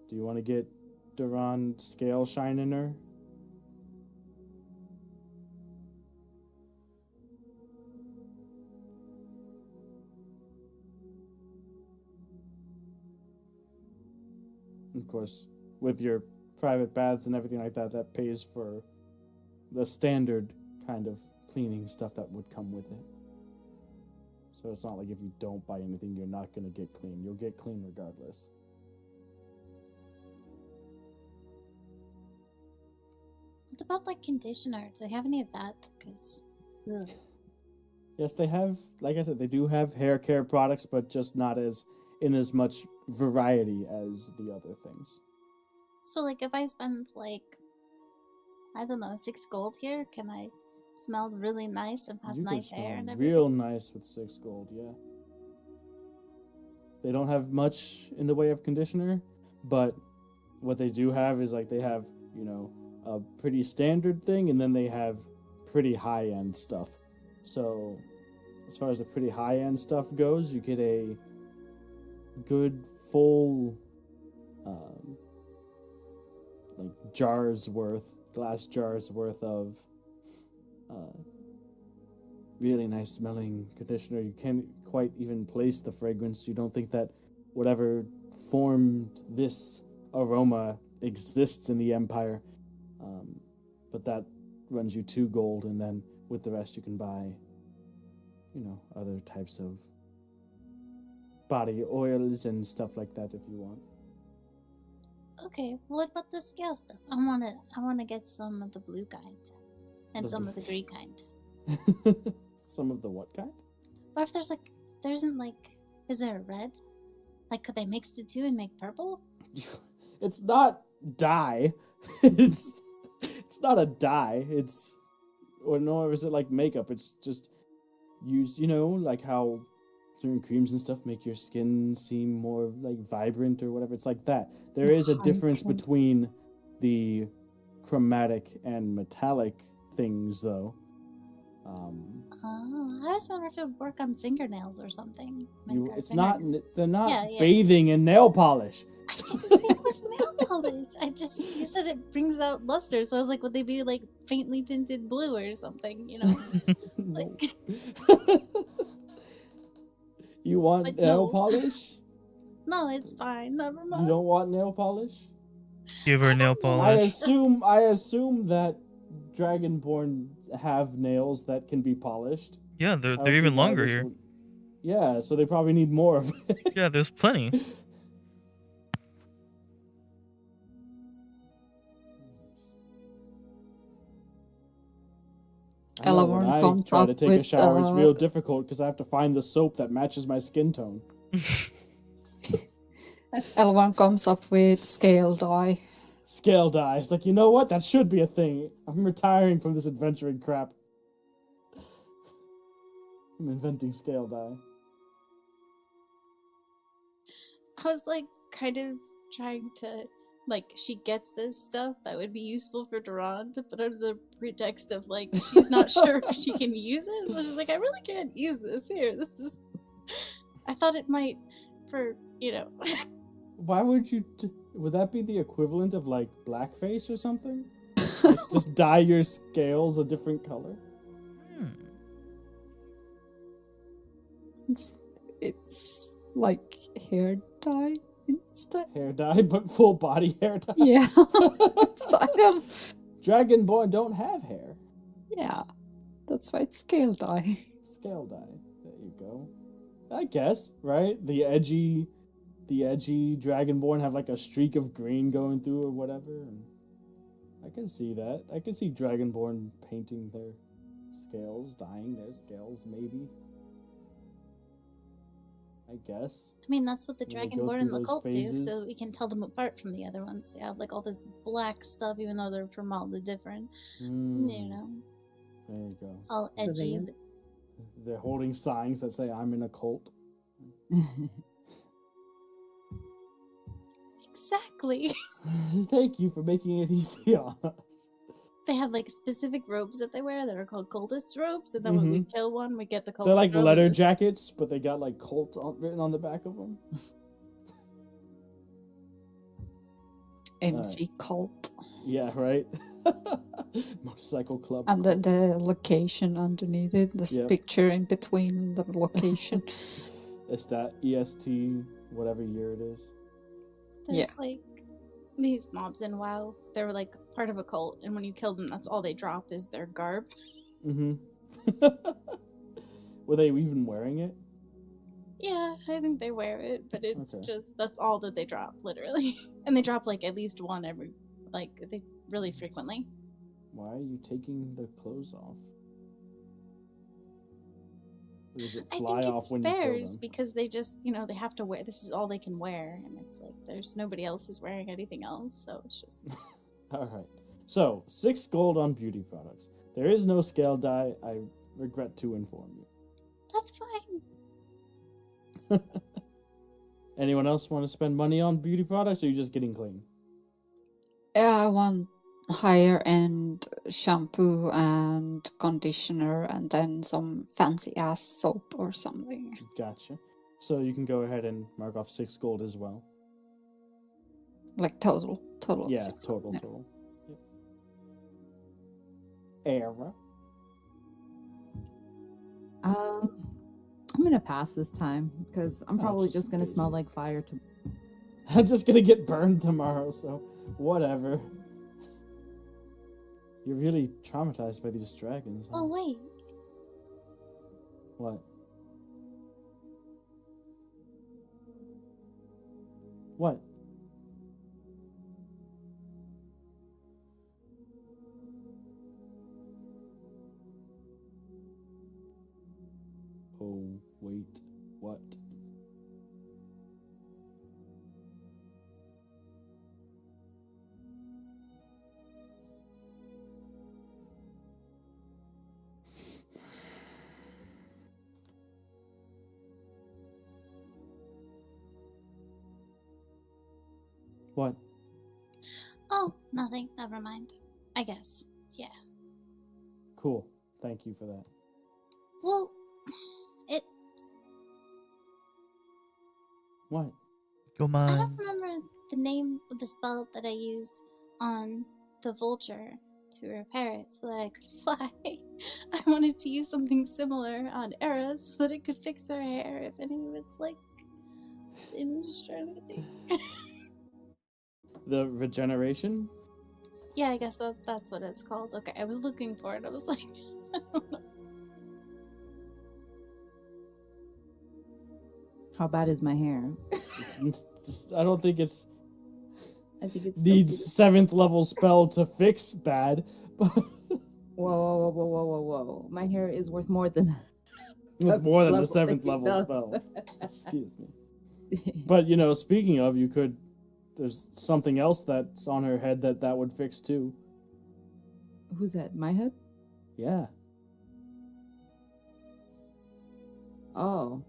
to get Duran scale shiner? Of course, with your private baths and everything like that, that pays for the standard kind of cleaning stuff that would come with it. So it's not like if you don't buy anything, you're not going to get clean. You'll get clean regardless. What about like conditioner? Do they have any of that? Because yes, they have. Like I said, they do have hair care products, but just not in as much variety as the other things. So like if I spend like, I don't know, 6 gold here, can I smell really nice and have You could nice hair and smell everything? real nice with 6 gold, yeah. They don't have much in the way of conditioner, but what they do have is like they have, a pretty standard thing, and then they have pretty high-end stuff. So, as far as the pretty high-end stuff goes, you get a good full, glass jars worth of really nice smelling conditioner. You can't quite even place the fragrance. You don't think that whatever formed this aroma exists in the Empire. But that runs you 2 gold, and then with the rest you can buy, other types of body oils and stuff like that if you want. Okay, what about the scale stuff? I wanna get some of the blue kind. And The some blue- of the green kind. Some of the what kind? Or if is there a red? Like, could they mix the two and make purple? It's not dye. it's not a dye. Nor is it like makeup. It's just use, like how certain creams and stuff make your skin seem more like vibrant or whatever. It's like that. There is a difference Hydrant. between the chromatic and metallic things, though. Oh, I just wonder if it would work on fingernails or something. They're not Yeah, yeah. bathing in nail polish. I didn't think it was nail polish. You said it brings out luster, so I was like, would they be like faintly tinted blue or something, No. Like, You want But nail no. polish? no, it's fine. Never mind. You don't want nail polish? Give her I nail don't know. I polish. assume that Dragonborn have nails that can be polished. Yeah, I they're don't see even why longer this here. would- Yeah, so they probably need more of it. Yeah, there's plenty. I know when Eleanor I comes try to up take a with, shower, it's real difficult because I have to find the soap that matches my skin tone. L1 comes up with scale dye. Scale dye. It's like, you know what? That should be a thing. I'm retiring from this adventuring crap. I'm inventing scale dye. I was like kind of trying to she gets this stuff that would be useful for Duran, but under the pretext of she's not sure if she can use it. So she's like, I really can't use this here. I thought it might for Why would you... Would that be the equivalent of, blackface or something? Just dye your scales a different color? It's like hair dye instead. Hair dye, but full body hair dye? Yeah. So I don't. Dragonborn don't have hair. Yeah. That's why it's scale dye. Scale dye. There you go. I guess, right? The edgy Dragonborn have a streak of green going through or whatever. And I can see that. I can see Dragonborn painting their scales, dyeing their scales, maybe. I guess. I mean, that's what the When they go Dragonborn through and the those cult phases. do, so we can tell them apart from the other ones. They have all this black stuff, even though they're from all the different, There you go. all So edgy. they- but- They're holding signs that say, I'm in a cult. Exactly. Thank you for making it easy on us. They have specific robes that they wear that are called cultist robes, and then when we kill one, we get the cultist They're like robe. leather and- jackets, but they got cult written on the back of them. MC cult. Yeah, right? Motorcycle club. And the location underneath it. This Yep. picture in between the location. It's that EST, whatever year it is. There's Yeah. these mobs in WoW. They're part of a cult, and when you kill them, that's all they drop is their garb. Mm-hmm. Were they even wearing it? Yeah, I think they wear it, but it's Okay. just that's all that they drop, literally. And they drop at least one every they really frequently. Why are you taking the clothes off? Or does it I fly think off it's when you kill theirs them? because they just they have to wear this is all they can wear, and it's there's nobody else who's wearing anything else, so it's just Alright. So, 6 gold on beauty products. There is no scale dye, I regret to inform you. that's fine. Anyone else want to spend money on beauty products, or are you just getting clean? Yeah, I want higher end shampoo and conditioner, and then some fancy ass soap or something. Gotcha. So you can go ahead and mark off 6 gold as well. Like total Yeah, 6 gold, total, yeah. total. Yep. Era. I'm gonna pass this time because I'm Oh, probably just just gonna smell basic. like fire. I'm just gonna get burned tomorrow, so whatever. You're really traumatized by these dragons, huh? Oh, wait. What? What? Oh, wait. What? What? Oh, nothing. Never mind. I guess. Yeah. Cool. Thank you for that. Well, it. What? Come I on. don't remember the name of the spell that I used on the vulture to repair it so that I could fly. I wanted to use something similar on Era so that it could fix her hair if any of it's like singed or anything. The regeneration? Yeah, I guess that's what it's called. Okay, I was looking for it. I was like, I don't know. How bad is my hair? I don't think it's I think it's needs 7th level spell to fix bad. Whoa, whoa, whoa, whoa, whoa, whoa, whoa! My hair is worth more than With more than the level 7th thing, level no. spell. Excuse me. But, you know, speaking of, there's something else that's on her head that would fix too. Who's that? My head? Yeah, Oh,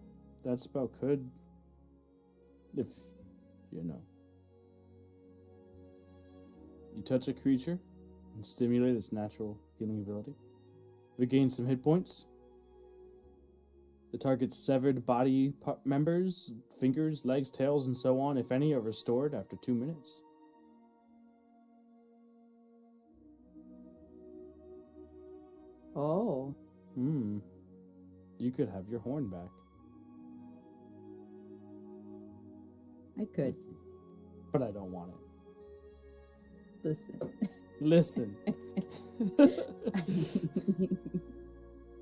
that spell could, if, you know. You touch a creature and stimulate its natural healing ability. Regain some hit points. The target's severed body members, fingers, legs, tails, and so on, if any, are restored after 2 minutes. oh! You could have your horn back. I could But I don't want it. listen. Listen.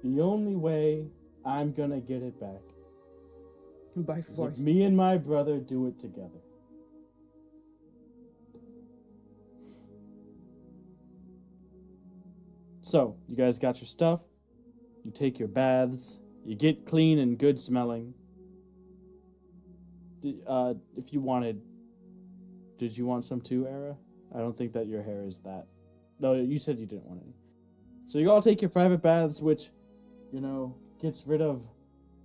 The only way I'm gonna get it back By is force. if me and my brother do it together. So, you guys got your stuff. You take your baths. You get clean and good smelling. If you wanted, did you want some too, Era? I don't think that your hair is that. No, you said you didn't want any. So you all take your private baths, which, you know, gets rid of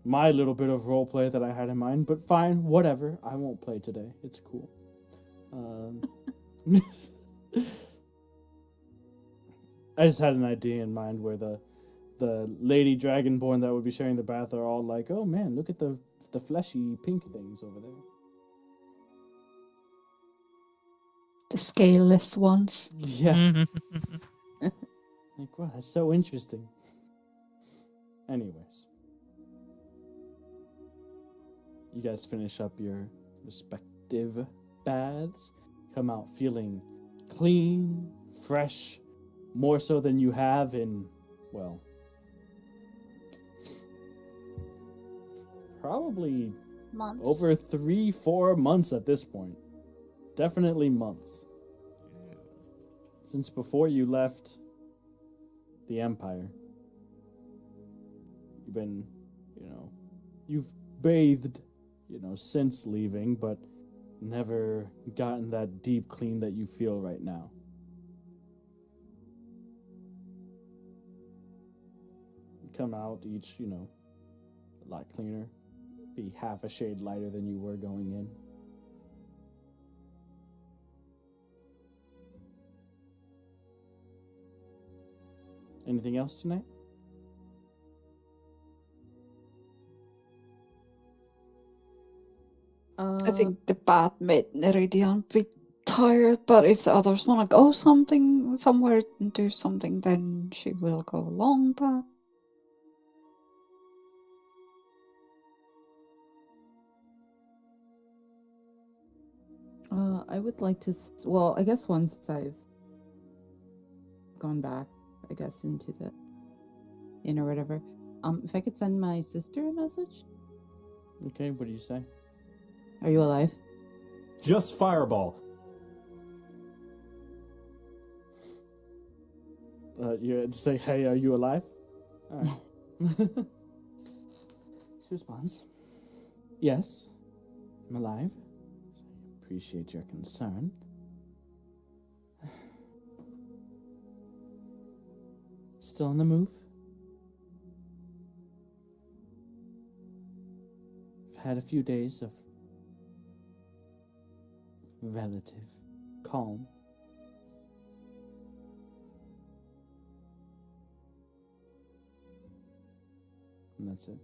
my little bit of roleplay that I had in mind. But fine, whatever. I won't play today. It's cool. I just had an idea in mind where the lady dragonborn that would be sharing the bath are all like, oh man, look at the fleshy pink things over there. The scaleless ones. Yeah. Like, wow, that's so interesting. Anyways. You guys finish up your respective baths. Come out feeling clean, fresh, more so than you have in, well, probably Months. over 3-4 months at this point. Definitely months. Since before you left the Empire. You've been, you know, you've bathed, you know, since leaving, but never gotten that deep clean that you feel right now. You come out each, you know, a lot cleaner. Be half a shade lighter than you were going in. Anything else tonight? I think the bat made Neridian a bit tired, but if the others want to go somewhere and do something, then she will go along, but... I would like to. Well, I guess once I've gone back, I guess into the inn or whatever. If I could send my sister a message. Okay, what do you say? Are you alive? Just fireball. You say, "Hey, are you alive?" All right. She responds, "Yes, I'm alive. I appreciate your concern. Still on the move? I've had a few days of relative calm. And that's it."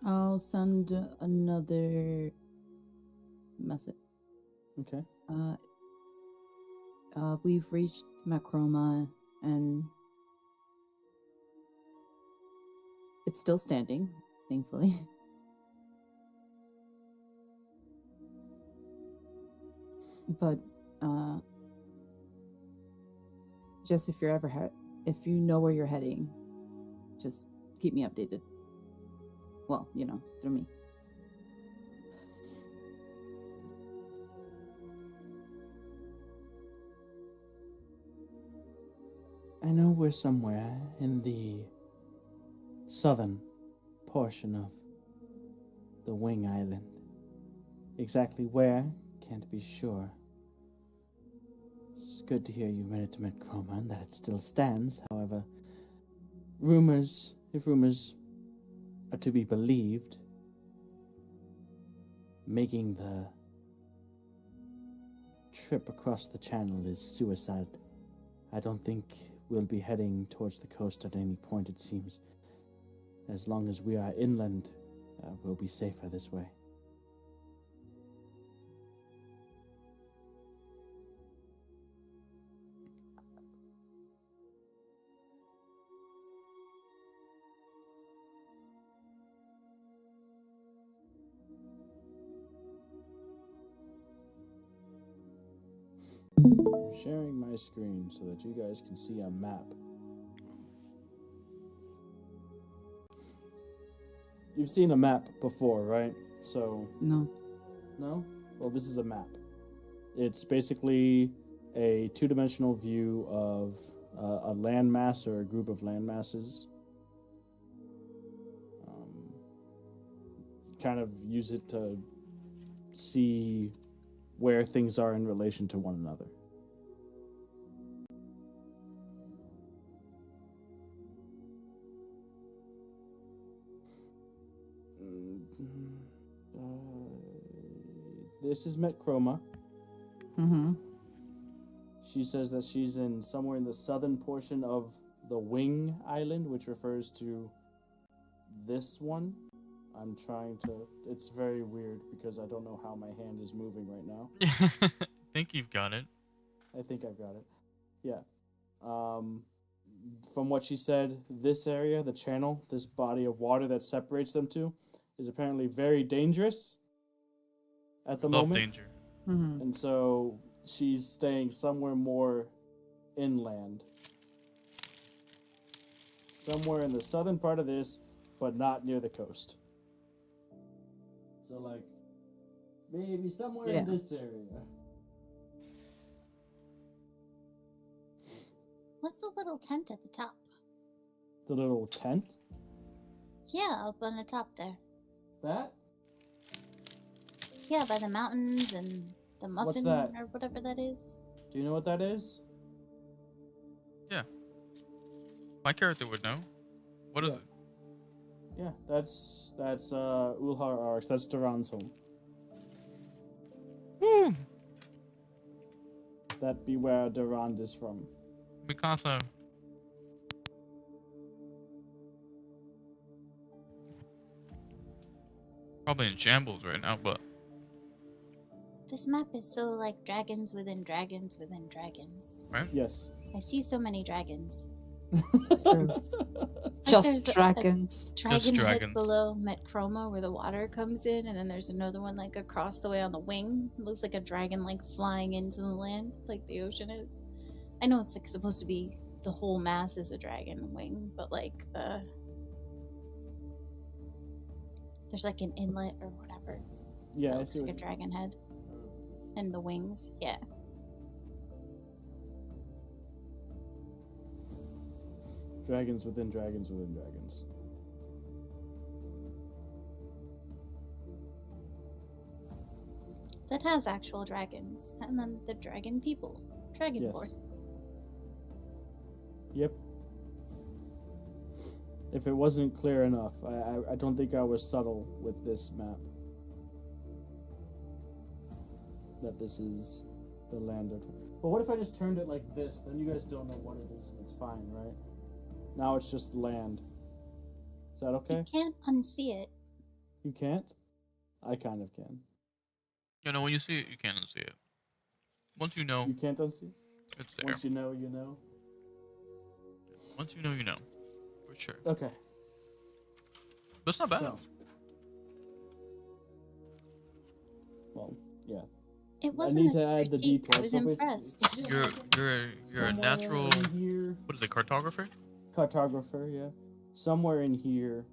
I'll send another message. Okay. We've reached Macroma, and it's still standing, thankfully. But just if you're ever if you know where you're heading, just keep me updated. Well, through me. I know we're somewhere in the southern portion of the Wing Island. Exactly where, can't be sure. It's good to hear you made it to Macroma and that it still stands. However, if rumors are to be believed, making the trip across the channel is suicide. I don't think we'll be heading towards the coast at any point, it seems. As long as we are inland, we'll be safer this way. I'm sharing my screen so that you guys can see a map. You've seen a map before, right? So... No. No? Well, this is a map. It's basically a two-dimensional view of a landmass or a group of landmasses. Kind of use it to see where things are in relation to one another. This is Metchroma. Mm-hmm. She says that she's somewhere in the southern portion of the Wing Island, which refers to this one. I'm trying to... It's very weird because I don't know how my hand is moving right now. I think you've got it. I think I've got it. Yeah. From what she said, this area, the channel, this body of water that separates them two, is apparently very dangerous at the Love moment. danger. Mm-hmm. And so she's staying somewhere more inland. Somewhere in the southern part of this, but not near the coast. So, like, maybe somewhere in this area. What's the little tent at the top? The little tent? Yeah, up on the top there. That? Yeah, by the mountains and the muffin that? or whatever that is. Do you know what that is? Yeah. My character would know. What is it? Yeah, that's Ulhar Arx. That's Duran's home. Woo! that be where Durand is from? Mikasa. Probably in shambles right now, but This map is so like dragons within dragons within dragons. right? Yes. I see so many dragons. Just there's dragons. Dragon head dragons. below Metchroma where the water comes in, and then there's another one like across the way on the wing. It looks like a dragon like flying into the land, like the ocean is. I know it's like supposed to be the whole mass is a dragon wing, but like there's like an inlet or whatever. Yeah, That I looks see like a what dragon head. And the wings, yeah. dragons within dragons within dragons. That has actual dragons. And then the dragon people. Dragonborn. Yep. If it wasn't clear enough, I don't think I was subtle with this map. That this is the land of... But what if I just turned it like this? Then you guys don't know what it is, and it's fine, right? Now it's just land. Is that okay? You can't unsee it. You can't? I kind of can. You know, when you see it, you can't unsee it. Once you know, You can't unsee? it's there. Once you know, you know? Once you know, you know. For sure. Okay. But it's not bad. So. Well, yeah. It wasn't need a to add the critique. I details. was So basically- impressed. You're a natural... Somewhere in here, What is it, cartographer? cartographer, yeah. Somewhere in here,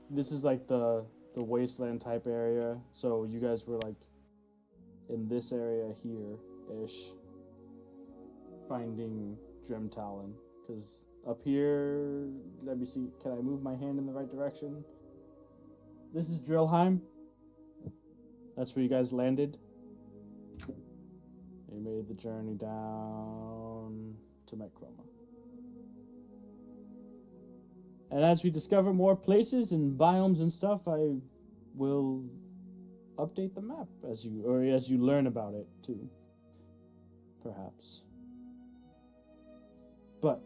this is like the wasteland type area. So you guys were like in this area here-ish, finding Dream Talon. Because up here, let me see, can I move my hand in the right direction? This is Drillheim. That's where you guys landed. You made the journey down to Metchroma. And as we discover more places and biomes and stuff, I will update the map as you learn about it too. Perhaps. But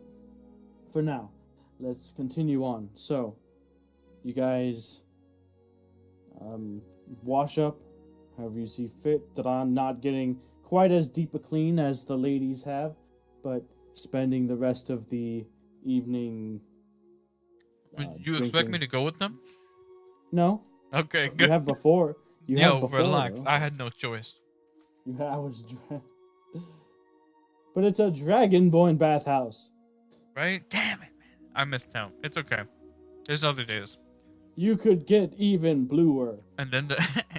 for now, let's continue on. So, you guys wash up however you see fit. Dran not getting quite as deep a clean as the ladies have, but spending the rest of the evening. Would you expect me to go with them? No. Okay, You good. have before. You Yo, have before, relax. though. I had no choice. But it's a dragon-born bathhouse. Right? Damn it, man. I missed town. It's okay. There's other days. You could get even bluer. And then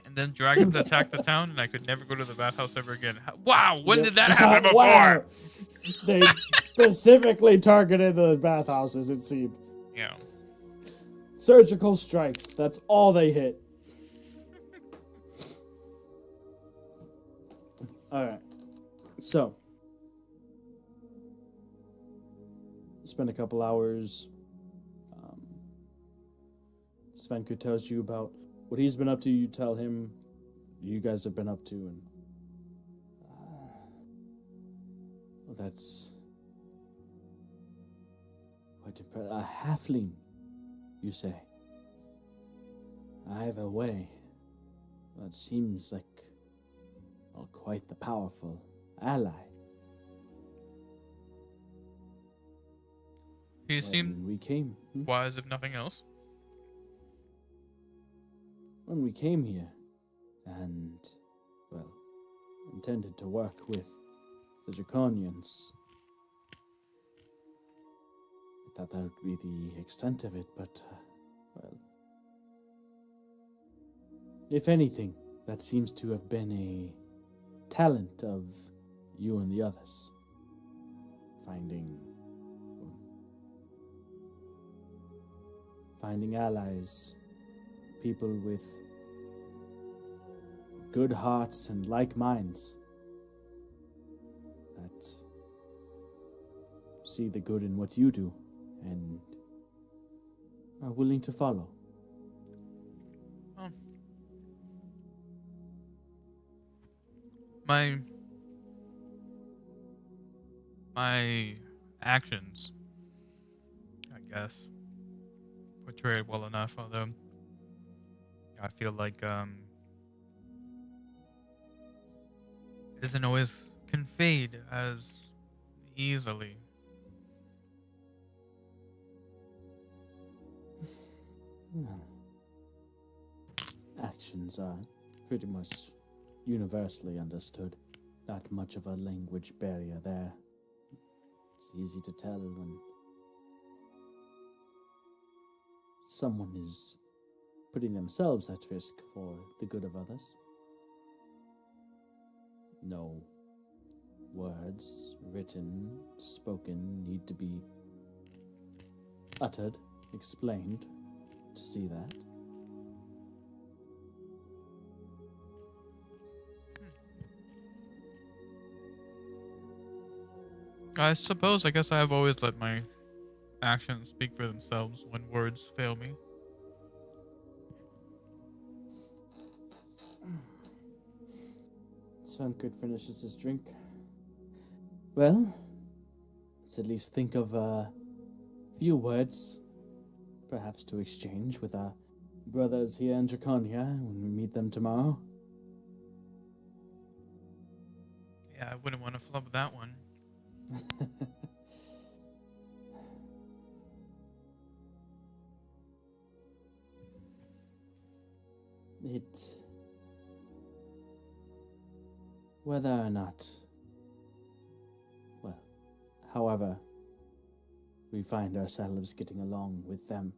and then dragons attacked the town, and I could never go to the bathhouse ever again. Wow, when did that happen before? Wow. They specifically targeted the bathhouses, it seemed. Yeah. Surgical strikes. That's all they hit. Alright. So. Spend a couple hours. Svenku tells you about what he's been up to. You tell him you guys have been up to. And well, that's... a halfling, you say? Either way, that seems like, well, quite the powerful ally. He seemed When we came, wise, if nothing else. when we came here, and, well, intended to work with the Draconians, I thought that would be the extent of it, but, well, if anything, that seems to have been a talent of you and the others. Finding allies, people with good hearts and like minds that see the good in what you do and are willing to follow. my actions, I guess, portray it well enough. Although I feel like it isn't always conveyed as easily. Well, actions are pretty much universally understood. Not much of a language barrier there. It's easy to tell when someone is putting themselves at risk for the good of others. No words, written, spoken, need to be uttered, explained to see that. I guess I've always let my actions speak for themselves when words fail me. Sunkard finishes his drink. Well, let's at least think of a few words, perhaps to exchange with our brothers here in Draconia when we meet them tomorrow. Yeah, I wouldn't want to flub that one. Whether or not, well, however, we find ourselves getting along with them,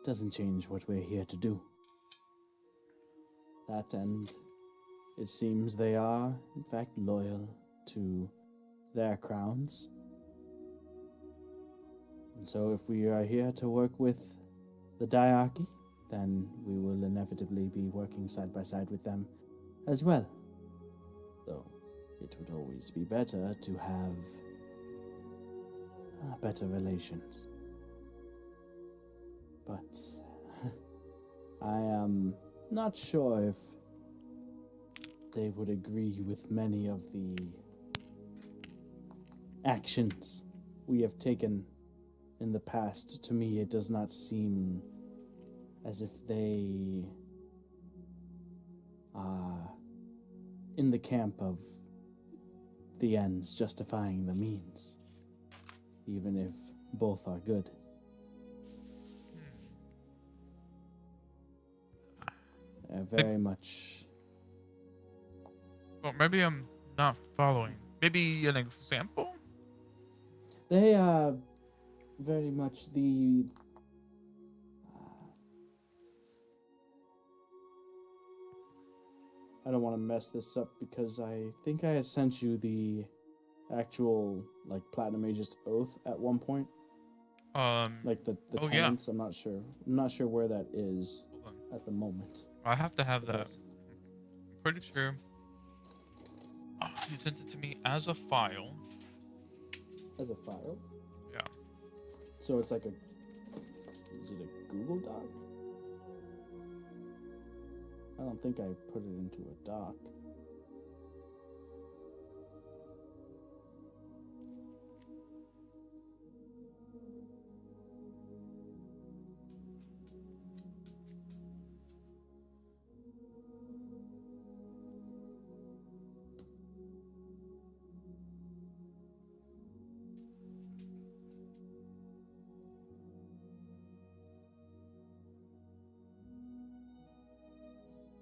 doesn't change what we're here to do. That, and it seems they are, in fact, loyal to their crowns. And so if we are here to work with the diarchy, then we will inevitably be working side by side with them as well. Though it would always be better to have better relations. But I am not sure if they would agree with many of the actions we have taken in the past. To me, it does not seem as if they are in the camp of the ends justifying the means, even if both are good. Very much. Well, maybe I'm not following. Maybe an example? They are very much the I don't want to mess this up because I think I had sent you the actual like Platinum Aegis oath at one point. Like the tenets. Yeah. I'm not sure where that is at the moment. I have to have that. I'm pretty sure you sent it to me as a file. As a file? Yeah. So it's like is it a Google Doc? I don't think I put it into a doc.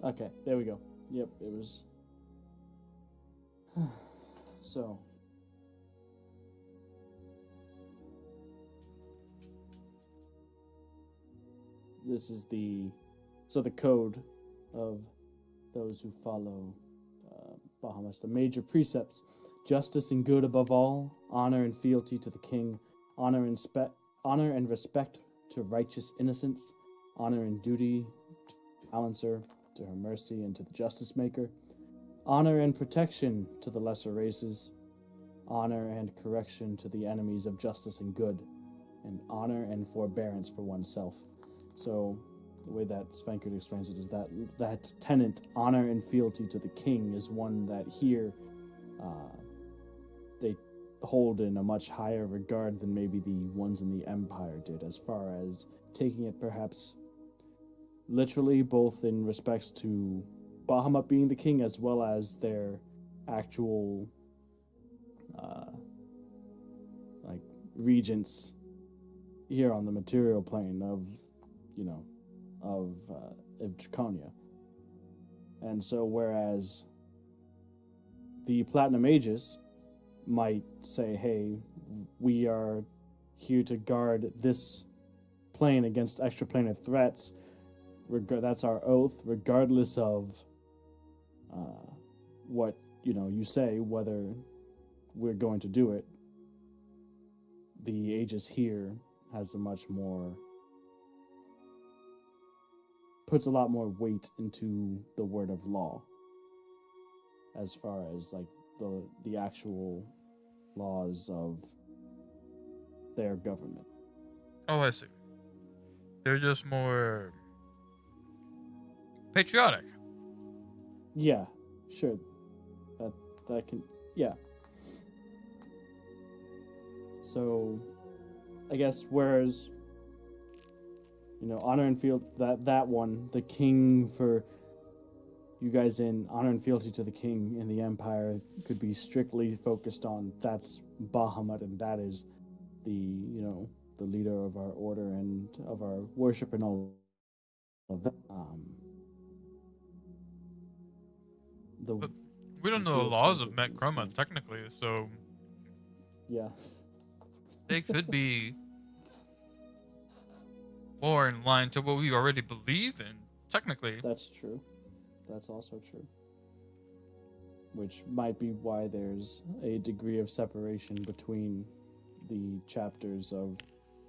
Okay, there we go. Yep, it was. So. This is the code of those who follow Bahamut. The major precepts: justice and good above all, honor and fealty to the king, honor and respect to righteous innocence, honor and duty to the balancer, to her mercy and to the justice maker, honor and protection to the lesser races, honor and correction to the enemies of justice and good, and honor and forbearance for oneself. So the way that Svenkert explains it is that that tenant, honor and fealty to the king, is one that here they hold in a much higher regard than maybe the ones in the Empire did, as far as taking it perhaps literally, both in respects to Bahamut being the king as well as their actual like regents here on the material plane of Draconia. And so whereas the Platinum Ages might say, hey, we are here to guard this plane against extraplanar threats, that's our oath, regardless of what you say, whether we're going to do it. The Aegis here has puts a lot more weight into the word of law, as far as like the actual laws of their government. Oh, I see. They're just more patriotic. Yeah, sure. That can, yeah. So, I guess whereas, honor and fealty, that one, the king for you guys in honor and fealty to the king in the Empire could be strictly focused on, that's Bahamut, and that is the, the leader of our order and of our worship and all of that. But we don't know the laws of Met Chroma technically, so yeah, they could be more in line to what we already believe in, technically. That's true. That's also true. Which might be why there's a degree of separation between the chapters of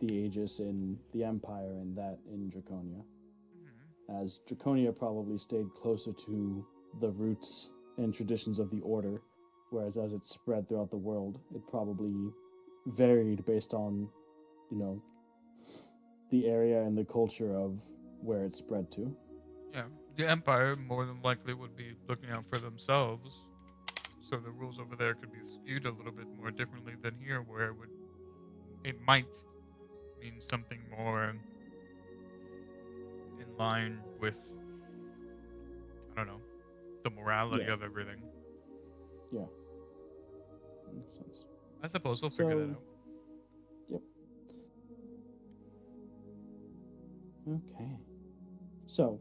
the Aegis in the Empire and that in Draconia. Mm-hmm. As Draconia probably stayed closer to the roots and traditions of the Order, whereas as it spread throughout the world, it probably varied based on, the area and the culture of where it spread to. Yeah, the Empire more than likely would be looking out for themselves, so the rules over there could be skewed a little bit more differently than here, where it might mean something more in line with, I don't know, the morality of everything. Yeah. Makes sense. I suppose we'll figure that out. Yep. Okay. So,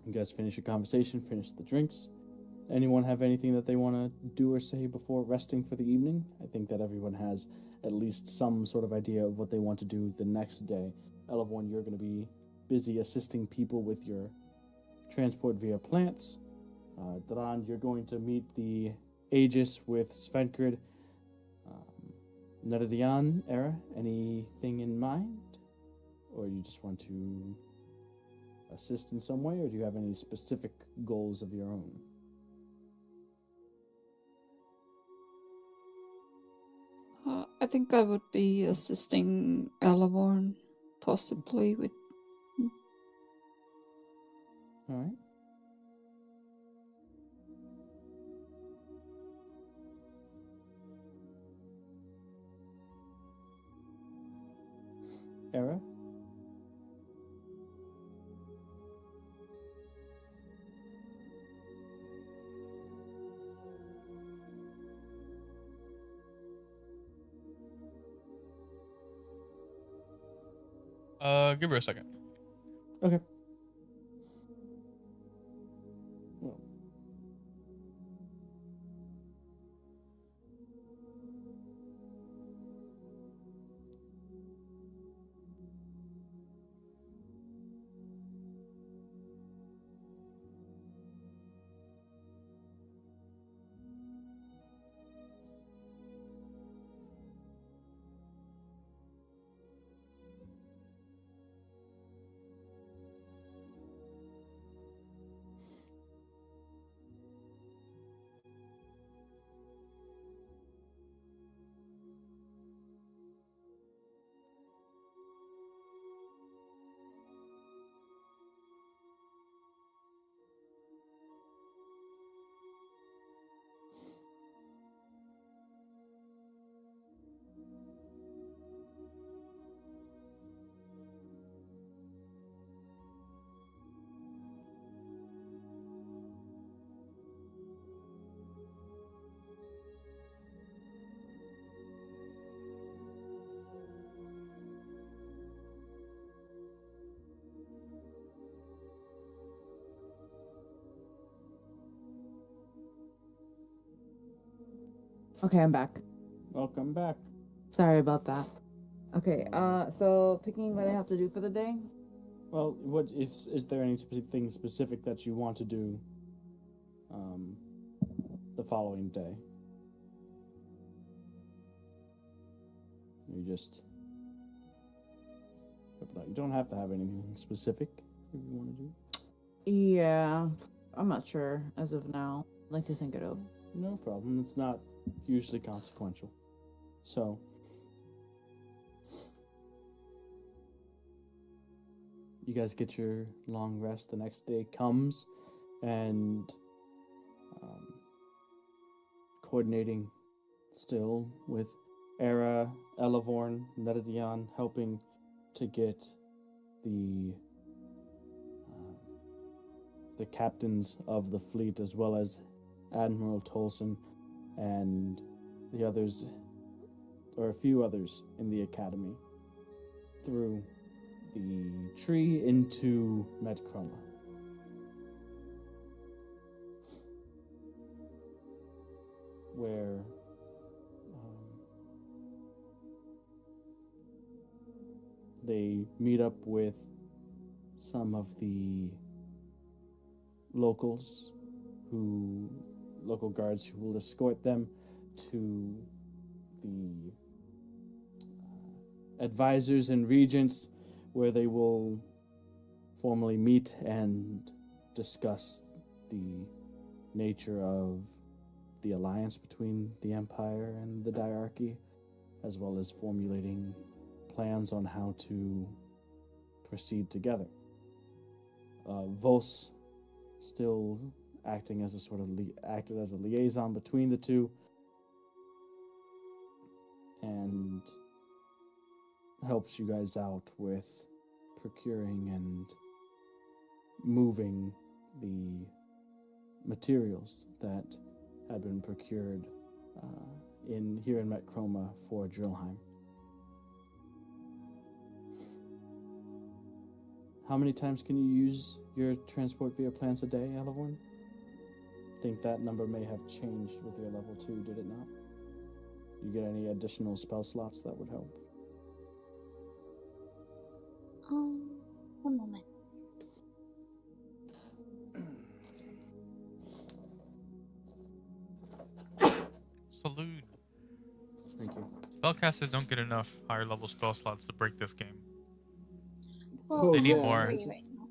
you guys finish your conversation, finish the drinks. Anyone have anything that they want to do or say before resting for the evening? I think that everyone has at least some sort of idea of what they want to do the next day. Elevon, you're going to be busy assisting people with your transport via plants. Dran, you're going to meet the Aegis with Svenkrid. Nerdian, Era, anything in mind? Or you just want to assist in some way, or do you have any specific goals of your own? I think I would be assisting Elevorn, possibly with. All right. Era? Give her a second. Okay. Well. Okay, I'm back. Welcome back. Sorry about that. Okay, so picking what I have to do for the day? Well, is there anything specific that you want to do the following day? You don't have to have anything specific if you want to do. Yeah, I'm not sure as of now. I'd like to think it over. No problem. It's not hugely consequential. So, you guys get your long rest. The next day comes, and coordinating still with Era, Elavorn, Nedadion helping to get the captains of the fleet, as well as Admiral Tolson and the others, or a few others in the academy, through the tree into Medchroma. Where they meet up with some of the local guards who will escort them to the advisors and regents, where they will formally meet and discuss the nature of the alliance between the Empire and the Diarchy, as well as formulating plans on how to proceed together. Vos still acting as a sort of acted as a liaison between the two, and helps you guys out with procuring and moving the materials that had been procured here in Medchroma for Drillheim. How many times can you use your transport via plants a day, Elavorn? I think that number may have changed with your level 2, did it not? You get any additional spell slots that would help? One moment. Salute. Thank you. Spellcasters don't get enough higher level spell slots to break this game. Well, They I need have more. 3 right now.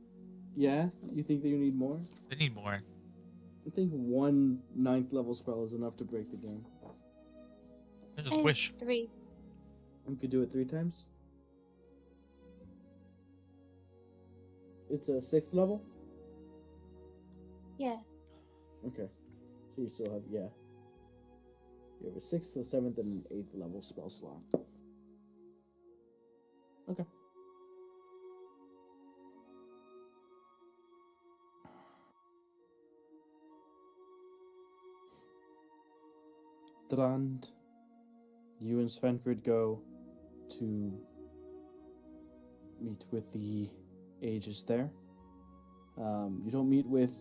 Yeah? You think that you need more? They need more. I think 1 9th level spell is enough to break the game. I I just have wish. 3. You could do it 3 times? It's a 6th level? Yeah. Okay. So you still have, yeah. You have a 6th, a 7th, and an 8th level spell slot. Okay. Drand, you and Svenkrid go to meet with the Aegis there. You don't meet with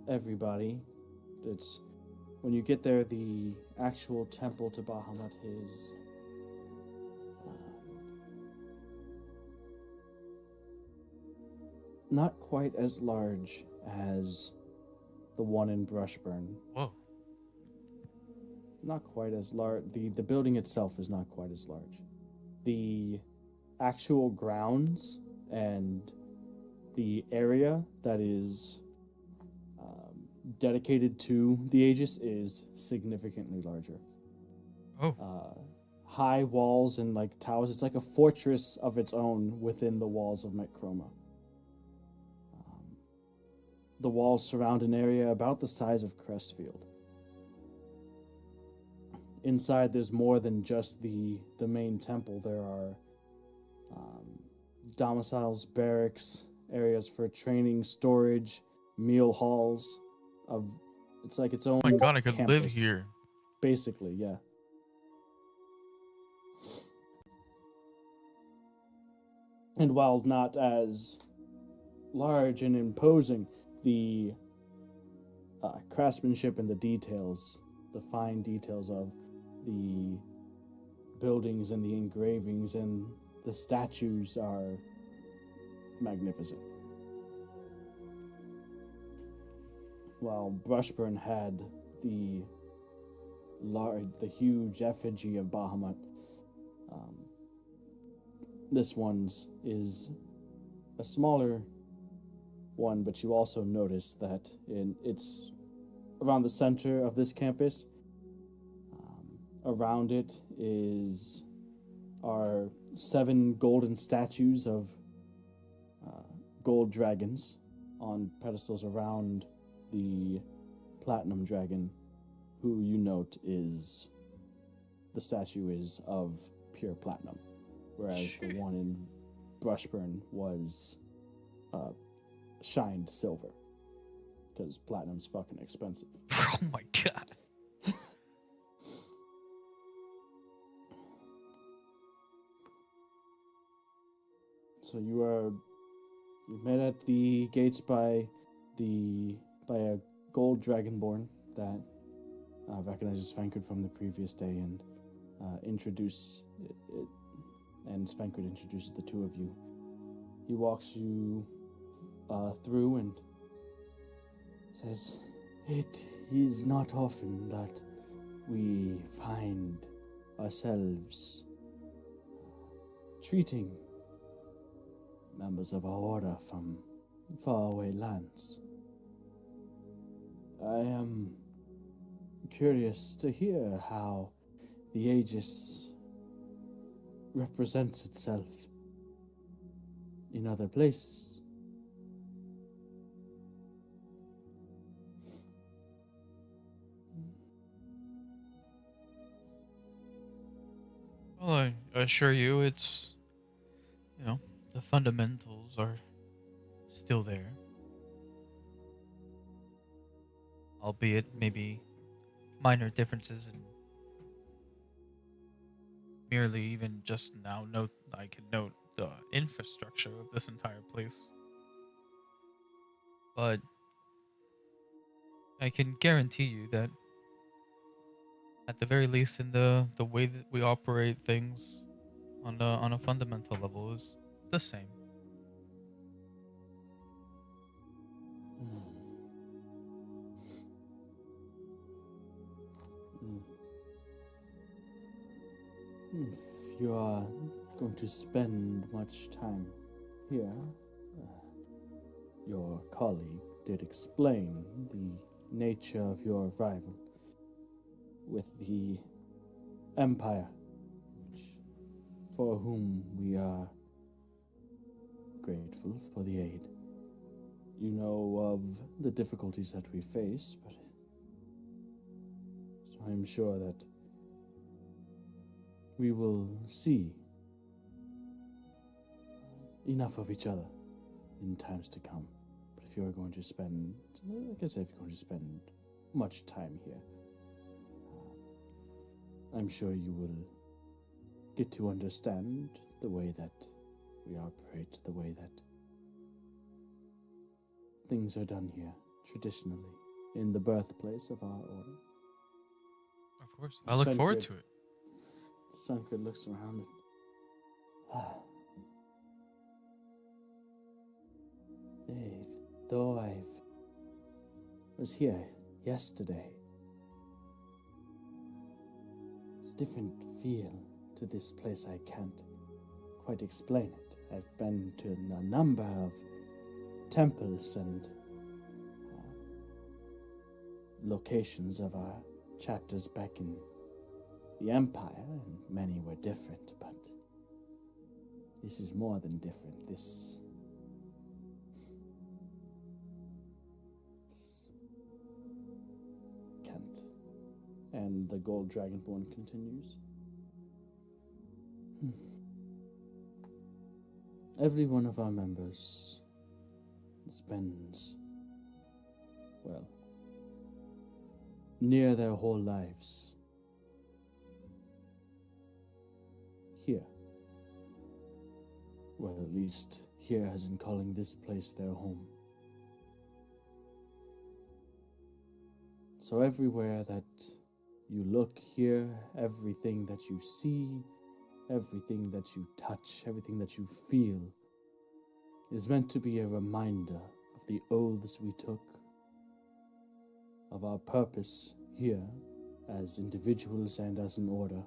everybody. It's when you get there, the actual temple to Bahamut is not quite as large as the one in Brushburn. Whoa. Not quite as large. The building itself is not quite as large. The actual grounds and the area that is dedicated to the Aegis is significantly larger. Oh. High walls and like towers. It's like a fortress of its own within the walls of Medchroma. The walls surround an area about the size of Crestfield. Inside, there's more than just the main temple. There are domiciles, barracks, areas for training, storage, meal halls. It's like its own. Oh my god, I could campus. live here. Basically, yeah. And while not as large and imposing, the craftsmanship and the details the fine details of the buildings and the engravings and the statues are magnificent. While Brushburn had the huge effigy of Bahamut, this one's is a smaller one, but you also notice that it's around the center of this campus. Around it are 7 golden statues of gold dragons on pedestals around the platinum dragon, who you note is the statue is of pure platinum, whereas the one in Brushburn was shined silver, because platinum's fucking expensive. Oh my god. So you met at the gates by a gold dragonborn that recognizes Svankard from the previous day and introduce it, and Svankard introduces the two of you. He walks you through and says, "It is not often that we find ourselves treating members of our order from faraway lands. I am curious to hear how the Aegis represents itself in other places." Well, I assure you, it's, the fundamentals are still there. Albeit maybe minor differences in merely even just now I can note the infrastructure of this entire place. But I can guarantee you that at the very least in the way that we operate things on a fundamental level is the same. If you are going to spend much time here, your colleague did explain the nature of your arrival with the Empire, for whom we are grateful for the aid. You know of the difficulties that we face, but so I'm sure that we will see enough of each other in times to come. But if you're going to spend, like I said, if you're going to spend much time here, I'm sure you will get to understand the way that we operate, the way that things are done here, traditionally, in the birthplace of our order. Of course. I look forward to it. Svankard looks around and... Dave, though I was here yesterday, it's a different feel to this place. I can't quite explain it. I've been to a number of temples and locations of our chapters back in the Empire, and many were different, but this is more than different. This can't. And the gold dragonborn continues. Every one of our members spends, well, near their whole lives here. Well, at least here as in calling this place their home. So everywhere that you look, hear, everything that you see, everything that you touch, everything that you feel is meant to be a reminder of the oaths we took, of our purpose here as individuals and as an order.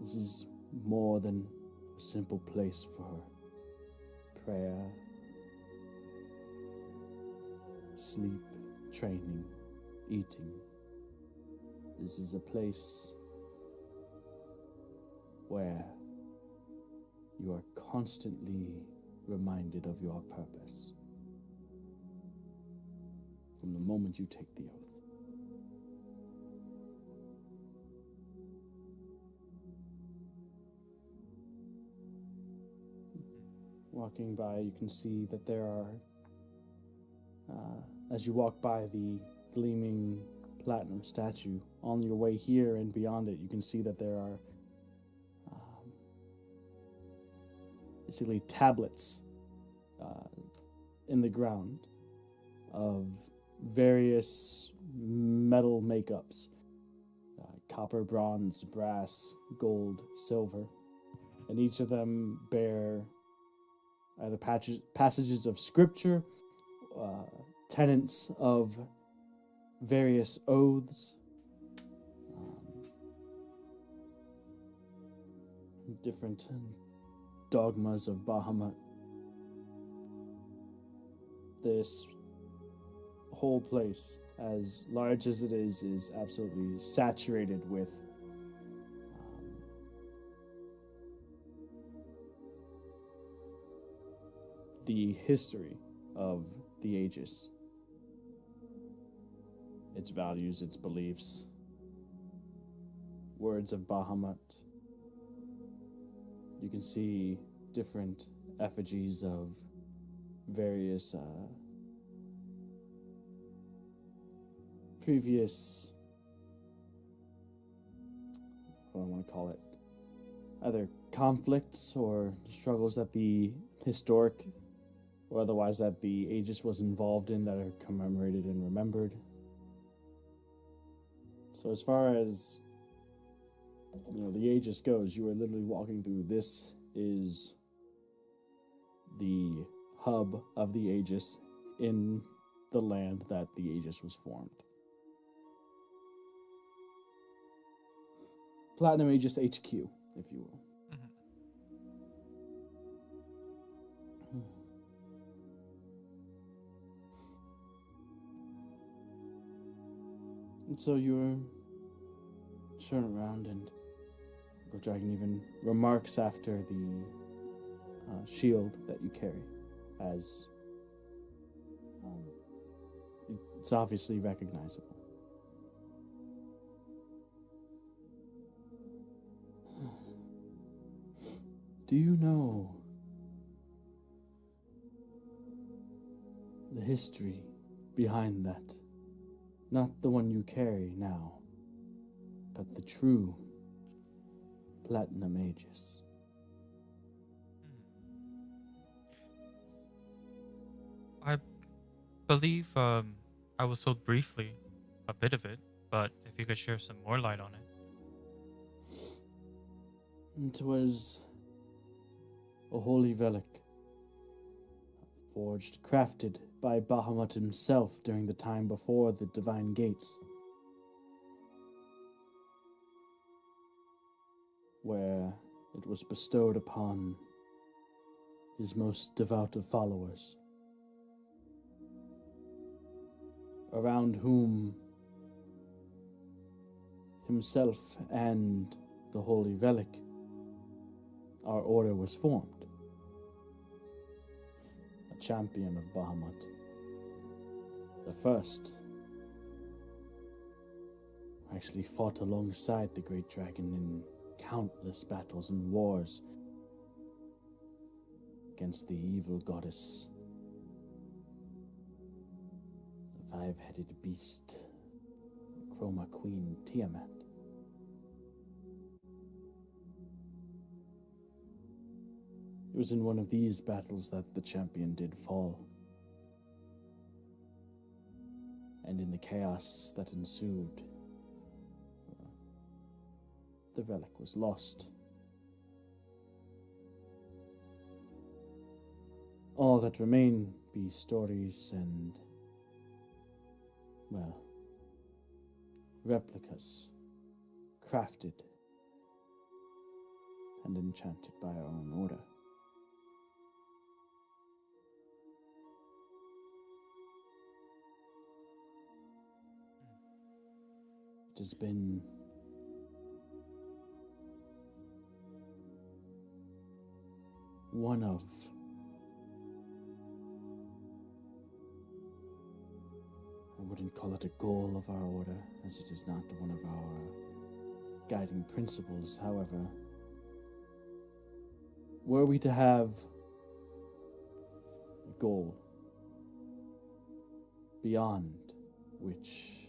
This is more than a simple place for prayer, sleep, training, eating. This is a place where you are constantly reminded of your purpose from the moment you take the oath. Walking by, you can see that there are, as you walk by the gleaming platinum statue, on your way here and beyond it, you can see that there are basically tablets in the ground of various metal makeups, copper, bronze, brass, gold, silver, and each of them bear either passages of scripture, tenets of various oaths, different dogmas of Bahamut. This whole place, as large as it is absolutely saturated with the history of the Aegis, its values, its beliefs, words of Bahamut. You can see different effigies of various previous, what do I want to call it, either conflicts or struggles that the historic or otherwise that the Aegis was involved in that are commemorated and remembered. So as far as the Aegis goes, you are literally walking through. This is the hub of the Aegis in the land that the Aegis was formed. Platinum Aegis HQ, if you will. And so you turn around, and the dragon even remarks after the shield that you carry, as it's obviously recognizable. Do you know the history behind that? Not the one you carry now, but the true Platinum Aegis. I believe I was told briefly a bit of it, but if you could share some more light on it. It was a holy relic, forged, crafted by Bahamut himself during the time before the Divine Gates, where it was bestowed upon his most devout of followers, around whom himself and the holy relic, our order was formed. A champion of Bahamut, the first, actually fought alongside the great dragon in countless battles and wars against the evil goddess, the five-headed beast, Chroma Queen Tiamat. It was in one of these battles that the champion did fall. And in the chaos that ensued, the relic was lost. All that remain be stories and, well, replicas, crafted and enchanted by our own order. It has been one of I wouldn't call it a goal of our order, as it is not one of our guiding principles. However, were we to have a goal beyond which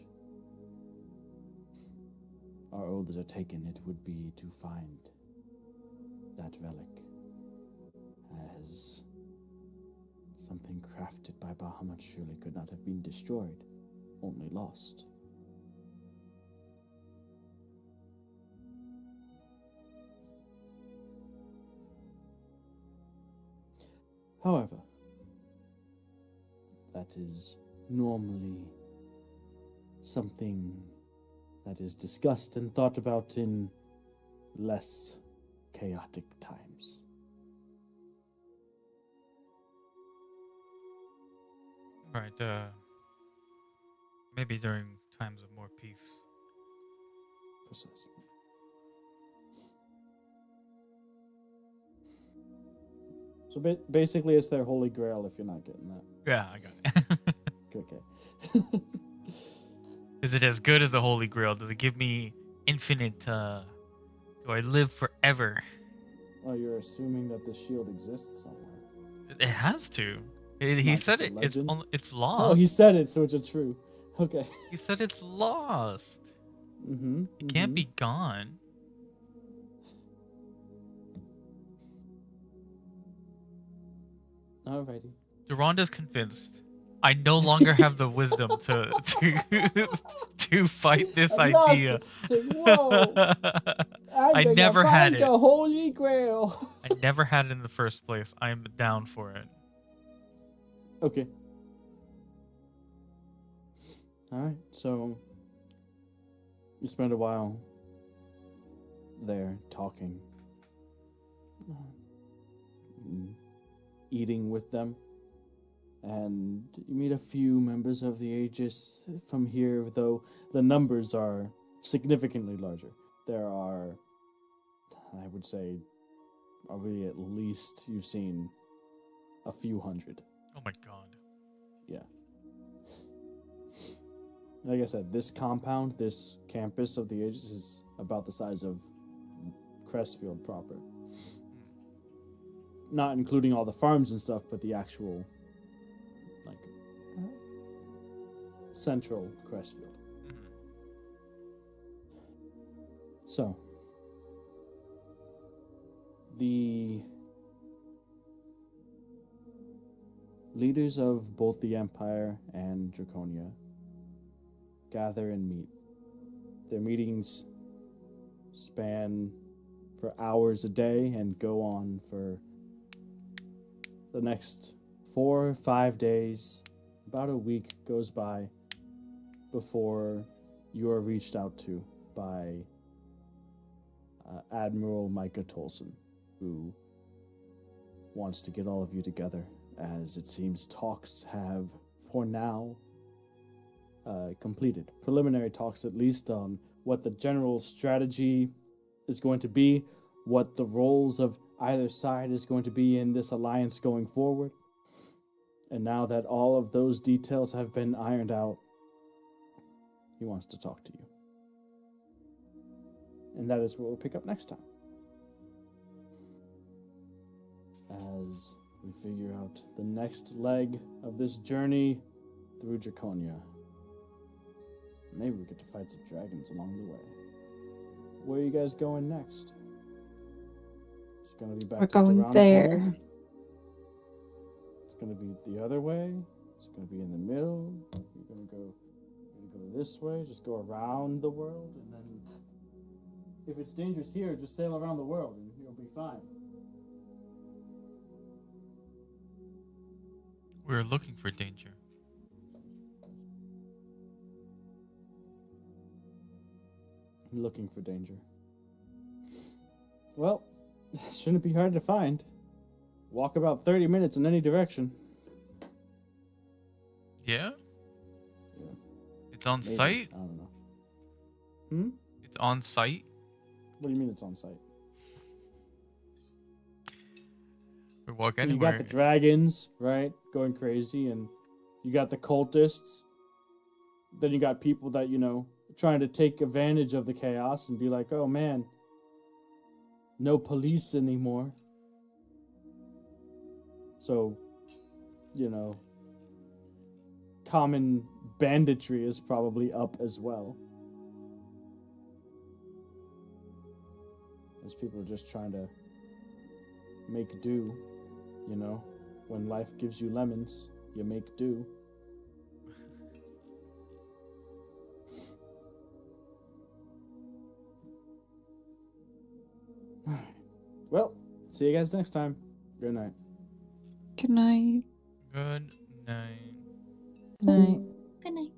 our orders are taken, it would be to find that relic as something crafted by Bahamut surely could not have been destroyed, only lost. However, that is normally something that is discussed and thought about in less chaotic times. Right, maybe during times of more peace. Precisely. So basically, it's their holy grail. If you're not getting that, Yeah, I got it. okay. Is it as good as the Holy Grail? Does it give me infinite, do I live forever? Oh, you're assuming that the shield exists somewhere. It has to. It's He not said just a it. legend? It's lost. Oh, he said it, so it's a true. Okay. He said it's lost. Mm-hmm. It can't be gone. Alrighty. Deronda's convinced. I no longer have the wisdom to fight this I lost idea. it. It's like, whoa! I never had it. The holy grail. I never had it in the first place. I'm down for it. Okay. Alright, so you spend a while there talking, eating with them, and you meet a few members of the Aegis from here, though the numbers are significantly larger. There are, I would say, probably at least you've seen a few hundred. Oh my god. Yeah. Like I said, this compound, this campus of the Aegis is about the size of Crestfield proper. Not including all the farms and stuff, but the actual, like, central Crestfield. So, the leaders of both the Empire and Draconia gather and meet. Their meetings span for hours a day and go on for the next 4 or 5 days. About a week goes by before you are reached out to by Admiral Micah Tolson, who wants to get all of you together, as it seems talks have, for now, completed. Preliminary talks, at least, on what the general strategy is going to be, what the roles of either side is going to be in this alliance going forward. And now that all of those details have been ironed out, he wants to talk to you. And that is where we'll pick up next time, as we figure out the next leg of this journey through Draconia. Maybe we get to fight some dragons along the way. Where are you guys going next? It's gonna be back We're to going Duran's there. home? It's gonna be the other way? It's gonna be in the middle? You're gonna go go this way, just go around the world, and then if it's dangerous here, just sail around the world and you'll be fine. We're looking for danger. Looking for danger. Well, shouldn't be hard to find. Walk about 30 minutes in any direction. Yeah? Yeah. It's on Maybe. site? I don't know. Hmm? It's on site? What do you mean it's on site? We walk So you anywhere. got the dragons, right? Going crazy, and you got the cultists. Then you got people that, trying to take advantage of the chaos and be like, oh man, no police anymore. So, common banditry is probably up as well. As people are just trying to make do, when life gives you lemons, you make do. Well, see you guys next time. Good night. Good night. Good night. Good night. Good night.